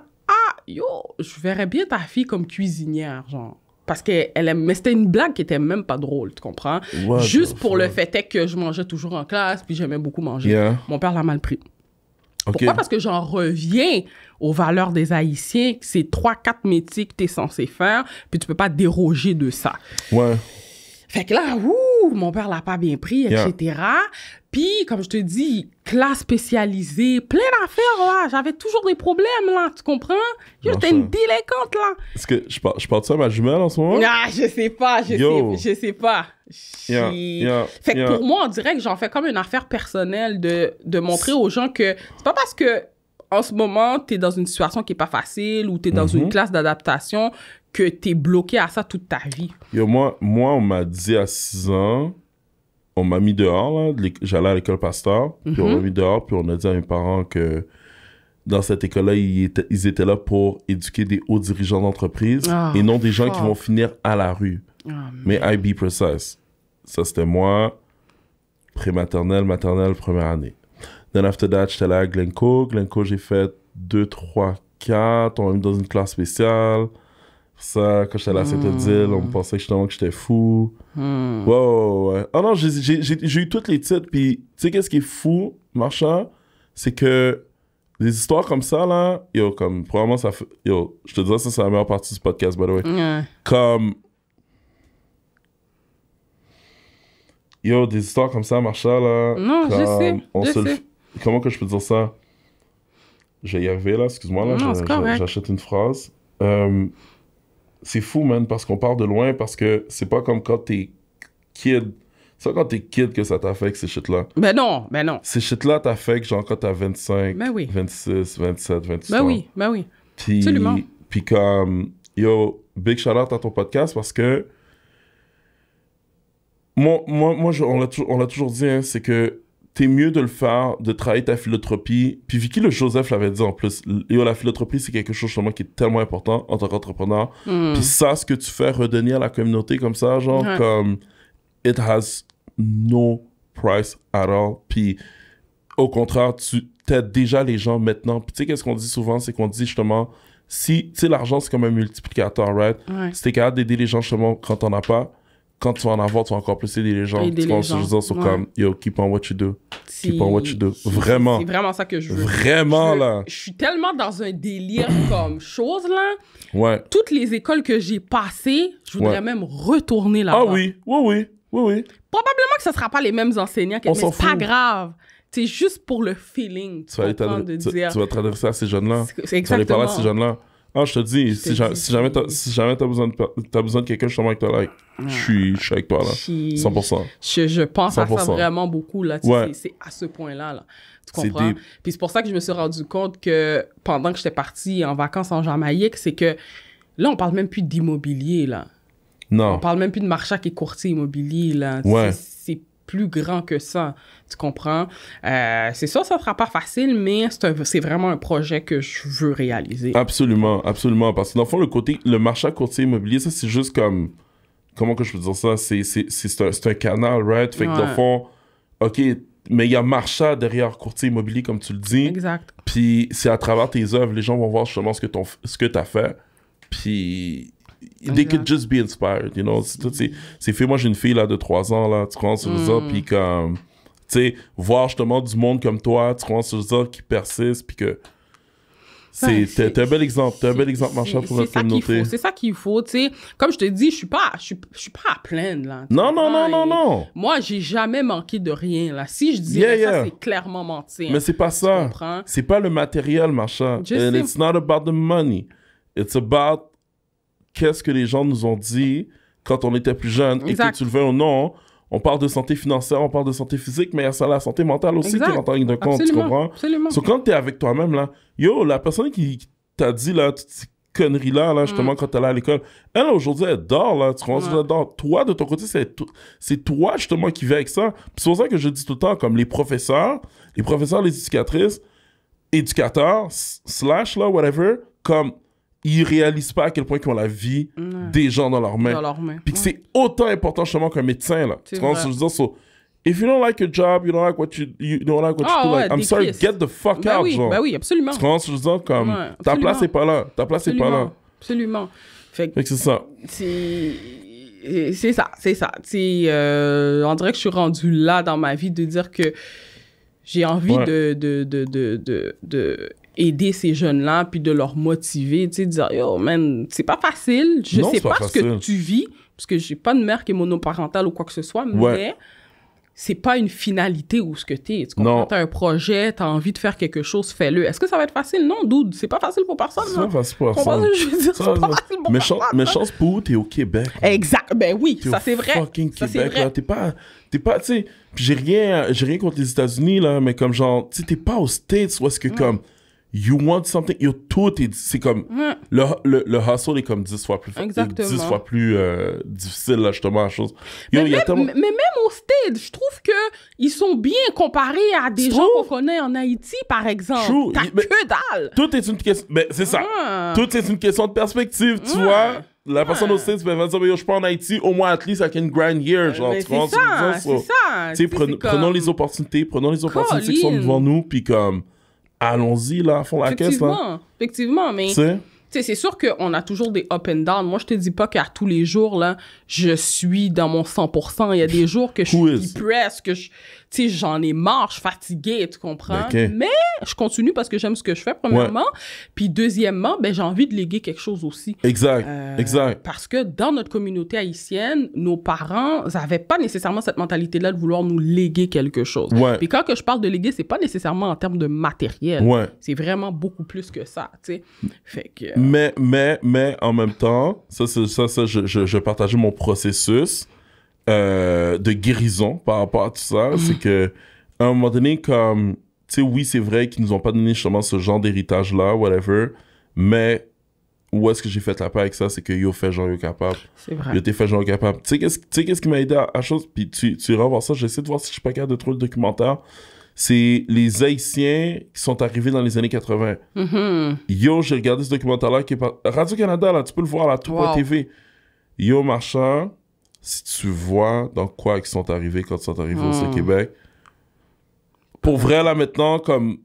yo, je verrais bien ta fille comme cuisinière, genre. Parce qu'elle aime... Mais c'était une blague qui était même pas drôle, tu comprends? Juste pour le fait est que je mangeais toujours en classe, puis j'aimais beaucoup manger. Mon père l'a mal pris. Pourquoi? Parce que j'en reviens aux valeurs des Haïtiens, que c'est 3-4 métiers que t'es censé faire, puis tu peux pas déroger de ça. Ouais. Fait que là, mon père l'a pas bien pris, etc. Puis, comme je te dis, classe spécialisée, plein d'affaires, là. J'avais toujours des problèmes, là, tu comprends? J'étais une délinquante, là. Est-ce que je parle de ça à ma jumelle en ce moment? Ah, je sais pas, je sais pas. Fait que pour moi, on dirait que j'en fais comme une affaire personnelle de montrer aux gens que c'est pas parce que en ce moment, t'es dans une situation qui est pas facile ou t'es dans une classe d'adaptation que t'es bloqué à ça toute ta vie. Yo, moi, on m'a dit à 6 ans, on m'a mis dehors, là, j'allais à l'école Pasteur, puis on m'a mis dehors, puis on a dit à mes parents que dans cette école-là, ils étaient là pour éduquer des hauts dirigeants d'entreprise et non des gens qui vont finir à la rue. Mais I be precise. Ça, c'était moi, prématernelle, maternelle, première année. Then after that, j'étais allé à Glencoe. Glencoe, j'ai fait 2, 3, 4. On m'a mis dans une classe spéciale. Ça, quand j'étais allé à Saint-Odile, on me pensait justement que j'étais fou. Ouais. Oh non, j'ai eu tous les titres. Puis, tu sais, qu'est-ce qui est fou, Marchand? C'est que des histoires comme ça, là, yo, comme, probablement, ça fait... Yo, je te dirais, ça, c'est la meilleure partie du podcast, by the way. Comme... Yo, des histoires comme ça, Marchand, là... Non, je sais. Comment que je peux dire ça? Je vais y arriver, là, excuse-moi, là, j'achète une phrase. c'est fou, man, parce qu'on part de loin, parce que c'est pas comme quand t'es kid. C'est pas quand t'es kid que ça t'affecte, ces shit-là. Ben non. Ces shit-là t'affectent, genre, quand t'as 25, ben oui. 26, 27, 28 ben ans. Ben oui. Puis, absolument. Puis comme, yo, big shout-out à ton podcast, parce que moi on l'a toujours dit, hein, c'est que t'es mieux de le faire, de travailler ta philanthropie. Puis Vicky le Joseph l'avait dit en plus. Yo, la philanthropie, c'est quelque chose justement qui est tellement important en tant qu'entrepreneur. Puis ça, ce que tu fais redonner à la communauté comme ça, genre, comme, it has no price at all. Puis au contraire, tu t'aides déjà les gens maintenant. Puis tu sais, qu'est-ce qu'on dit souvent, c'est qu'on dit justement, si, tu sais, l'argent, c'est comme un multiplicateur, right? Si t'es capable d'aider les gens justement quand t'en as pas, quand tu vas en avoir, tu vas encore plus aider les gens. Aider les gens. Je veux comme, yo, keep on what you do. Keep on what you do. Vraiment. C'est vraiment ça que je veux. Vraiment, là. Je suis tellement dans un délire comme chose, là. Ouais. Toutes les écoles que j'ai passées, je voudrais même retourner là-bas. Ah oui. Probablement que ce ne sera pas les mêmes enseignants, mais c'est pas grave. C'est juste pour le feeling. Tu vas t'adresser à ces jeunes-là. C'est exactement. Tu vas aller parler à ces jeunes-là. Ah, je te dis, si jamais t'as besoin de quelqu'un justement avec toi, là, je suis avec toi, là. 100%. Je pense 100%. À ça vraiment beaucoup, là. Ouais. C'est à ce point-là, là. Tu comprends? Puis c'est pour ça que je me suis rendu compte que pendant que j'étais partie en vacances en Jamaïque, c'est que là, on parle même plus d'immobilier, là. Non. On parle même plus de marchand qui est courtier immobilier, là. Ouais. C'est plus grand que ça, tu comprends? C'est ça sera pas facile, mais c'est vraiment un projet que je veux réaliser. Absolument. Parce que dans le fond, le marchand courtier immobilier, ça, c'est juste comme... Comment que je peux dire ça? C'est un canal, right? Fait que dans le fond, OK, mais il y a marchand derrière courtier immobilier, comme tu le dis. Exact. Puis c'est à travers tes œuvres, les gens vont voir justement ce que tu as fait. Puis... They could just be inspired, you know. C'est fait. Moi, j'ai une fille là de 3 ans, là, tu comprends ce que je veux dire? Puis comme, tu sais, voir justement du monde comme toi, tu comprends ce que je veux dire, qui persiste, puis que t'es un bel exemple. T'es un bel exemple, marchand, pour notre communauté. C'est ça qu'il faut, tu sais. Comme je te dis, je suis pas à plaindre, là. Non. Moi, j'ai jamais manqué de rien, là. Si je disais ça, c'est clairement mentir. Mais c'est pas ça. C'est pas le matériel, marchand. And it's not about the money. It's about qu'est-ce que les gens nous ont dit quand on était plus jeunes. Exact. Et que tu le veux ou non, on parle de santé financière, on parle de santé physique, mais il y a ça, la santé mentale aussi qui rentre en ligne de compte, tu comprends? Absolument. So, quand t'es avec toi-même, là, yo, la personne qui t'a dit, là, toutes ces conneries-là, justement, quand t'es allé à l'école, elle, aujourd'hui, elle dort, là, tu comprends? Elle dort. Toi, de ton côté, c'est toi, justement, qui vis avec ça. Puis c'est pour ça que je dis tout le temps, comme les professeurs, les éducatrices, éducateurs, / là, whatever, comme... ils réalisent pas à quel point ils ont la vie des gens dans leurs mains. Puis que c'est autant important justement qu'un médecin, là. Tu vois ce que je veux dire? So, if you don't like your job, you don't like what you do, like, I'm sorry, get the fuck out, genre. Ben oui, absolument. Tu vois ce que je veux dire? Comme, ta place est pas là. Absolument. Fait que c'est ça. C'est ça. On dirait que je suis rendue là dans ma vie de dire que j'ai envie de aider ces jeunes-là, puis de leur motiver, tu sais, de dire, yo, man, c'est pas facile, je sais pas ce que tu vis, parce que j'ai pas de mère qui est monoparentale ou quoi que ce soit, mais c'est pas une finalité où ce que t'es, tu comprends? T'as un projet, t'as envie de faire quelque chose, fais-le. Est-ce que ça va être facile? Non, dude, c'est pas facile pour personne. C'est pas facile pour personne. Je veux dire, c'est pas facile pour personne. Mais chance pour vous, t'es au Québec. Exact, ben oui, ça c'est vrai. Fucking Québec, là, t'es pas, tu sais, j'ai rien contre les États-Unis, là, mais comme genre, tu sais, t'es pas aux States, où est-ce que comme... You want something, c'est comme, le hustle est comme 10 fois plus difficile, là, justement, la chose. Mais même au States, je trouve qu'ils sont bien comparés à des gens qu'on connaît en Haïti, par exemple. T'as que dalle. Tout est une question, mais c'est ça. Tout est une question de perspective, tu vois. La personne au States va dire, je suis pas en Haïti, au moins, at least, I can grind here, genre, tu vois. C'est ça. Tu sais, prenons les opportunités qui sont devant nous, puis comme... Allons-y, là, à fond la caisse, là. Effectivement, mais... c'est sûr qu'on a toujours des up and down. Moi, je te dis pas qu'à tous les jours, là, je suis dans mon 100%. Il y a des jours que je suis depressed, que j'en ai marre, je suis fatiguée, tu comprends? Okay. Mais je continue parce que j'aime ce que je fais, premièrement. Puis deuxièmement, ben, j'ai envie de léguer quelque chose aussi. Exact. Parce que dans notre communauté haïtienne, nos parents n'avaient pas nécessairement cette mentalité-là de vouloir nous léguer quelque chose. Puis quand que je parle de léguer, c'est pas nécessairement en termes de matériel. C'est vraiment beaucoup plus que ça, tu sais. Fait que... Mais en même temps, je partageais mon processus de guérison par rapport à tout ça. C'est que à un moment donné, comme, tu sais, oui, c'est vrai qu'ils nous ont pas donné justement ce genre d'héritage-là, whatever, mais où est-ce que j'ai fait la paix avec ça, c'est que yo fait genre yo capable. C'est vrai. Yo t'es fait genre capable. Tu sais qu'est-ce qui m'a aidé à chose, puis tu iras voir ça, j'essaie de voir si je suis pas capable de trouver le documentaire. C'est les Haïtiens qui sont arrivés dans les années 80. Yo, j'ai regardé ce documentaire-là qui est par Radio-Canada, là, tu peux le voir, là, tout.tv. Yo, marchand, si tu vois dans quoi ils sont arrivés quand ils sont arrivés au Québec, pour vrai, là, maintenant, comme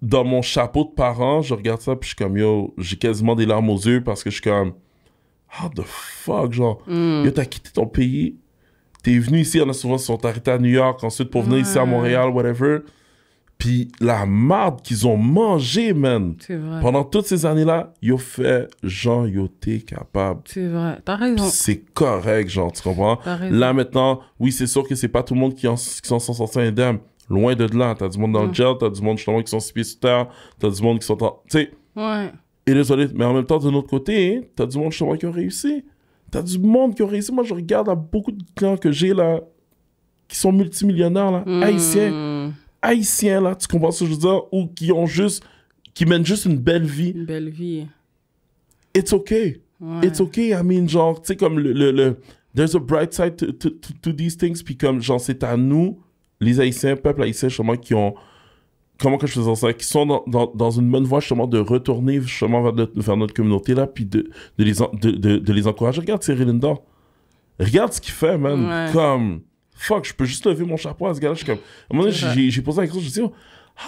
dans mon chapeau de parent, je regarde ça, puis je suis comme, yo, j'ai quasiment des larmes aux yeux parce que je suis comme, how the fuck, genre, yo, t'as quitté ton pays, t'es venu ici, on a souvent sont arrêtés à New York, ensuite pour venir ici à Montréal, whatever, puis la marde qu'ils ont mangé, man, pendant toutes ces années-là, yo fait, genre, yo, t'es capable. C'est vrai, t'as raison. Pis c'est correct, genre, tu comprends? Là, maintenant, oui, c'est sûr que c'est pas tout le monde qui s'en sont sortis indemnes. Loin de là, t'as du monde dans le gel, t'as du monde justement qui sont sur pieds sur terre, t'as du monde qui sont en... Tu sais, et désolé, mais en même temps, de notre côté, t'as du monde justement qui a réussi. T'as du monde qui a réussi. Moi, je regarde à beaucoup de clients que j'ai là, qui sont multimillionnaires, là, haïtiens, là, tu comprends ce que je veux dire? Ou qui ont juste... qui mènent juste une belle vie. Une belle vie. It's okay. It's okay, I mean, genre, tu sais, comme le... There's a bright side to these things, puis comme, genre, c'est à nous... les Haïtiens, peuple haïtien, justement, qui ont... Comment que je faisais ça? Qui sont dans une bonne voie, justement, de retourner, justement, vers notre communauté, là, puis de les encourager. Regarde Cyril Linda. Regarde ce qu'il fait, man. Comme... Fuck, je peux juste lever mon chapeau à ce gars-là. Je suis comme... À un moment donné, j'ai posé la question, je me suis dit,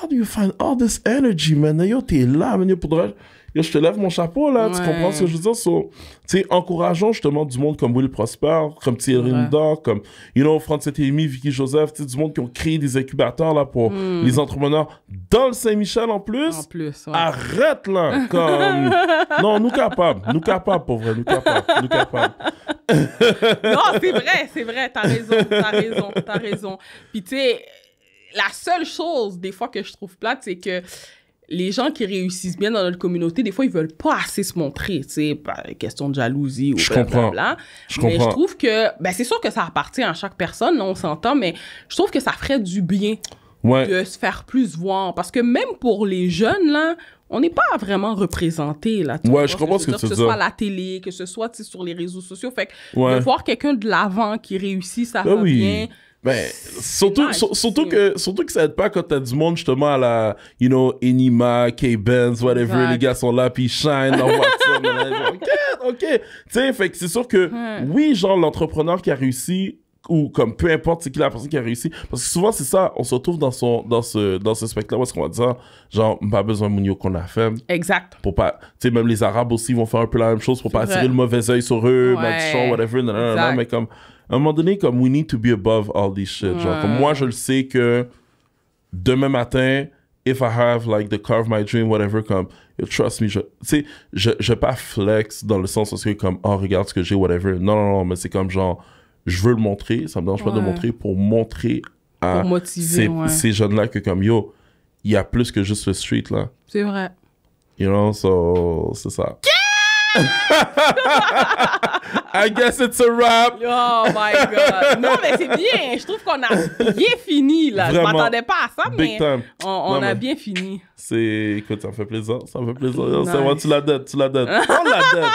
how do you find all this energy, man? Yo, t'es là, man. Yo, je te lève mon chapeau, là. Tu comprends ce que je veux dire? So, tu sais, encourageons justement du monde comme Will Prosper, comme Thierry Linda, comme, you know, Francis Témy, Vicky Joseph, tu sais, du monde qui ont créé des incubateurs, là, pour les entrepreneurs dans le Saint-Michel, en plus. Arrête, là! Comme... non, nous capables, pour vrai, nous capables. Non, c'est vrai, t'as raison. Puis, tu sais, la seule chose, des fois, que je trouve plate, c'est que les gens qui réussissent bien dans notre communauté, des fois, ils veulent pas assez se montrer, tu sais, par question de jalousie ou blablabla. Mais je trouve que, ben, c'est sûr que ça appartient à chaque personne, on s'entend, mais je trouve que ça ferait du bien de se faire plus voir. Parce que même pour les jeunes, là, on n'est pas vraiment représentés, là. Je comprends ce que tu veux dire. Que ce soit à la télé, que ce soit, tu sais, sur les réseaux sociaux. Fait que de voir quelqu'un de l'avant qui réussit, ça va bien. Ben, surtout que ça aide pas quand t'as du monde justement à la, you know, Enima, K-Benz, whatever, les gars sont là, puis ils shine leur voiture, ok. Tu sais, fait que c'est sûr que, oui, genre, l'entrepreneur qui a réussi, ou comme peu importe c'est qui la personne qui a réussi, parce que souvent c'est ça, on se retrouve dans ce spectre-là, où est-ce qu'on va dire, genre, pas besoin de Mounio qu'on a fait. Exact. Pour pas, tu sais, même les Arabes aussi vont faire un peu la même chose pour pas attirer le mauvais œil sur eux, mettre whatever, mais comme, à un moment donné, comme, we need to be above all this shit. Genre, comme moi, je le sais que demain matin, if I have, like, the car of my dream, whatever, comme, trust me, tu sais, je pas flex dans le sens où c'est comme, oh, regarde ce que j'ai, whatever. Non, mais c'est comme, genre, je veux le montrer, ça me dérange pas de le montrer pour montrer à ces jeunes-là que, comme, yo, il y a plus que juste le street, là. C'est vrai. You know, so, c'est ça. I guess it's a wrap. Oh my God. Non, mais c'est bien. Je trouve qu'on a bien fini, là. Vraiment. Je m'attendais pas à ça, mais on a bien fini. Écoute, ça me fait plaisir. Ça me fait plaisir. Nice. Tu la donnes. On la donne.